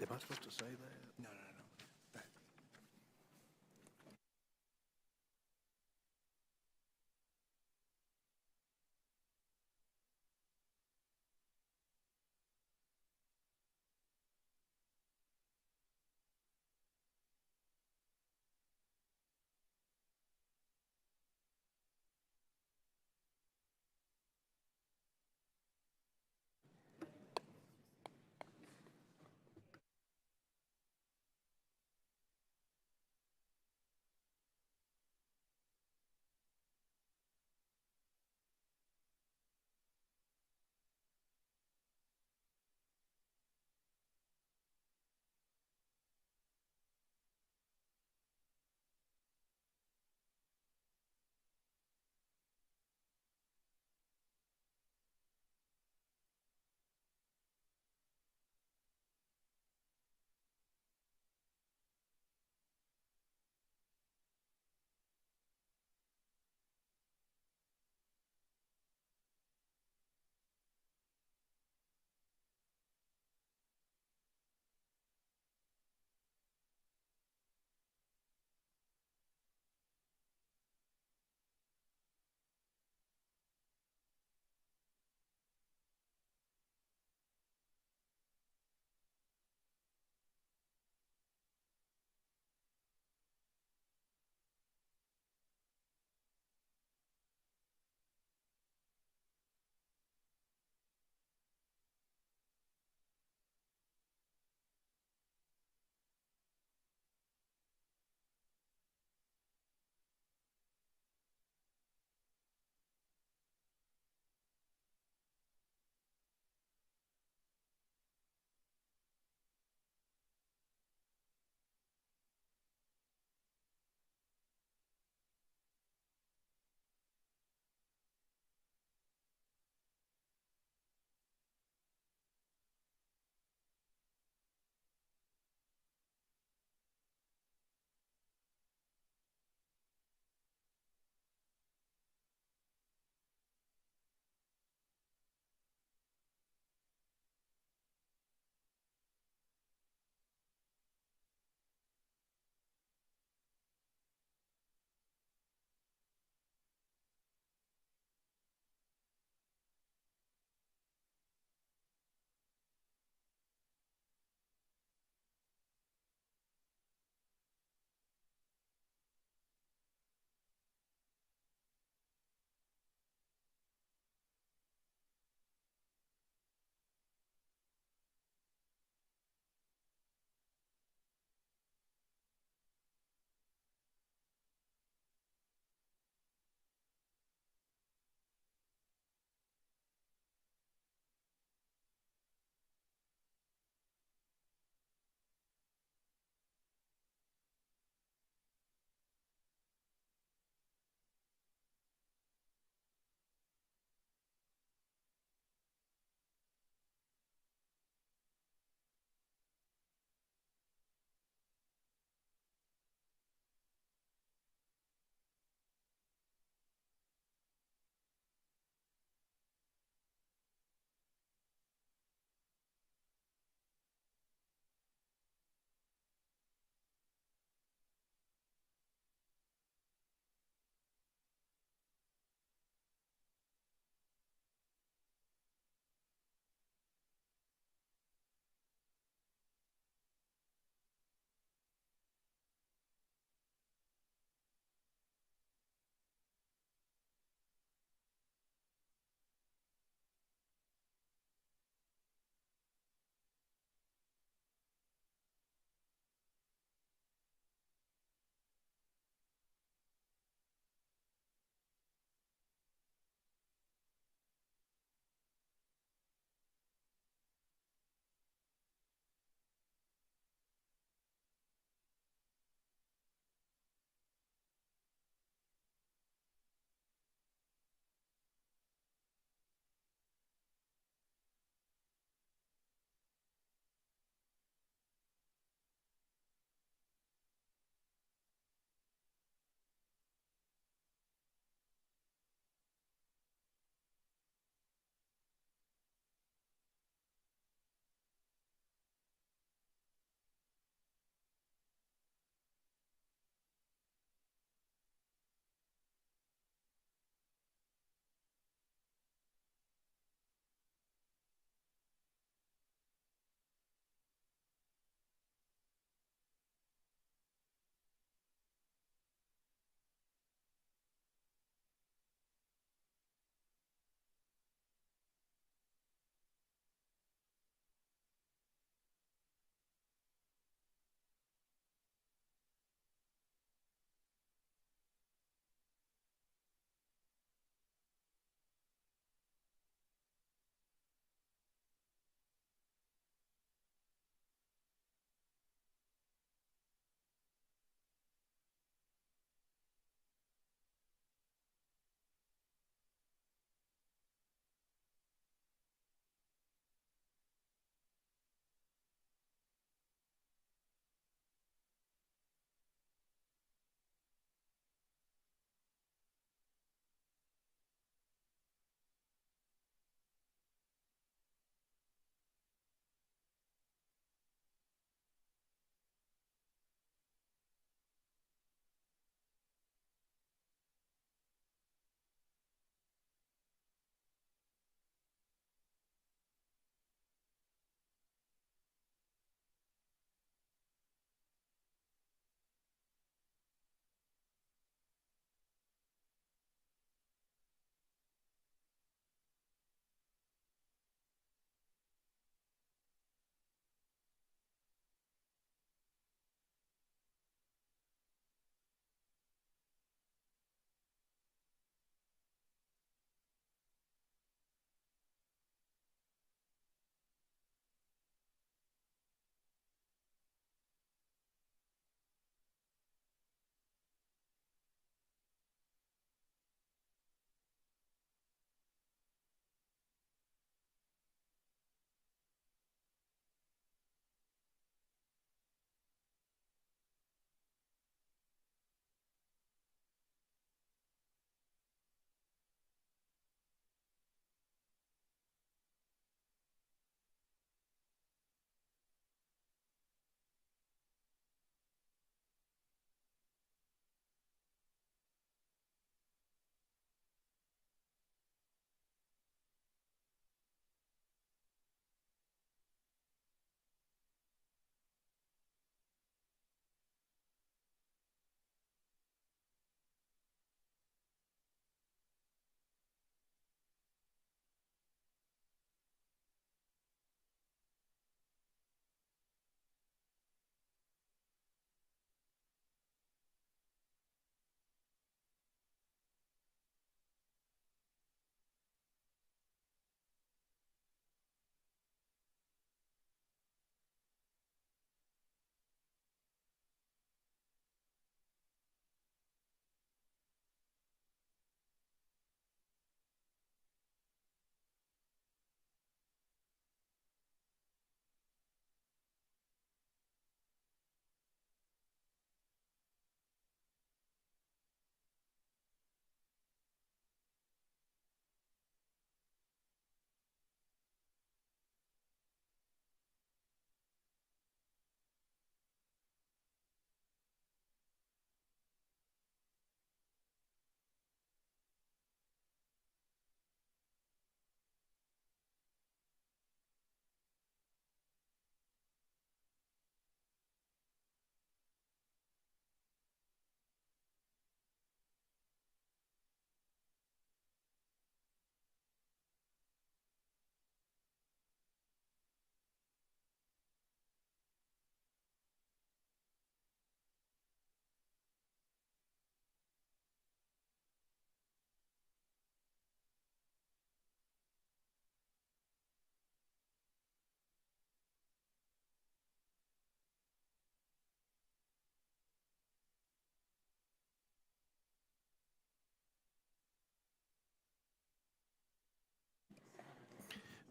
Am I supposed to say that? No.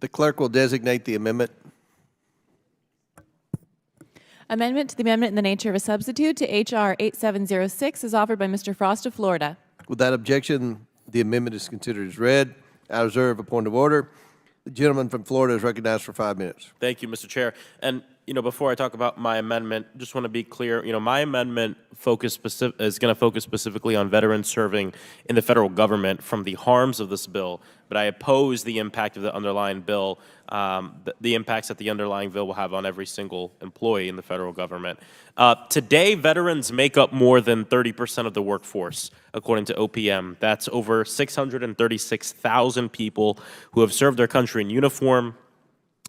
The clerk will designate the amendment. Amendment to the amendment in the nature of a substitute to H.R. 8706 is offered by Mr. Frost of Florida. Without objection, the amendment is considered as read. I reserve a point of order. The gentleman from Florida is recognized for 5 minutes. Thank you, Mr. Chair. And, before I talk about my amendment, just want to be clear, my amendment is going to focus specifically on veterans serving in the federal government from the harms of this bill, but I oppose the impact of the underlying bill, the impacts that the underlying bill will have on every single employee in the federal government. Today, veterans make up more than 30% of the workforce, according to OPM. That's over 636,000 people who have served their country in uniform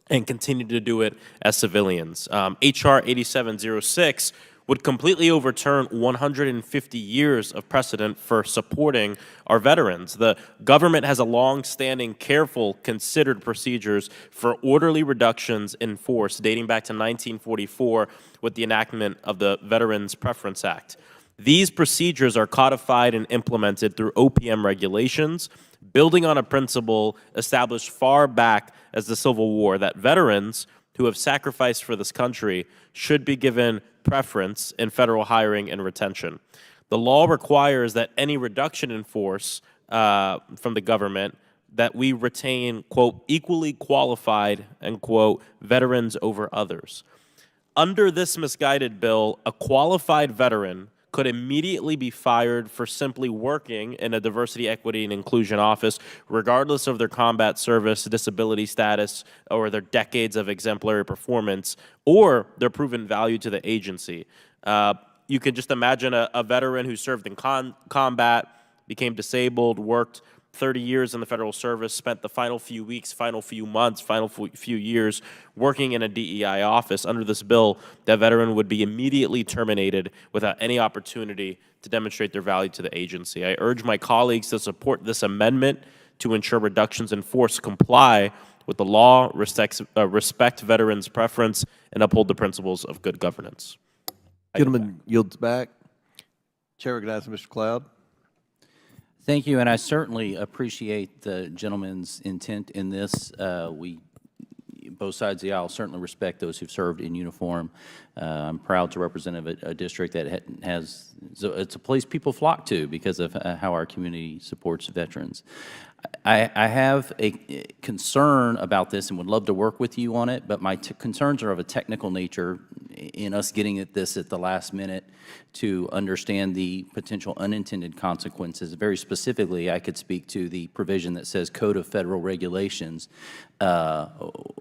and continue to do it as civilians. H.R. 8706 would completely overturn 150 years of precedent for supporting our veterans. The government has a long-standing, careful, considered procedures for orderly reductions in force dating back to 1944 with the enactment of the Veterans Preference Act. These procedures are codified and implemented through OPM regulations, building on a principle established far back as the Civil War that veterans who have sacrificed for this country should be given preference in federal hiring and retention. The law requires that any reduction in force from the government that we retain, quote, equally qualified, end quote, veterans over others. Under this misguided bill, a qualified veteran could immediately be fired for simply working in a diversity, equity, and inclusion office, regardless of their combat service, disability status, or their decades of exemplary performance, or their proven value to the agency. You could just imagine a veteran who served in combat, became disabled, worked 30 years in the federal service, spent the final few weeks, final few months, final few years working in a DEI office. Under this bill, that veteran would be immediately terminated without any opportunity to demonstrate their value to the agency. I urge my colleagues to support this amendment to ensure reductions in force comply with the law, respect veterans' preference, and uphold the principles of good governance. Gentleman yields back. Chair recognizes Mr. Cloud. Thank you, and I certainly appreciate the gentleman's intent in this. Both sides of the aisle certainly respect those who've served in uniform. I'm proud to represent a district that has, it's a place people flock to because of how our community supports veterans. I have a concern about this and would love to work with you on it, but my concerns are of a technical nature in us getting at this at the last minute to understand the potential unintended consequences. Very specifically, I could speak to the provision that says Code of Federal Regulations.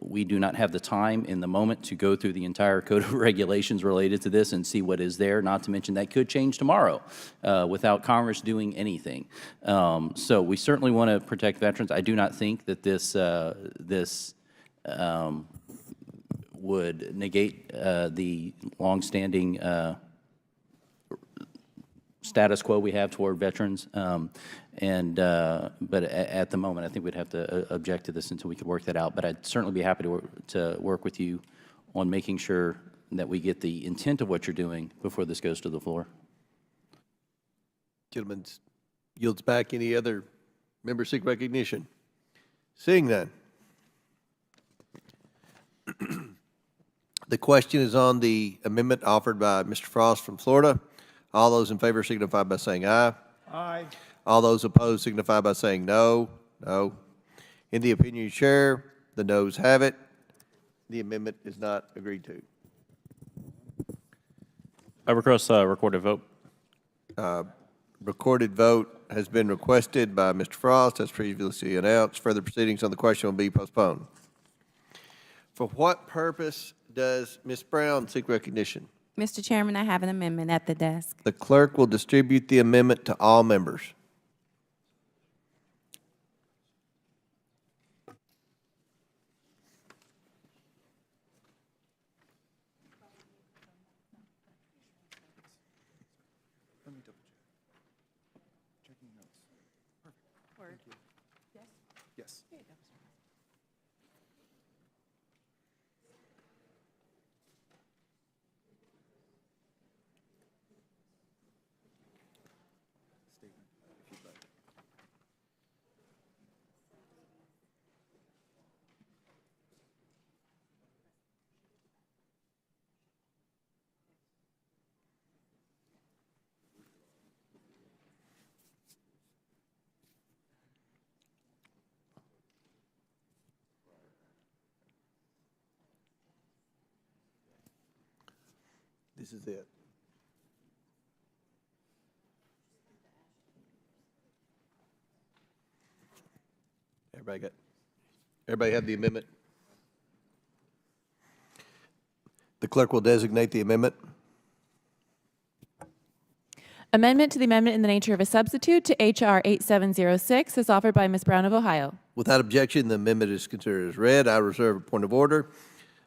We do not have the time in the moment to go through the entire Code of Regulations related to this and see what is there, not to mention that could change tomorrow without Congress doing anything. So we certainly want to protect veterans. I do not think that this would negate the longstanding status quo we have toward veterans. But at the moment, I think we'd have to object to this until we could work that out. But I'd certainly be happy to work with you on making sure that we get the intent of what you're doing before this goes to the floor. Gentleman yields back. Any other members seek recognition? Seeing none. The question is on the amendment offered by Mr. Frost from Florida. All those in favor signify by saying aye. Aye. All those opposed signify by saying no. No. In the opinion of the chair, the noes have it. The amendment is not agreed to. I request a recorded vote. Recorded vote has been requested by Mr. Frost, as previously announced. Further proceedings on the question will be postponed. For what purpose does Ms. Brown seek recognition? Mr. Chairman, I have an amendment at the desk. The clerk will distribute the amendment to all members. Yes. This is it. Everybody have the amendment? The clerk will designate the amendment. Amendment to the amendment in the nature of a substitute to H.R. 8706 is offered by Ms. Brown of Ohio. Without objection, the amendment is considered as read. I reserve a point of order.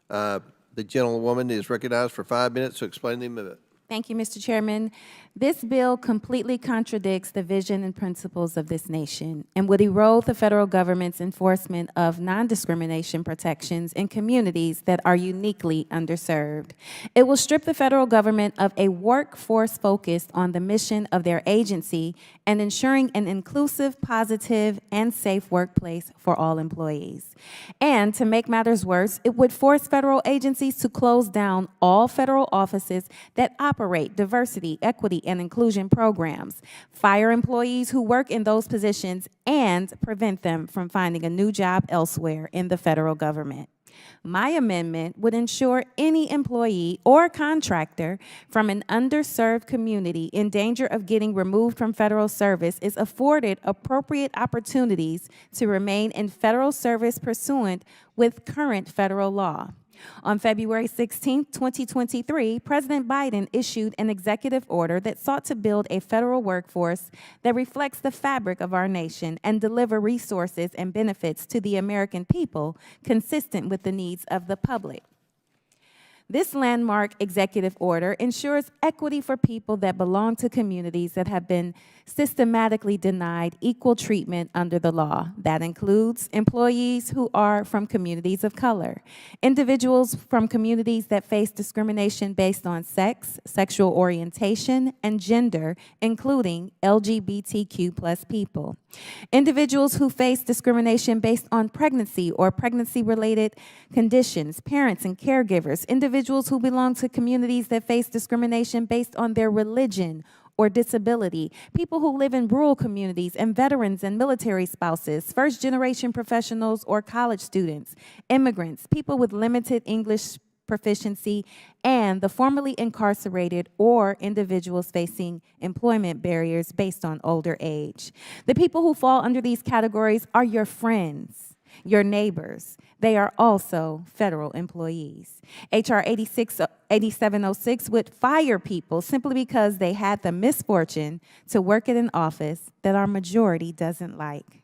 The gentlewoman is recognized for 5 minutes to explain the amendment. Thank you, Mr. Chairman. This bill completely contradicts the vision and principles of this nation and would erode the federal government's enforcement of non-discrimination protections in communities that are uniquely underserved. It will strip the federal government of a workforce focused on the mission of their agency and ensuring an inclusive, positive, and safe workplace for all employees. And to make matters worse, it would force federal agencies to close down all federal offices that operate diversity, equity, and inclusion programs, fire employees who work in those positions, and prevent them from finding a new job elsewhere in the federal government. My amendment would ensure any employee or contractor from an underserved community in danger of getting removed from federal service is afforded appropriate opportunities to remain in federal service pursuant with current federal law. On February 16, 2023, President Biden issued an executive order that sought to build a federal workforce that reflects the fabric of our nation and deliver resources and benefits to the American people consistent with the needs of the public. This landmark executive order ensures equity for people that belong to communities that have been systematically denied equal treatment under the law. That includes employees who are from communities of color, individuals from communities that face discrimination based on sex, sexual orientation, and gender, including LGBTQ+ people, individuals who face discrimination based on pregnancy or pregnancy-related conditions, parents and caregivers, individuals who belong to communities that face discrimination based on their religion or disability, people who live in rural communities, and veterans and military spouses, first-generation professionals or college students, immigrants, people with limited English proficiency, and the formerly incarcerated or individuals facing employment barriers based on older age. The people who fall under these categories are your friends, your neighbors. They are also federal employees. H.R. 8706 would fire people simply because they had the misfortune to work at an office that our majority doesn't like.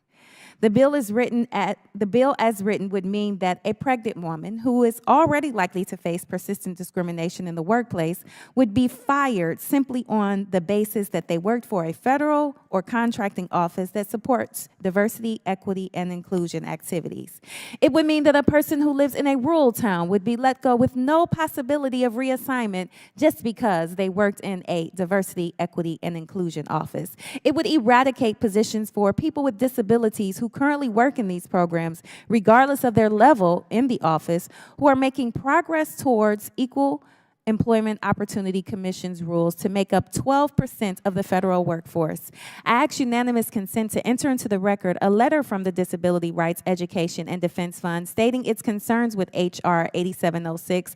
The bill as written would mean that a pregnant woman who is already likely to face persistent discrimination in the workplace would be fired simply on the basis that they worked for a federal or contracting office that supports diversity, equity, and inclusion activities. It would mean that a person who lives in a rural town would be let go with no possibility of reassignment just because they worked in a diversity, equity, and inclusion office. It would eradicate positions for people with disabilities who currently work in these programs, regardless of their level in the office, who are making progress towards Equal Employment Opportunity Commission's rules to make up 12% of the federal workforce. I ask unanimous consent to enter into the record a letter from the Disability Rights Education and Defense Fund stating its concerns with H.R. 8706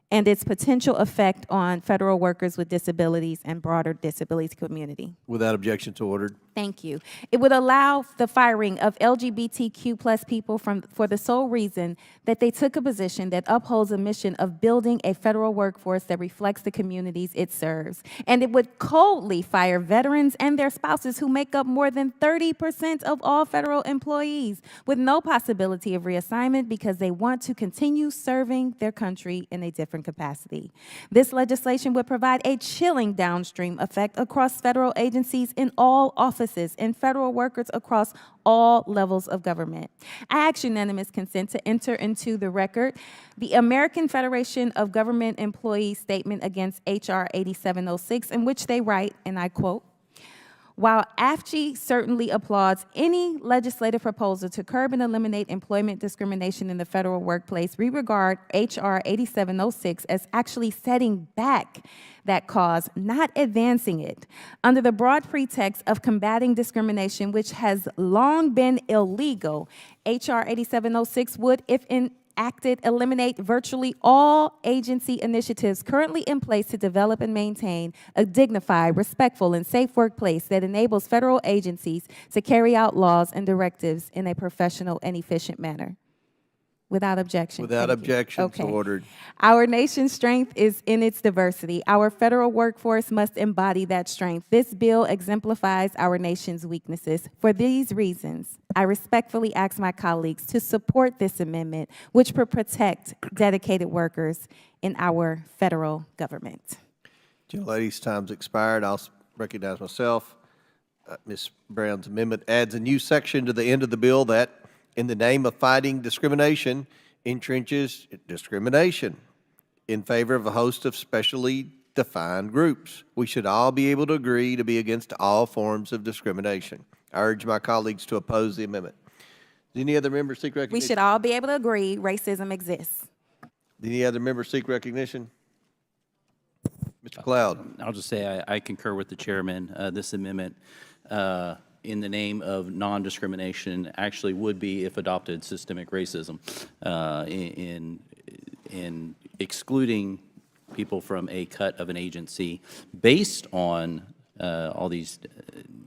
and its potential effect on federal workers with disabilities and broader disability community. Without objection, to ordered. Thank you. It would allow the firing of LGBTQ+ people for the sole reason that they took a position that upholds a mission of building a federal workforce that reflects the communities it serves. And it would coldly fire veterans and their spouses who make up more than 30% of all federal employees with no possibility of reassignment because they want to continue serving their country in a different capacity. This legislation would provide a chilling downstream effect across federal agencies in all offices and federal workers across all levels of government. I ask unanimous consent to enter into the record the American Federation of Government Employees statement against H.R. 8706, in which they write, and I quote, "While AFG certainly applauds any legislative proposal to curb and eliminate employment discrimination in the federal workplace, we regard H.R. 8706 as actually setting back that cause, not advancing it. Under the broad pretext of combating discrimination, which has long been illegal, H.R. 8706 would, if acted eliminate virtually all agency initiatives currently in place to develop and maintain a dignified, respectful, and safe workplace that enables federal agencies to carry out laws and directives in a professional and efficient manner. Without objection. Without Thank you. objection, so Okay. ordered. Our nation's strength is in its diversity. Our federal workforce must embody that strength. This bill exemplifies our nation's weaknesses. For these reasons, I respectfully ask my colleagues to support this amendment, which will protect dedicated workers in our federal government. Ladies, time's expired. I'll recognize myself. Ms. Brown's amendment adds a new section to the end of the bill that, in the name of fighting discrimination, entrenches discrimination in favor of a host of specially defined groups. We should all be able to agree to be against all forms of discrimination. I urge my colleagues to oppose the amendment. Does any other member seek recognition? We should all be able to agree racism exists. Do any other member seek recognition? Mr. Cloud. I'll just say I concur with the chairman. This amendment, in the name of non-discrimination, actually would be, if adopted, systemic racism in excluding people from a cut of an agency based on all these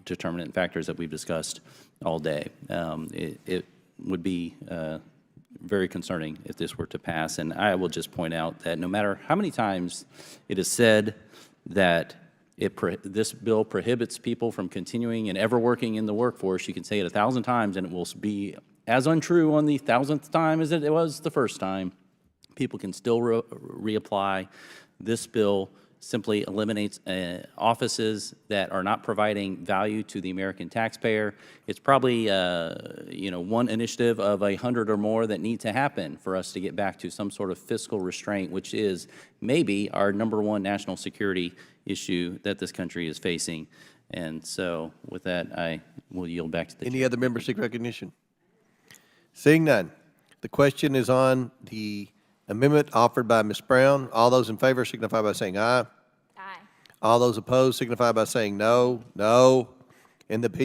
determinant factors that we've discussed all day. It would be very concerning if this were to pass. And I will just point out that no matter how many times it is said that this bill prohibits people from continuing and ever working in the workforce, you can say it 1,000 times and it will be as untrue on the 1,000th time as it was the first time. People can still reapply. This bill simply eliminates offices that are not providing value to the American taxpayer. It's probably one initiative of 100 or more that need to happen for us to get back to some sort of fiscal restraint, which is maybe our #1 national security issue that this country is facing. And so with that, I will yield back to the Any other members seek recognition? Seeing none, the question is on the amendment offered by Ms. Brown. All those in favor signify by saying aye. Aye. All those opposed signify by saying no. No. In the opinion